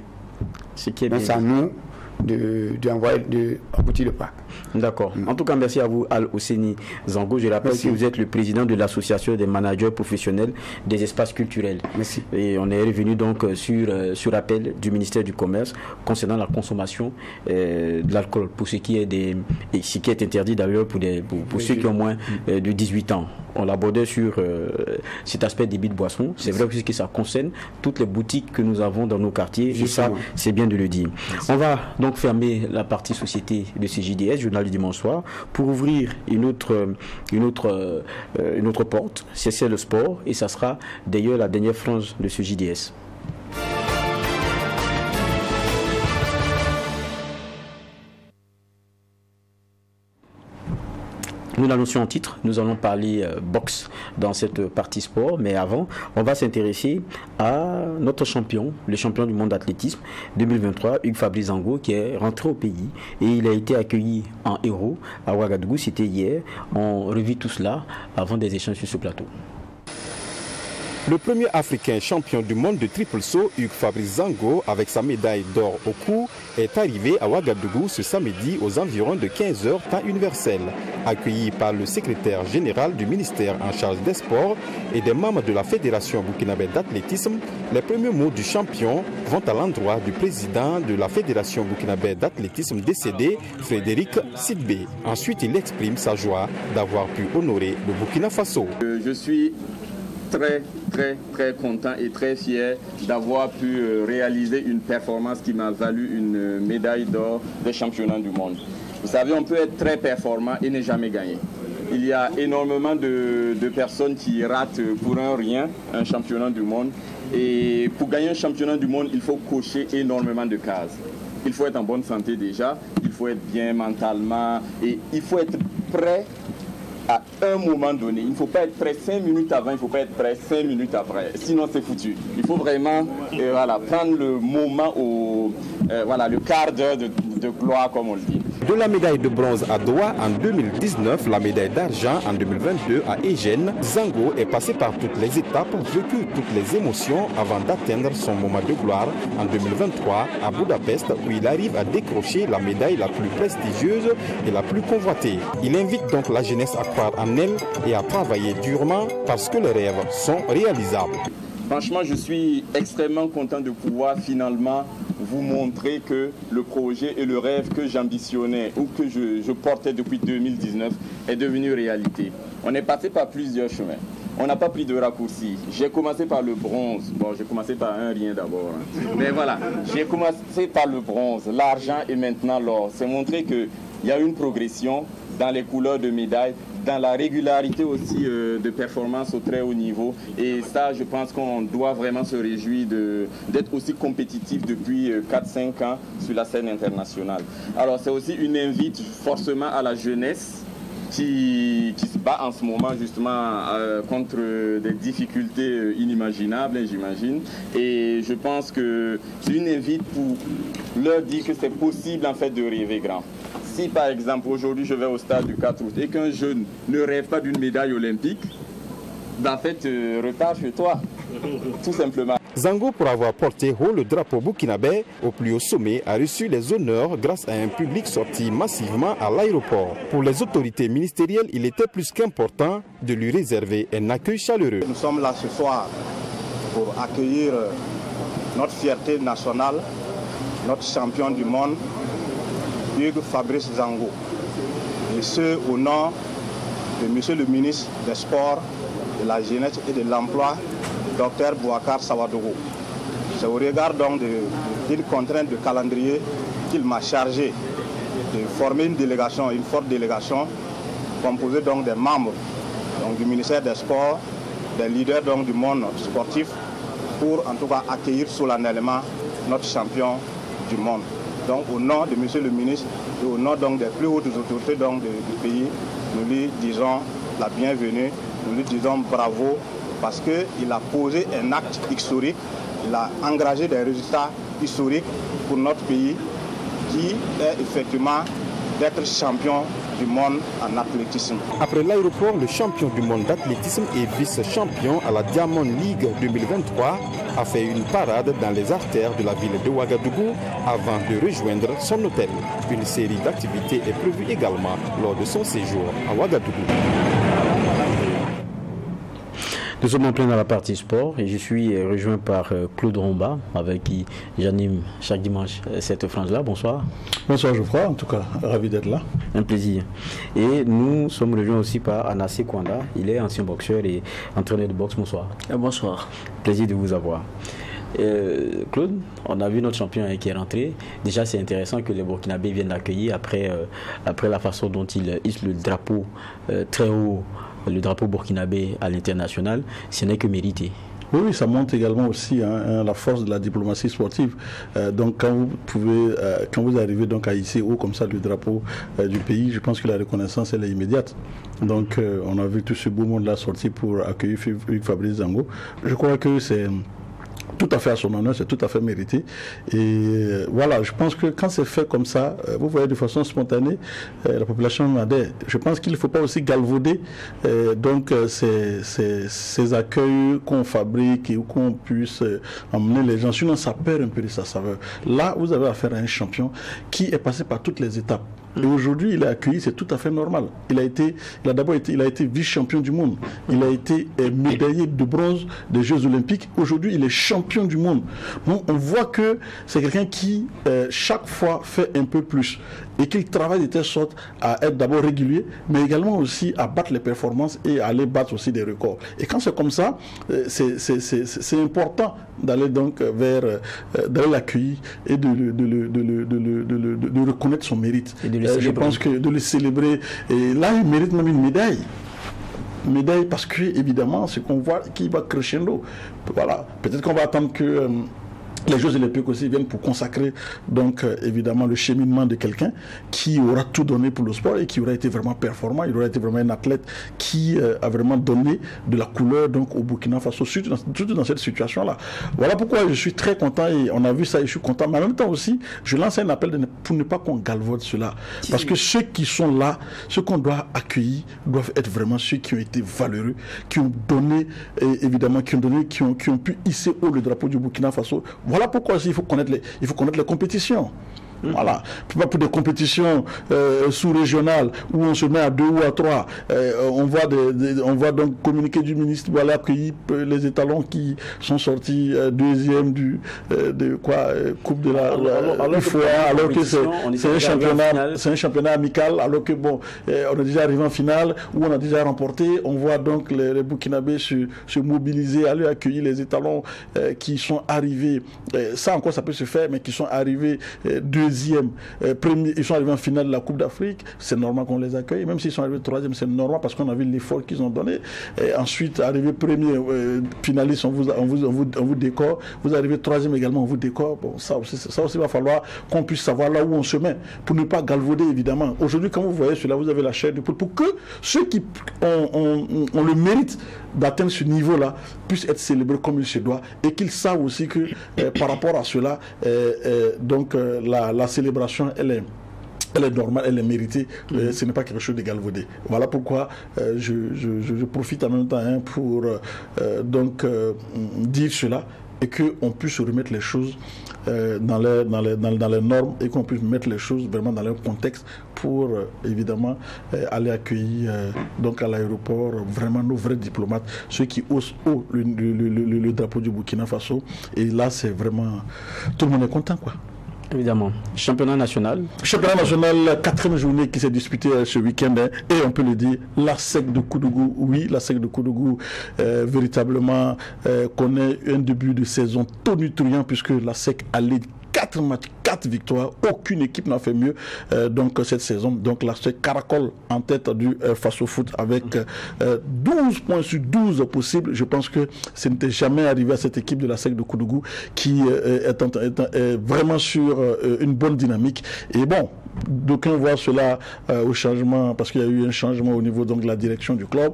Speaker 1: Ce qui est bien.
Speaker 10: C'est à nous d'aboutir le pas.
Speaker 1: D'accord. En tout cas, merci à vous, Al-Osseni Zango. Je rappelle que vous êtes le président de l'association des managers professionnels des espaces culturels.
Speaker 10: Merci.
Speaker 1: Et on est revenu donc sur appel du ministère du Commerce concernant la consommation de l'alcool pour ce qui est interdit d'ailleurs pour ceux qui ont moins de 18 ans. On l'abordait sur cet aspect débit de boissons. C'est vrai que ça concerne toutes les boutiques que nous avons dans nos quartiers.
Speaker 10: Justement.
Speaker 1: Et ça, c'est bien de le dire. Merci. On va donc fermer la partie société de ce JDS, journal du dimanche soir, pour ouvrir une autre porte. C'est le sport et ça sera d'ailleurs la dernière frange de ce JDS. Nous l'annoncions en titre, nous allons parler boxe dans cette partie sport, mais avant, on va s'intéresser à notre champion, le champion du monde d'athlétisme 2023, Hugues Fabrice Zango, qui est rentré au pays et il a été accueilli en héros à Ouagadougou, c'était hier. On revit tout cela avant des échanges sur ce plateau.
Speaker 2: Le premier Africain champion du monde de triple saut, Hugues Fabrice Zango, avec sa médaille d'or au cou, est arrivé à Ouagadougou ce samedi aux environs de 15h temps universel. Accueilli par le secrétaire général du ministère en charge des sports et des membres de la Fédération burkinabé d'athlétisme, les premiers mots du champion vont à l'endroit du président de la Fédération burkinabé d'athlétisme décédé, Frédéric Sidbé. Ensuite, il exprime sa joie d'avoir pu honorer le Burkina Faso.
Speaker 11: Je suis très content et très fier d'avoir pu réaliser une performance qui m'a valu une médaille d'or des championnats du monde. Vous savez, on peut être très performant et ne jamais gagner. Il y a énormément de personnes qui ratent pour un rien un championnat du monde. Et pour gagner un championnat du monde, il faut cocher énormément de cases. Il faut être en bonne santé déjà, il faut être bien mentalement et il faut être prêt à un moment donné. Il ne faut pas être prêt 5 minutes avant, il ne faut pas être prêt 5 minutes après. Sinon, c'est foutu. Il faut vraiment prendre le moment, le quart d'heure de gloire, comme on le dit.
Speaker 2: De la médaille de bronze à Doha en 2019, la médaille d'argent en 2022 à Égène, Zango est passé par toutes les étapes, vécu toutes les émotions avant d'atteindre son moment de gloire en 2023 à Budapest, où il arrive à décrocher la médaille la plus prestigieuse et la plus convoitée. Il invite donc la jeunesse à croire en elle et à travailler durement parce que les rêves sont réalisables.
Speaker 11: Franchement, je suis extrêmement content de pouvoir finalement vous montrer que le projet et le rêve que j'ambitionnais ou que je portais depuis 2019 est devenu réalité. On est passé par plusieurs chemins. On n'a pas pris de raccourcis. J'ai commencé par le bronze. Bon, j'ai commencé par un rien d'abord. Mais voilà, j'ai commencé par le bronze, l'argent et maintenant l'or. C'est montrer qu'il y a une progression dans les couleurs de médailles, dans la régularité aussi de performance au très haut niveau. Et ça, je pense qu'on doit vraiment se réjouir d'être aussi compétitif depuis 4-5 ans sur la scène internationale. Alors, c'est aussi une invite forcément à la jeunesse qui se bat en ce moment justement contre des difficultés inimaginables, j'imagine. Et je pense que c'est une invite pour leur dire que c'est possible en fait de rêver grand. Si par exemple aujourd'hui je vais au stade du 4 août et qu'un jeune ne rêve pas d'une médaille olympique, en fait repars chez toi, tout simplement.
Speaker 2: Zango, pour avoir porté haut le drapeau burkinabé au plus haut sommet, a reçu les honneurs grâce à un public sorti massivement à l'aéroport. Pour les autorités ministérielles, il était plus qu'important de lui réserver un accueil chaleureux.
Speaker 12: Nous sommes là ce soir pour accueillir notre fierté nationale, notre champion du monde, Hugues Fabrice Zango. Et ce, au nom de Monsieur le ministre des Sports, de la Jeunesse et de l'Emploi, Dr Boubacar Sawadougou. C'est au regard donc d'une contrainte de calendrier qu'il m'a chargé de former une délégation, une forte délégation, composée donc des membres donc, du ministère des Sports, des leaders donc, du monde sportif, pour en tout cas accueillir solennellement notre champion du monde. Donc au nom de M. le ministre et au nom donc, des plus hautes autorités donc, du pays, nous lui disons la bienvenue, nous lui disons bravo parce qu'il a posé un acte historique, il a engagé des résultats historiques pour notre pays qui est effectivement d'être champion du monde en athlétisme.
Speaker 2: Après l'aéroport, le champion du monde d'athlétisme et vice-champion à la Diamond League 2023 a fait une parade dans les artères de la ville de Ouagadougou avant de rejoindre son hôtel. Une série d'activités est prévue également lors de son séjour à Ouagadougou.
Speaker 1: Nous sommes en plein dans la partie sport et je suis rejoint par Claude Romba avec qui j'anime chaque dimanche cette frange-là. Bonsoir.
Speaker 13: Bonsoir Geoffroy, en tout cas, ravi d'être là.
Speaker 1: Un plaisir. Et nous sommes rejoints aussi par Anassé Kwanda. Il est ancien boxeur et entraîneur de boxe. Bonsoir.
Speaker 14: Bonsoir.
Speaker 1: Plaisir de vous avoir. Claude, on a vu notre champion qui est rentré. Déjà, c'est intéressant que les Burkinabés viennent l'accueillir après la façon dont il hisse le drapeau très haut, le drapeau burkinabé à l'international. Ce n'est que mérité.
Speaker 13: Oui, ça montre également aussi la force de la diplomatie sportive. Donc quand vous arrivez donc à hisser haut comme ça le drapeau du pays, je pense que la reconnaissance elle est immédiate. Donc on a vu tout ce beau monde-là sortir pour accueillir Fabrice Zango. Je crois que c'est tout à fait à son honneur, c'est tout à fait mérité. Et voilà, je pense que quand c'est fait comme ça, vous voyez de façon spontanée, la population adhère. Je pense qu'il ne faut pas aussi galvauder donc ces accueils qu'on fabrique et qu'on puisse emmener les gens. Sinon, ça perd un peu de sa saveur. Là, vous avez affaire à un champion qui est passé par toutes les étapes. Et aujourd'hui, il est accueilli, c'est tout à fait normal. Il a été vice-champion du monde. Il a été médaillé de bronze des Jeux Olympiques. Aujourd'hui, il est champion du monde. Donc, on voit que c'est quelqu'un qui, chaque fois, fait un peu plus. Et qu'il travaille de telle sorte à être d'abord régulier, mais également aussi à battre les performances et à aller battre aussi des records. Et quand c'est comme ça, c'est important d'aller donc d'aller l'accueillir et de reconnaître son mérite. Je pense que de le célébrer. Et là, il mérite même une médaille. Médaille parce que, évidemment, ce qu'on voit qui va crescendo. Voilà. Peut-être qu'on va attendre que les Jeux Olympiques aussi viennent pour consacrer donc évidemment le cheminement de quelqu'un qui aura tout donné pour le sport et qui aura été vraiment performant, il aura été vraiment un athlète qui a vraiment donné de la couleur donc au Burkina Faso, surtout dans cette situation-là. Voilà pourquoi je suis très content et on a vu ça et je suis content, mais en même temps aussi je lance un appel pour ne pas qu'on galvaude cela, parce que ceux qui sont là, ceux qu'on doit accueillir doivent être vraiment ceux qui ont été valeureux, qui ont donné évidemment, qui ont pu hisser haut le drapeau du Burkina Faso. Voilà pourquoi il faut connaître les compétitions. Voilà, pas pour des compétitions sous-régionales où on se met à 2 ou à 3. On voit donc communiquer du ministre pour aller accueillir les étalons qui sont sortis deuxième coupe de la UFOA, alors que c'est un championnat amical, alors que bon, on est déjà arrivé en finale où on a déjà remporté. On voit donc les Burkinabés se mobiliser, aller accueillir les étalons qui sont arrivés. Ça encore ça peut se faire, mais qui sont arrivés deuxième, premier, ils sont arrivés en finale de la Coupe d'Afrique, c'est normal qu'on les accueille. Même s'ils sont arrivés troisième, c'est normal parce qu'on a vu l'effort qu'ils ont donné. Et ensuite, arrivé premier, finaliste, on vous décore. Vous arrivez troisième également, on vous décore. Bon, ça aussi va falloir qu'on puisse savoir là où on se met pour ne pas galvauder évidemment. Aujourd'hui, quand vous voyez cela, vous avez la chair de poule pour que ceux qui ont le mérite d'atteindre ce niveau-là puissent être célébrés comme il se doit et qu'ils savent aussi que par rapport à cela, donc la célébration, elle est normale, elle est méritée, ce n'est pas quelque chose de galvaudé. Voilà pourquoi je profite en même temps pour dire cela et qu'on puisse remettre les choses dans les normes et qu'on puisse mettre les choses vraiment dans leur contexte pour évidemment aller accueillir donc à l'aéroport vraiment nos vrais diplomates, ceux qui haussent haut le drapeau du Burkina Faso. Et là, c'est vraiment... Tout le monde est content, quoi.
Speaker 1: Évidemment. Championnat national.
Speaker 13: Championnat national, 4e journée qui s'est disputée ce week-end. Et on peut le dire, la SEC de Koudougou, oui, la SEC de Koudougou véritablement connaît un début de saison tonitruant puisque la SEC allait 4 matchs, 4 victoires. Aucune équipe n'a fait mieux donc cette saison. Donc là, c'est Caracol en tête du Face au Foot avec 12 points sur 12 possibles. Je pense que ce n'était jamais arrivé à cette équipe de la SEC de Koudougou qui est vraiment sur une bonne dynamique. Et bon, d'aucuns voient cela au changement, parce qu'il y a eu un changement au niveau donc, de la direction du club.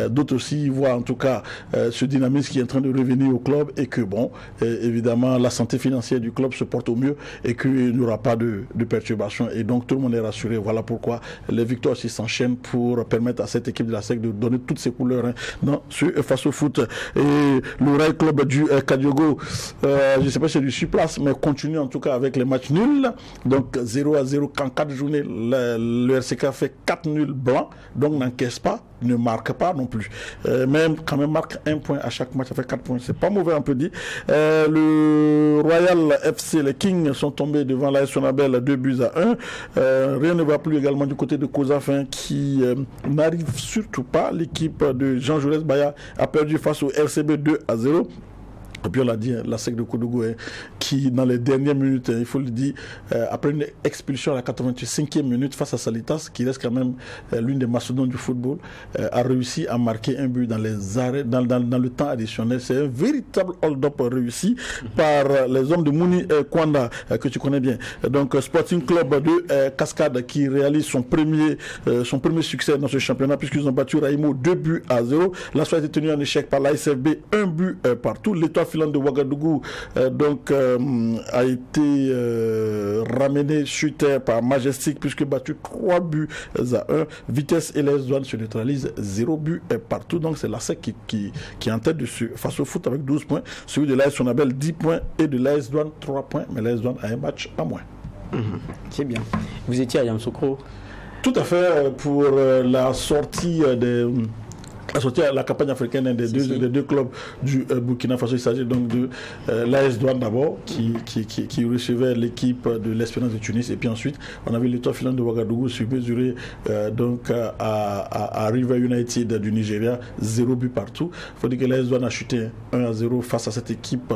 Speaker 13: D'autres aussi voient en tout cas ce dynamisme qui est en train de revenir au club et que bon, évidemment, la santé financière du club se porte au mieux et qu'il n'y aura pas de perturbations. Et donc tout le monde est rassuré. Voilà pourquoi les victoires aussi s'enchaînent pour permettre à cette équipe de la SEC de donner toutes ses couleurs face au foot. Et le Rail Club du Kadiogo, je ne sais pas si c'est du surplace, mais continue en tout cas avec les matchs nuls. Donc 0-0 en 4 journées, le RCK fait 4 nuls blancs, donc n'encaisse pas, ne marque pas non plus. Même quand même marque 1 point à chaque match, ça fait 4 points. C'est pas mauvais, on peut dire. Le Royal FC, les Kings sont tombés devant l'AS Sonabel 2-1. Rien ne va plus également du côté de Kozafin qui n'arrive surtout pas. L'équipe de Jean Jaurès Baya a perdu face au RCB 2-0. Et puis on l'a dit, la SEC de Koudougou, qui dans les dernières minutes, il faut le dire, après une expulsion à la 85e minute face à Salitas, qui reste quand même l'une des mastodontes du football, a réussi à marquer un but dans les arrêts, dans le temps additionnel. C'est un véritable hold-up réussi par les hommes de Mouni Kwanda, que tu connais bien. Donc Sporting Club de Cascade qui réalise son premier succès dans ce championnat, puisqu'ils ont battu Raimo 2-0. La soirée a été tenue en échec par l'ASFB, 1 but partout. L'Étoile filante de Ouagadougou a été ramené sur terre par Majestic, puisque battu 3-1. Vitesse et l'AS Douane se neutralisent 0 but partout. Donc c'est la SEC qui est en tête de ce Face au Foot avec 12 points. Celui de l'AS Sonabel 10 points et de l'AS Douane 3 points. Mais l'AS Douane a un match à moins.
Speaker 1: C'est bien. Vous étiez à Yamoussoukro?
Speaker 13: Tout à fait, pour la sortie à la campagne africaine des deux clubs du Burkina Faso. Il s'agit donc de l'AS Douane d'abord qui recevait l'équipe de l'Espérance de Tunis, et puis ensuite on avait l'Étoile filante de Ouagadougou mesuré donc à River United du Nigeria, 0 but partout. Il faut dire que l'AS Douane a chuté 1-0 face à cette équipe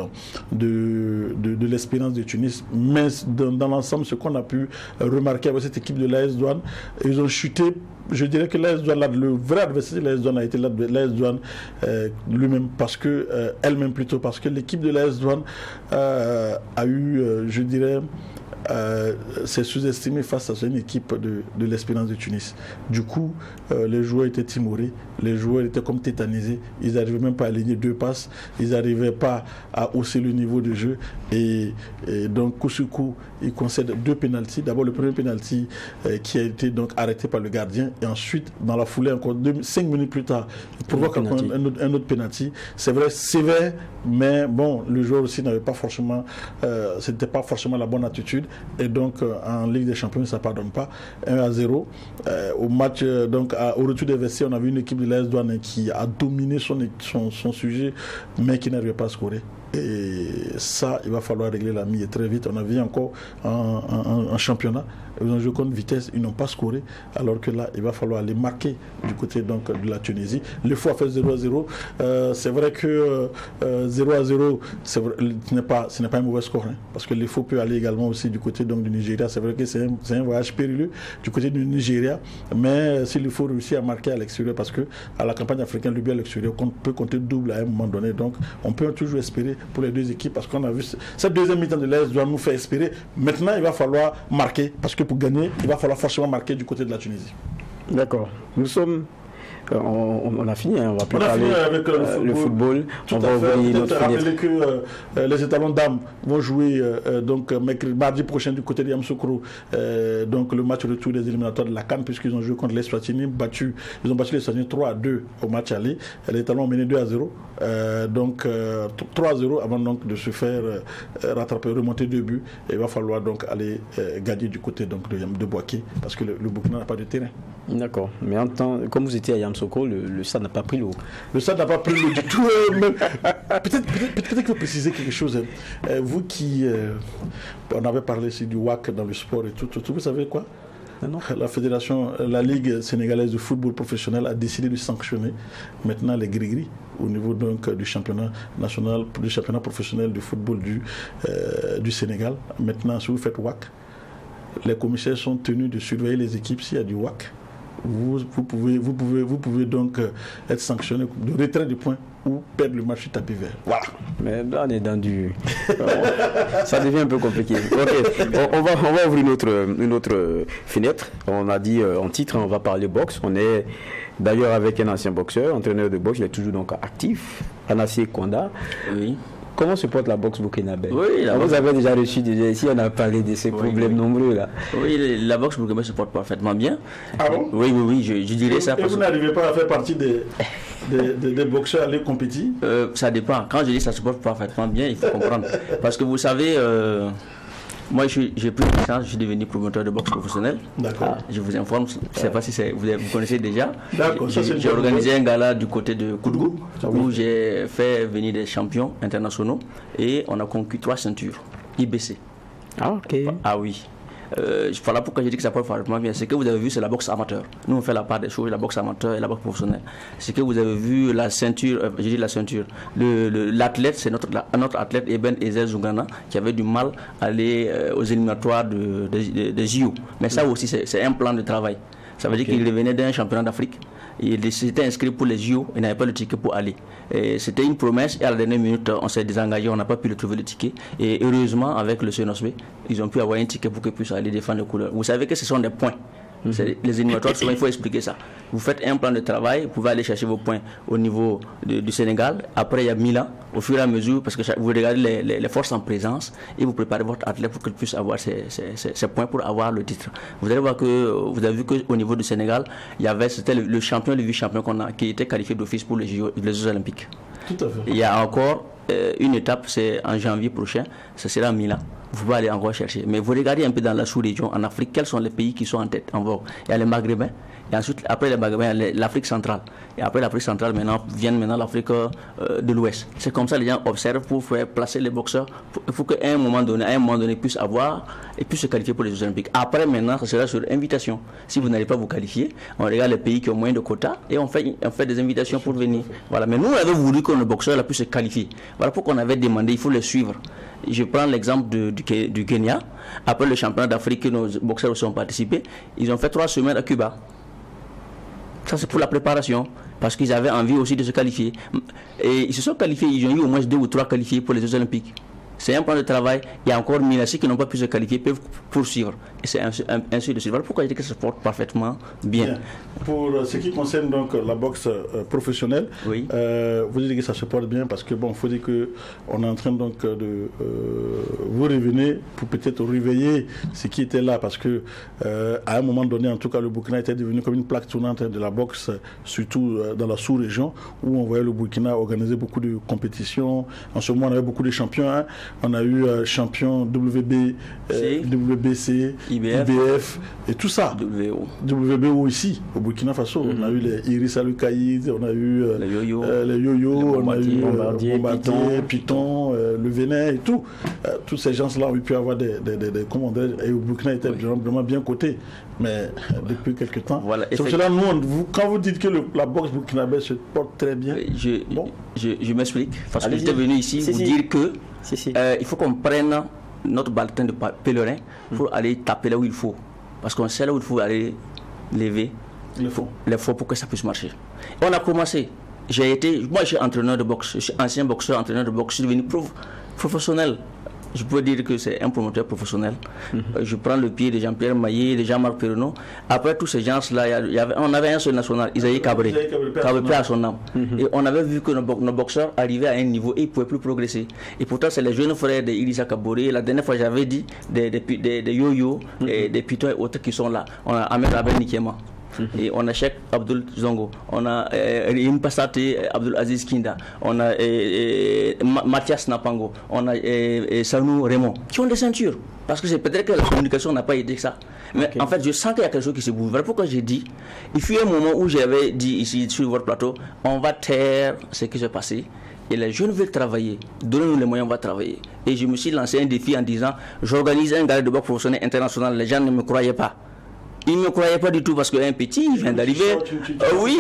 Speaker 13: de l'Espérance de Tunis, mais dans l'ensemble, ce qu'on a pu remarquer avec cette équipe de l'AS Douane, ils ont chuté. Je dirais que l'AS Douane, le vrai adversaire de l'AS Douane a été l'AS Douane lui-même, parce que elle-même plutôt, parce que l'équipe de l'AS Douane a eu, je dirais, c'est sous-estimé face à une équipe de l'Espérance de Tunis. Du coup, les joueurs étaient timorés, les joueurs étaient comme tétanisés, ils n'arrivaient même pas à aligner 2 passes, ils n'arrivaient pas à hausser le niveau de jeu, et donc coup sur coup, ils concèdent 2 pénaltys. D'abord le premier pénalty qui a été donc arrêté par le gardien, et ensuite dans la foulée encore 5 minutes plus tard, il provoque un autre pénalty. C'est vrai, sévère, mais bon, le joueur aussi n'avait pas forcément, c'était pas forcément la bonne attitude. Et donc en Ligue des Champions, ça ne pardonne pas. 1-0 au match, donc au retour des vestiaires, on avait une équipe de l'AS Douane qui a dominé son sujet, mais qui n'arrivait pas à scorer. Et ça, il va falloir régler la mise très vite. On a vu encore en championnat, ils ont joué contre Vitesse, ils n'ont pas scoré, alors que là, il va falloir aller marquer du côté donc, de la Tunisie. Le FO a fait 0-0. C'est vrai que 0-0, ce n'est pas un mauvais score, hein, parce que le FO peut aller également aussi du côté donc, du Nigeria. C'est vrai que c'est un voyage périlleux du côté du Nigeria, mais s'il faut réussir à marquer à l'extérieur, parce que à la campagne africaine, le but à l'extérieur, on peut compter double à un moment donné. Donc, on peut toujours espérer pour les deux équipes, parce qu'on a vu cette deuxième mi-temps de l'AS doit nous faire espérer. Maintenant, il va falloir marquer, parce que pour gagner, il va falloir forcément marquer du côté de la Tunisie.
Speaker 1: D'accord. Nous sommes... On a fini, hein. On va plus parler
Speaker 13: avec le football.
Speaker 1: On va ouvrir notre fenêtre.
Speaker 13: Rappeler que les étalons dames vont jouer donc mardi prochain du côté de Yamoussoukro, donc le match retour des éliminatoires de la CAN, puisqu'ils ont joué contre l'Eswatini, ils ont battu l'Eswatini 3-2 au match aller. Les étalons ont mené 2-0, donc 3-0 avant donc de se faire rattraper, remonter 2 buts. Et il va falloir donc aller gagner du côté donc de Boaké, parce que le Burkina n'a pas de terrain.
Speaker 1: D'accord, mais en temps, comme vous étiez à Yamoussoukro, le stade n'a pas pris l'eau. Le
Speaker 13: stade n'a pas pris l'eau du tout. Peut-être que vous précisez quelque chose. Vous qui... on avait parlé ici du WAC dans le sport et tout, vous savez quoi? La fédération, la Ligue sénégalaise de football professionnel a décidé de sanctionner maintenant les gris-gris au niveau donc du championnat national, du championnat professionnel de football du Sénégal. Maintenant, si vous faites WAC, les commissaires sont tenus de surveiller les équipes s'il y a du WAC. Vous pouvez donc être sanctionné de retrait de points ou perdre le match tapis vert. Voilà.
Speaker 1: Mais là, on est dans du... Ça devient un peu compliqué. Ok, on va ouvrir une autre fenêtre. On a dit en titre, on va parler boxe. On est d'ailleurs avec un ancien boxeur, entraîneur de boxe, il est toujours donc actif, Anassé Konda.
Speaker 14: Oui.
Speaker 1: Comment se porte la boxe burkinabé?
Speaker 14: Oui,
Speaker 1: vous avez déjà reçu ici, on a parlé de ces problèmes nombreux là.
Speaker 14: Oui, la boxe burkinabé se porte parfaitement bien.
Speaker 13: Ah bon?
Speaker 14: Oui, je dirais ça.
Speaker 13: Et vous n'arrivez pas à faire partie des boxeurs à aller compétir?
Speaker 14: Ça dépend. Quand je dis ça se porte parfaitement bien, il faut comprendre. Parce que vous savez, moi j'ai pris une licence, je suis devenu promoteur de boxe professionnel.
Speaker 13: D'accord.
Speaker 14: Je vous informe, je ne sais pas si vous connaissez déjà.
Speaker 13: D'accord.
Speaker 14: J'ai organisé un gala du côté de Koudgou où j'ai fait venir des champions internationaux et on a conquis 3 ceintures IBC.
Speaker 1: Ah ok.
Speaker 14: Ah oui. Voilà pourquoi j'ai dit que ça porte parfaitement bien. Ce que vous avez vu, c'est la boxe amateur. Nous, on fait la part des choses, la boxe amateur et la boxe professionnelle. Ce que vous avez vu, la ceinture, j'ai dit la ceinture, l'athlète, c'est notre athlète Eben Ezel Zougana qui avait du mal à aller aux éliminatoires des JO. Mais ça aussi, c'est un plan de travail. Ça veut dire qu'il revenait d'un championnat d'Afrique. Il s'était inscrit pour les JO, il n'avait pas le ticket pour aller. C'était une promesse et à la dernière minute, on s'est désengagé, on n'a pas pu le trouver le ticket. Et heureusement, avec le CNOSB, ils ont pu avoir un ticket pour qu'ils puissent aller défendre les couleurs. Vous savez que ce sont des points. Les éliminatoires, souvent il faut expliquer ça. Vous faites un plan de travail, vous pouvez aller chercher vos points au niveau du Sénégal. Après il y a Milan, au fur et à mesure, parce que vous regardez les forces en présence et vous préparez votre athlète pour qu'il puisse avoir ces points pour avoir le titre. Vous allez voir que vous avez vu qu'au niveau du Sénégal, c'était le champion, le vice-champion qui était qualifié d'office pour les Jeux Olympiques.
Speaker 13: Tout à fait.
Speaker 14: Il y a encore une étape, c'est en janvier prochain, ça sera à Milan. Vous pouvez aller encore chercher. Mais vous regardez un peu dans la sous-région, en Afrique, quels sont les pays qui sont en tête, en vogue? Il y a les Maghrébins, et ensuite, après les Maghrébins, il y a l'Afrique centrale. Et après l'Afrique centrale, vient l'Afrique de l'Ouest. C'est comme ça que les gens observent pour faire placer les boxeurs. Il faut qu'à un moment donné, ils puissent avoir et puissent se qualifier pour les Jeux Olympiques. Après, maintenant, ça sera sur invitation. Si vous n'allez pas vous qualifier, on regarde les pays qui ont moins de quotas et on fait des invitations pour venir. Voilà. Mais nous, on avait voulu que nos boxeurs puissent se qualifier. Voilà pourquoi on avait demandé, il faut les suivre. Je prends l'exemple du Kenya. Après le championnat d'Afrique que nos boxeurs aussi ont participé, ils ont fait 3 semaines à Cuba. Ça, c'est pour la préparation, parce qu'ils avaient envie aussi de se qualifier. Et ils se sont qualifiés, ils ont eu au moins 2 ou 3 qualifiés pour les Jeux Olympiques. C'est un plan de travail. Il y a encore 1000 qui n'ont pas pu se qualifier, peuvent poursuivre. Et c'est ainsi de suite. Voilà pourquoi je dis que ça se porte parfaitement bien.
Speaker 13: Pour ce qui concerne donc la boxe professionnelle,
Speaker 14: oui.
Speaker 13: Vous dites que ça se porte bien parce que il faut dire qu'on est en train donc de vous revenir pour peut-être réveiller ce qui était là, parce que à un moment donné, en tout cas, le Burkina était devenu comme une plaque tournante de la boxe, surtout dans la sous-région, où on voyait le Burkina organiser beaucoup de compétitions. En ce moment, on avait beaucoup de champions. Hein. On a eu champion WBC, IBF et tout ça. WBO ici, au Burkina Faso. On a eu les Iris Alukaïd, on a eu les yo-yo, on a eu Bombardier, Python, le Vénin et tout. Tous ces gens-là ont pu avoir des commandants et au Burkina était vraiment bien coté. Mais depuis quelques temps. Voilà, c'est pour cela, quand vous dites que la boxe burkinabé se porte très bien.
Speaker 14: Je m'explique. Parce que j'étais venu ici vous dire que il faut qu'on prenne notre bâton de pèlerin pour aller taper là où il faut. Parce qu'on sait là où il faut aller lever les faux pour que ça puisse marcher. Et on a commencé. Moi, je suis entraîneur de boxe. Je suis ancien boxeur, entraîneur de boxe. Je suis devenu professionnel. Je peux dire que c'est un promoteur professionnel. Je prends le pied de Jean-Pierre Maillet, de Jean-Marc Perronneau. Après tous ces gens-là, on avait un seul national, Isaïe Cabré, Cabré à son âme. Et on avait vu que nos boxeurs arrivaient à un niveau et ils ne pouvaient plus progresser. Et pourtant, c'est les jeunes frères de Idrissa Kaboré. La dernière fois, j'avais dit des yo-yo, des pitons et autres qui sont là. On a Ahmed Abel Nikiema. Et on a Cheikh Abdul Zongo, on a Rim Passate Abdul Aziz Kinda, on a Mathias Napango, on a Sanou Raymond, qui ont des ceintures. Parce que c'est peut-être que la communication n'a pas aidé ça. Mais en fait, je sens qu'il y a quelque chose qui se bouge. Voilà pourquoi j'ai dit, il fut un moment où j'avais dit ici sur votre plateau, on va taire ce qui s'est passé. Et les jeunes veulent travailler. Donnez-nous les moyens, on va travailler. Et je me suis lancé un défi en disant, j'organise un gala de boxe professionnel international. Les gens ne me croyaient pas. Il ne me croyait pas du tout parce qu'un petit, il vient d'arriver. Oui.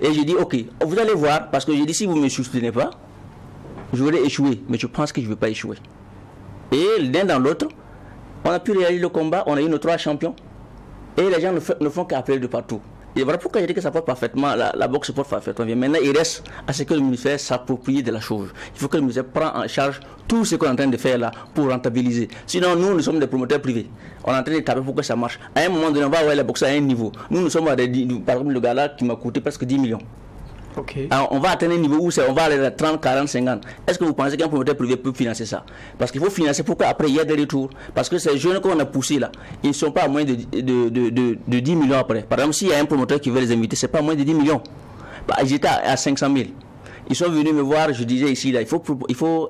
Speaker 14: Et j'ai dit, ok, vous allez voir, parce que j'ai dit, si vous ne me soutenez pas, je voulais échouer, mais je pense que je ne veux pas échouer. Et l'un dans l'autre, on a pu réaliser le combat, on a eu nos 3 champions. Et les gens ne font qu'appeler de partout. Et voilà pourquoi j'ai dit que ça porte parfaitement, la boxe porte parfaitement bien. Maintenant, il reste à ce que le ministère s'approprie de la chose. Il faut que le ministère prenne en charge tout ce qu'on est en train de faire là pour rentabiliser. Sinon, nous sommes des promoteurs privés. On est en train de taper pour que ça marche. À un moment donné, on va avoir les boxeurs à un niveau. Nous sommes à par exemple, le gars là qui m'a coûté presque 10 millions.
Speaker 1: Okay.
Speaker 14: Alors, on va atteindre un niveau où on va aller à 30, 40, 50. Est-ce que vous pensez qu'un promoteur privé peut financer ça? Parce qu'il faut financer pour qu'après il y ait des retours. Parce que ces jeunes qu'on a poussés là, ils ne sont pas à moins de 10 millions après. Par exemple, s'il y a un promoteur qui veut les inviter, ce n'est pas moins de 10 millions. Bah, ils étaient à 500 000. Ils sont venus me voir, je disais ici, là, il faut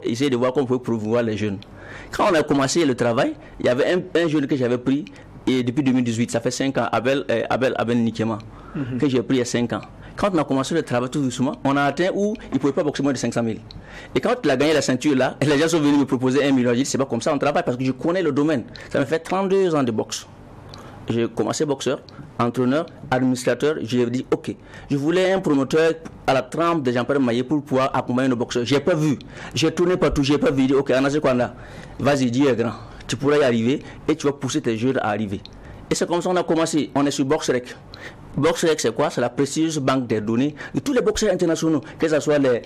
Speaker 14: essayer de voir comment on peut promouvoir les jeunes. Quand on a commencé le travail, il y avait un jeune que j'avais pris et depuis 2018, ça fait 5 ans, Abel Nikema, que j'ai pris il y a 5 ans. Quand on a commencé le travail tout doucement, on a atteint où il ne pouvait pas boxer moins de 500 000. Et quand il a gagné la ceinture là, les gens sont venus me proposer 1 million. J'ai dit, c'est pas comme ça on travaille parce que je connais le domaine. Ça me fait 32 ans de boxe. J'ai commencé boxeur, entraîneur, administrateur. J'ai dit, ok, je voulais un promoteur à la trempe de Jean-Pierre Maillet pour pouvoir accompagner nos boxeurs. J'ai pas vu. J'ai tourné partout, j'ai pas vu. J'ai dit, ok, Anase Kwanda, vas-y, Dieu est grand. Tu pourras y arriver et tu vas pousser tes jeunes à arriver. Et c'est comme ça qu'on a commencé. On est sur BoxRec. BoxRec, c'est quoi? C'est la précieuse banque des données de tous les boxeurs internationaux, que ce soit les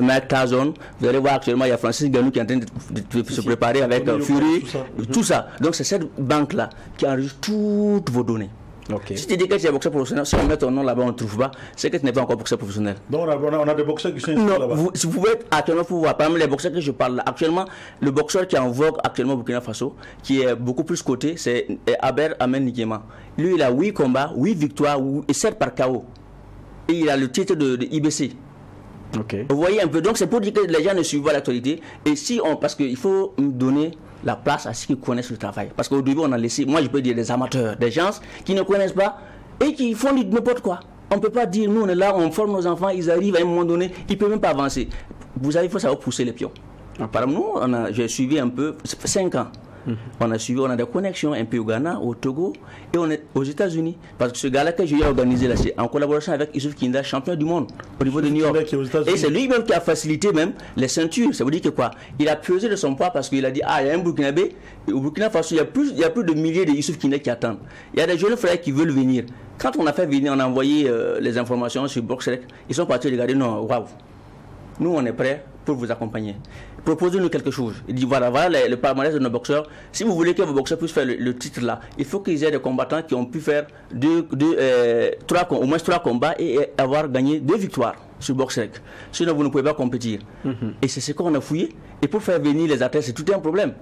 Speaker 14: Mike Tyson. Vous allez voir actuellement, il y a Francis Ngannou qui est en train de se préparer avec Fury, tout ça. Donc c'est cette banque-là qui enregistre toutes vos données. Okay. Si tu dis que tu es boxeur professionnel, si on met ton nom là-bas, on ne trouve pas, c'est que tu n'es pas encore boxeur professionnel.
Speaker 13: Donc on a des boxeurs qui sont inscrits là-bas.
Speaker 14: Si vous pouvez actuellement voir, parmi les boxeurs que je parle là, actuellement, le boxeur qui est en vogue actuellement au Burkina Faso, qui est beaucoup plus coté, c'est Aber Amen Nikema. Lui, il a 8 combats, 8 victoires et 7 par KO. Et il a le titre de IBC. Okay. Vous voyez un peu, donc c'est pour dire que les gens ne suivent pas l'actualité. Et si parce qu'il faut donner la place à ceux qui connaissent le travail. Parce qu'au début, on a laissé, moi je peux dire des amateurs, des gens qui ne connaissent pas et qui font n'importe quoi. On ne peut pas dire, nous on est là, on forme nos enfants, ils arrivent à un moment donné, ils ne peuvent même pas avancer. Vous savez, il faut savoir pousser les pions. Par exemple, nous, j'ai suivi un peu, ça fait 5 ans. On a suivi, on a des connexions un peu au Ghana, au Togo et on est aux États-Unis. Parce que ce gars-là que j'ai organisé là, c'est en collaboration avec Youssouf Kinda, champion du monde au niveau de New York. Et c'est lui-même qui a facilité même les ceintures. Ça veut dire que quoi? Il a pesé de son poids parce qu'il a dit, il y a un Burkinabé, au Burkina Faso, il y a plus de milliers de Youssouf Kinda qui attendent. Il y a des jeunes frères qui veulent venir. Quand on a fait venir, on a envoyé les informations sur BoxRec, ils sont partis regarder, non, waouh, nous on est prêts pour vous accompagner. Proposez-nous quelque chose. Il dit voilà le palmarès de nos boxeurs. Si vous voulez que vos boxeurs puissent faire le titre là, il faut qu'ils aient des combattants qui ont pu faire au moins 3 combats et avoir gagné 2 victoires sur BoxRec. Sinon, vous ne pouvez pas compétir. Et c'est ce qu'on a fouillé. Et pour faire venir les athlètes, c'est tout un problème.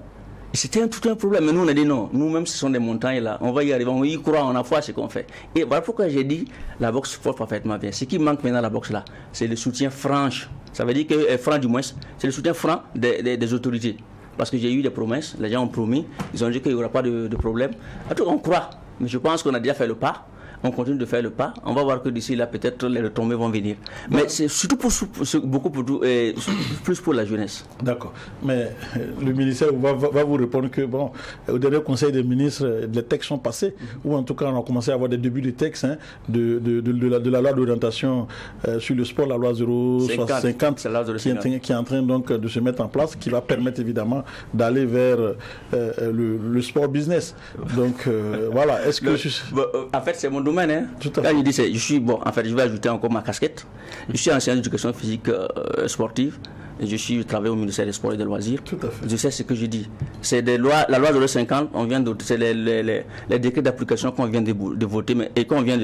Speaker 14: C'était tout un problème. Mais nous, on a dit non. Nous-mêmes, ce sont des montagnes là. On va y arriver. On y croit, on a foi à ce qu'on fait. Et voilà pourquoi j'ai dit la boxe porte parfaitement bien. Ce qui manque maintenant à la boxe là, c'est le soutien franc. Ça veut dire que franc du moins, c'est le soutien franc des autorités. Parce que j'ai eu des promesses, les gens ont promis, ils ont dit qu'il n'y aura pas de problème. En tout cas, on croit. Mais je pense qu'on a déjà fait le pas. On continue de faire le pas. On va voir que d'ici là, peut-être les retombées vont venir. Mais c'est surtout plus pour la jeunesse.
Speaker 13: D'accord. Mais le ministère va vous répondre que, bon, au dernier conseil des ministres, les textes sont passés, ou en tout cas, on a commencé à avoir des débuts de textes de la loi d'orientation sur le sport, la loi 050, qui est en train donc de se mettre en place, qui va permettre évidemment d'aller vers le sport business. Donc, voilà. Est-ce que...
Speaker 14: en fait, c'est mon domaine. Hein. Là, je dis, je vais ajouter encore ma casquette. Je suis enseignant d'éducation physique sportive. Je travaille au ministère des Sports et des Loisirs. Tout à fait. Je sais ce que je dis. C'est la loi 050, c'est les décrets d'application qu'on vient de voter et qu'on vient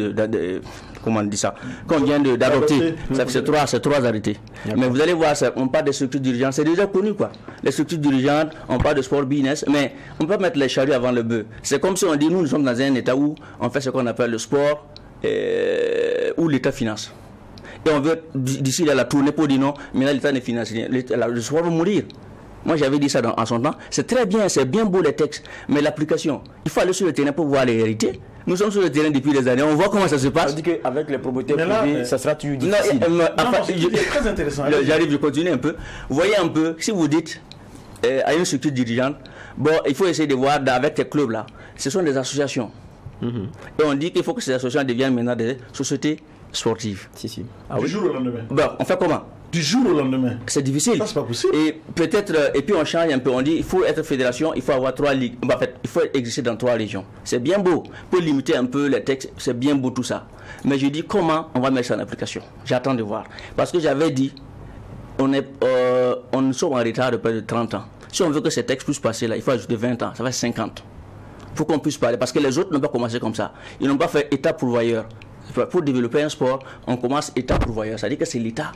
Speaker 14: qu'on vient d'adopter. C'est 3 arrêtés. Mais vous allez voir, on parle des structures dirigeantes, c'est déjà connu quoi. Les structures dirigeantes, on parle de sport business, mais on peut pas mettre les charrues avant le bœuf. C'est comme si on dit, nous sommes dans un état où on fait ce qu'on appelle le sport, où l'État finance. Et on veut d'ici là la tournée pour dire non, mais là l'État ne finance rien. Le sport va mourir. Moi j'avais dit ça en son temps. C'est très bien, c'est bien beau les textes, mais l'application, il faut aller sur le terrain pour voir les réalités. Nous sommes sur le terrain depuis des années, on voit comment ça se passe.
Speaker 1: Ça veut dire qu'avec les promoteurs privés, ça sera toujours difficile.
Speaker 13: C'est très intéressant.
Speaker 14: J'arrive, je continue un peu. Vous voyez un peu, si vous dites à une structure dirigeante, bon, il faut essayer de voir avec tes clubs là, ce sont des associations. Et on dit qu'il faut que ces associations deviennent maintenant des sociétés sportives.
Speaker 13: Du jour au lendemain.
Speaker 14: Bon, on fait comment?
Speaker 13: Du jour au lendemain.
Speaker 14: C'est difficile.
Speaker 13: Ça, c'est pas possible.
Speaker 14: Et peut-être, et puis on change un peu. On dit il faut être fédération, il faut avoir 3 ligues. En fait, il faut exister dans 3 régions. C'est bien beau. Pour limiter un peu les textes, c'est bien beau tout ça. Mais je dis comment on va mettre ça en application. J'attends de voir. Parce que j'avais dit, on sommes en retard de près de 30 ans. Si on veut que ces textes puissent passer là, il faut ajouter 20 ans. Ça va être 50. Il faut qu'on puisse parler. Parce que les autres n'ont pas commencé comme ça. Ils n'ont pas fait État pourvoyeur. Pour développer un sport, on commence État pourvoyeur. Ça veut dire que c'est l'État.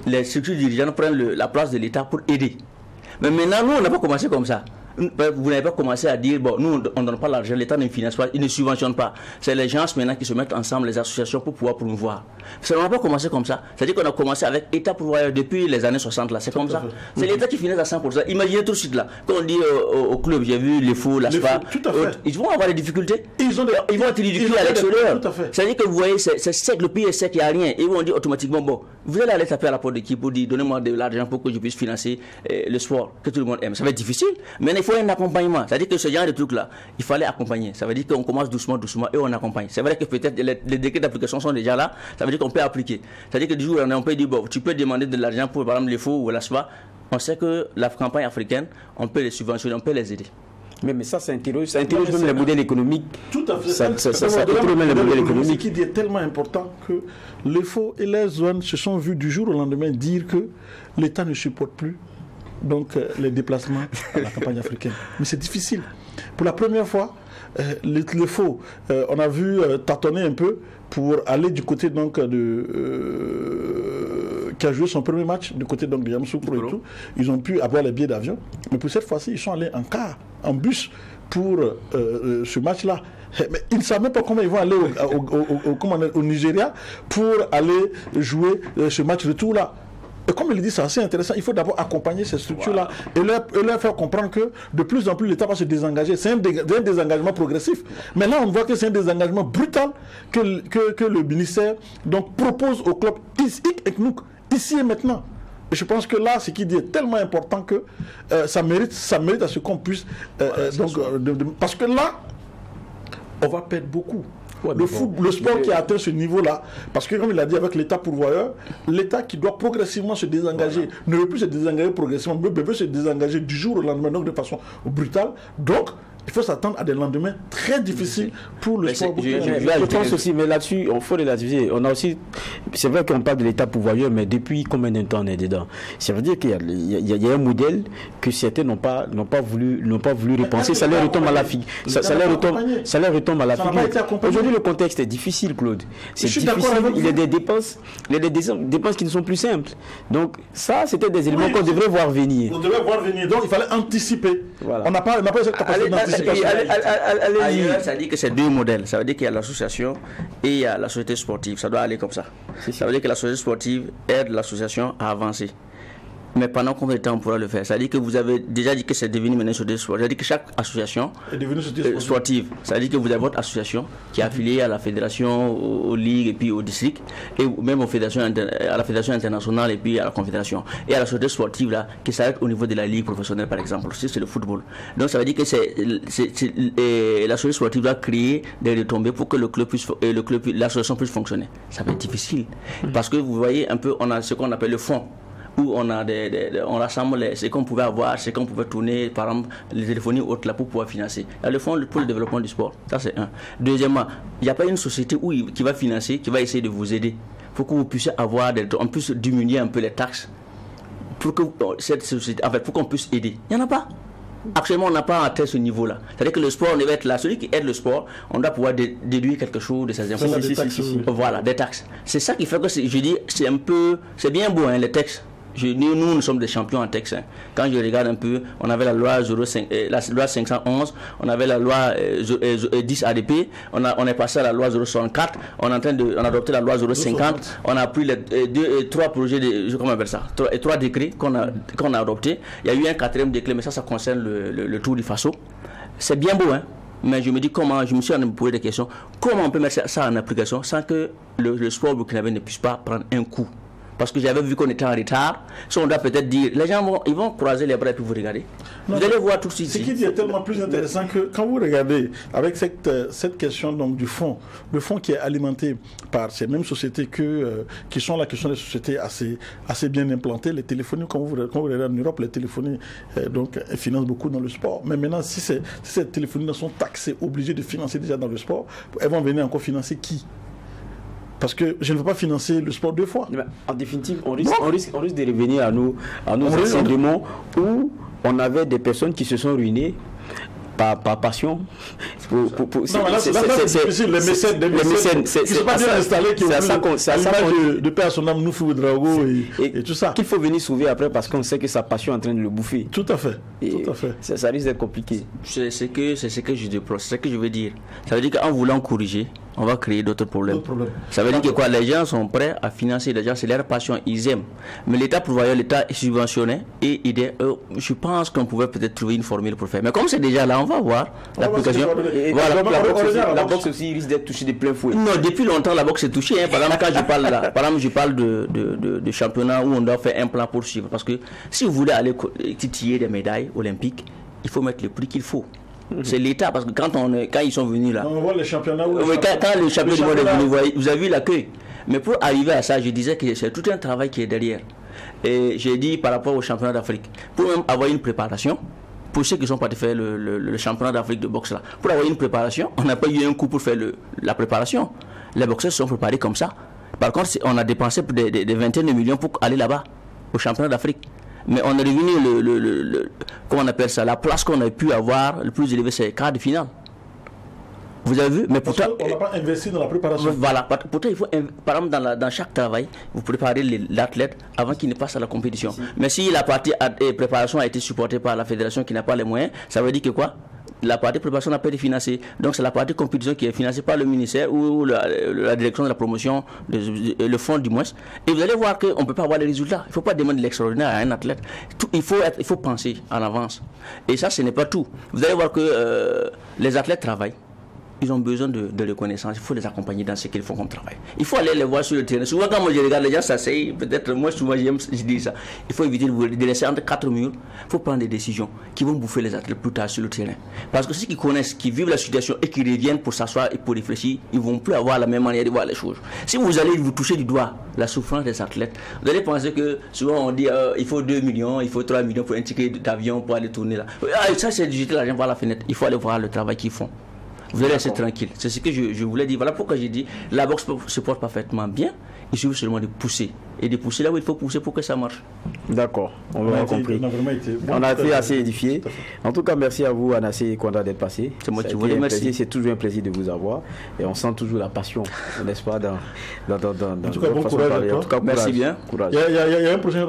Speaker 14: Les structures dirigeantes prennent la place de l'État pour aider. Mais maintenant, nous, on n'a pas commencé comme ça. Vous n'avez pas commencé à dire, bon, nous, on ne donne pas l'argent, l'État ne finance pas, il ne subventionne pas. C'est les gens maintenant qui se mettent ensemble, les associations, pour pouvoir promouvoir. On n'a pas commencé comme ça. C'est-à-dire qu'on a commencé avec État pourvoyeur depuis les années 60, là. C'est comme ça. C'est l'État qui finance à 100%. Imaginez tout de suite, là, quand on dit au club, j'ai vu les faux, la SPA, ils vont avoir des difficultés. Ils vont être ridicules à l'extérieur. C'est-à-dire que vous voyez, c'est sec, le pays est sec, il n'y a rien. Et ils vont dire automatiquement, bon, vous allez aller taper à la porte d'équipe pour dire, donnez-moi de l'argent pour que je puisse financer le sport que tout le monde aime. Ça va être difficile, mais il faut un accompagnement. C'est-à-dire que ce genre de trucs-là, il fallait accompagner. Ça veut dire qu'on commence doucement et on accompagne. C'est vrai que peut-être les décrets d'application sont déjà là, ça veut dire qu'on peut appliquer. C'est-à-dire que du jour au lendemain, on peut dire, bon, tu peux demander de l'argent pour, par exemple, les faux ou la SPA. On sait que la campagne africaine, on peut les subventionner, on peut les aider.
Speaker 1: Mais ça interroge même les modèles économiques.
Speaker 13: Tout à fait.
Speaker 1: Ça interroge même les modèles économiques.
Speaker 13: Ce qui est tellement important que les faux et les zones se sont vus du jour au lendemain dire que l'État ne supporte plus donc les déplacements à la campagne africaine. Mais c'est difficile. Pour la première fois, les faux, on a vu tâtonner un peu pour aller du côté donc qui a joué son premier match du côté donc de Yamoussoukro et tout. Ils ont pu avoir les billets d'avion. Mais pour cette fois-ci, ils sont allés en car, en bus pour ce match-là. Mais ils ne savent même pas comment ils vont aller au Nigeria pour aller jouer ce match retour-là. Et comme il dit, c'est assez intéressant, il faut d'abord accompagner ces structures-là et leur faire comprendre que de plus en plus l'État va se désengager. C'est un désengagement progressif. Mais là, on voit que c'est un désengagement brutal que le ministère donc, propose au club ici et maintenant. Et je pense que là, ce qui dit est tellement important que ça mérite à ce qu'on puisse... parce que là, on va perdre beaucoup. Ouais, le sport qui a atteint ce niveau-là, parce que comme il a dit avec l'État pourvoyeur, l'État qui doit progressivement se désengager, ne veut plus se désengager progressivement, mais veut se désengager du jour au lendemain, donc de façon brutale. Donc, il faut s'attendre à des lendemains très difficiles pour le sport.
Speaker 1: Je pense aussi, mais là-dessus, il faut relativiser. On a aussi, c'est vrai qu'on parle de l'État pourvoyeur, mais depuis combien de temps on est dedans? Ça veut dire qu'il y a un modèle que certains n'ont pas voulu repenser. Ça leur retombe à la figure. Ça leur retombe à la figure. Aujourd'hui, le contexte est difficile, Claude. C'est difficile. Il y a des dépenses qui ne sont plus simples. Donc ça, c'était des éléments qu'on devrait voir venir.
Speaker 13: On devrait voir venir. Donc il fallait anticiper. Voilà. On n'a pas cette capacité d'anticiper.
Speaker 14: Ailleurs, ça dit que c'est 2 modèles. Ça veut dire qu'il y a l'association et il y a la société sportive. Ça doit aller comme ça. Ça veut dire que la société sportive aide l'association à avancer. Mais pendant combien de temps on pourra le faire? Ça veut dire que vous avez déjà dit que c'est devenu maintenant une société sportive. Ça veut dire que chaque association sportive, ça veut dire que vous avez votre association qui est affiliée à la fédération, aux ligues et puis au district, et même à la fédération internationale et puis à la confédération. Et à la société sportive là, qui s'arrête au niveau de la ligue professionnelle par exemple, si c'est le football. Donc ça veut dire que la société sportive va créer des retombées pour que l'association puisse fonctionner. Ça va être difficile. Parce que vous voyez un peu, on a ce qu'on appelle le fonds, où on rassemble ce qu'on pouvait avoir, ce qu'on pouvait tourner, par exemple les téléphonies autres là pour pouvoir financer. Il y a le fonds pour le développement du sport, ça c'est un. Deuxièmement, il n'y a pas une société qui va financer, qui va essayer de vous aider pour que vous puissiez on puisse diminuer un peu les taxes pour que cette société, en fait, pour qu'on puisse aider. Il n'y en a pas. Actuellement, on n'a pas atteint ce niveau-là. C'est-à-dire que le sport, on devait être là. Celui qui aide le sport, on doit pouvoir déduire quelque chose de ses impôts. Voilà, des taxes. C'est ça qui fait que je dis, c'est bien beau, hein, les textes. Nous sommes des champions en texte. Hein. Quand je regarde un peu, on avait la loi 511, on avait la loi 10 ADP, on est passé à la loi 064, on a adopté la loi 050, on a pris les 3 projets, comment on appelle ça, 3 décrets qu'on a adoptés. Il y a eu un 4e décret, mais ça concerne le Tour du Faso. C'est bien beau, hein. Mais je me dis je me suis posé des questions, comment on peut mettre ça en application sans que le sport burkinabé ne puisse pas prendre un coup? parce que j'avais vu qu'on était en retard. Si on doit peut-être dire, les gens ils vont croiser les bras et puis vous regarder. Vous allez voir tout de suite.
Speaker 13: Ce qui est tellement plus intéressant que quand vous regardez avec cette question donc, du fonds, le fonds qui est alimenté par ces mêmes sociétés qui sont des sociétés assez bien implantées, les téléphonies, quand vous regardez en Europe, les téléphonies donc, financent beaucoup dans le sport. Mais maintenant, si ces téléphonies sont taxées, obligées de financer déjà dans le sport, elles vont venir encore financer qui? Parce que je ne veux pas financer le sport 2 fois.
Speaker 1: En définitive, on risque de revenir à nos anciens démons où on avait des personnes qui se sont ruinées par passion.
Speaker 13: C'est les mécènes qui ne sont pas bien installés, qui ont l'image de Père à son âme, Noufou Drago et tout ça.
Speaker 1: Qu'il faut venir sauver après parce qu'on sait que sa passion est en train de le bouffer.
Speaker 13: Tout à fait.
Speaker 1: Ça risque d'être compliqué.
Speaker 14: C'est ce que je déplore, c'est ce que je veux dire. Ça veut dire qu'en voulant corriger, on va créer d'autres problèmes. Ça veut dire que quoi, les gens sont prêts à financer, les gens, c'est leur passion, ils aiment. Mais l'État pourvoyeur, l'État subventionnait et aidait. Je pense qu'on pouvait peut-être trouver une formule pour faire. Mais comme c'est déjà là, on va voir l'application.
Speaker 1: La boxe aussi risque d'être touchée de plein fouet.
Speaker 14: Non, depuis longtemps, la boxe est touchée. Par exemple, quand je parle de championnat où on doit faire un plan pour suivre. Parce que si vous voulez aller titiller des médailles olympiques, il faut mettre le prix qu'il faut. C'est l'État, parce que quand ils sont venus là,
Speaker 13: on voit les championnats
Speaker 14: quand le champion du monde est venu, vous avez vu l'accueil. Mais pour arriver à ça, je disais que c'est tout un travail qui est derrière. Et j'ai dit par rapport au championnat d'Afrique, pour même avoir une préparation, pour ceux qui sont partis faire le championnat d'Afrique de boxe là, pour avoir une préparation, on n'a pas eu un coup pour faire la préparation. Les boxeurs se sont préparés comme ça. Par contre, on a dépensé des vingtaines de millions pour aller là-bas, au championnat d'Afrique. Mais on est revenu, comment on appelle ça, la place qu'on a pu avoir, le plus élevé, c'est le quart de finale. Vous avez vu? Mais pourtant,
Speaker 13: on n'a pas investi dans la préparation.
Speaker 14: Voilà, pourtant il faut, par exemple, dans chaque travail, vous préparez l'athlète avant qu'il ne passe à la compétition. Mais si la partie préparation a été supportée par la fédération qui n'a pas les moyens, ça veut dire que quoi? La partie préparation n'a pas été financée. Donc c'est la partie compétition qui est financée par le ministère ou la direction de la promotion, le fonds du moins. Et vous allez voir qu'on ne peut pas avoir les résultats. Il ne faut pas demander l'extraordinaire à un athlète. Il faut penser en avance. Et ça, ce n'est pas tout. Vous allez voir que les athlètes travaillent. Ils ont besoin de reconnaissance. Il faut les accompagner dans ce qu'ils font comme travail. Il faut aller les voir sur le terrain. Souvent, quand moi je regarde les gens s'asseyent, peut-être moi, souvent, je dis ça. Il faut éviter de laisser entre 4 murs. Il faut prendre des décisions qui vont bouffer les athlètes plus tard sur le terrain. Parce que ceux qui connaissent, qui vivent la situation et qui reviennent pour s'asseoir et pour réfléchir, ils ne vont plus avoir la même manière de voir les choses. Si vous allez vous toucher du doigt la souffrance des athlètes, vous allez penser que souvent on dit il faut 2 millions, il faut 3 millions pour un ticket d'avion pour aller tourner là. Ça, c'est de jeter l'argent par la fenêtre. Il faut aller voir le travail qu'ils font. Vous allez rester tranquille. C'est ce que je voulais dire. Voilà pourquoi j'ai dit la boxe se porte parfaitement bien. Il suffit seulement de pousser. Et de pousser là où il faut pousser pour que ça marche.
Speaker 1: D'accord, on l'a compris. On a été assez édifié. En tout cas, merci à vous, Anassé Konda, d'être passé.
Speaker 14: C'est moi qui vous remercie.
Speaker 1: C'est toujours un plaisir de vous avoir. Et on sent toujours la passion, n'est-ce pas, dans
Speaker 13: en tout cas, bon courage.
Speaker 14: En tout cas, merci bien.
Speaker 13: Il y a un prochain.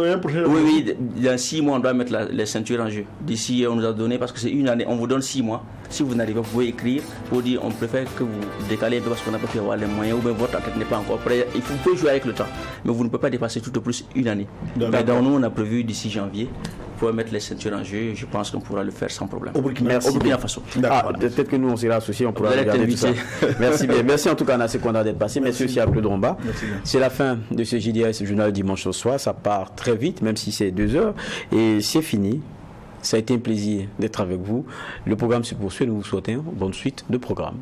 Speaker 14: Oui, dans 6 mois, on doit mettre les ceintures en jeu. D'ici, on nous a donné, parce que c'est une année, on vous donne 6 mois. Si vous n'arrivez pas, vous pouvez écrire pour dire on préfère que vous décalez un peu parce qu'on n'a pas pu avoir les moyens ou bien votre athlète n'est pas encore prêt. Vous pouvez jouer avec le temps, mais vous ne pouvez pas dépasser tout au plus une année. Mais dans nous, on a prévu d'ici janvier pour mettre les ceintures en jeu. Je pense qu'on pourra le faire sans problème.
Speaker 1: Au Burkina Faso. Peut-être que nous, on sera associés, on pourra regarder tout ça. Merci bien. Merci en tout cas, Anassé Konda, d'être passé. Merci aussi à Claude Romba. C'est la fin de ce JDS Journal dimanche au soir. Ça part très vite, même si c'est 2 heures. Et c'est fini. Ça a été un plaisir d'être avec vous. Le programme se poursuit. Nous vous souhaitons bonne suite de programme.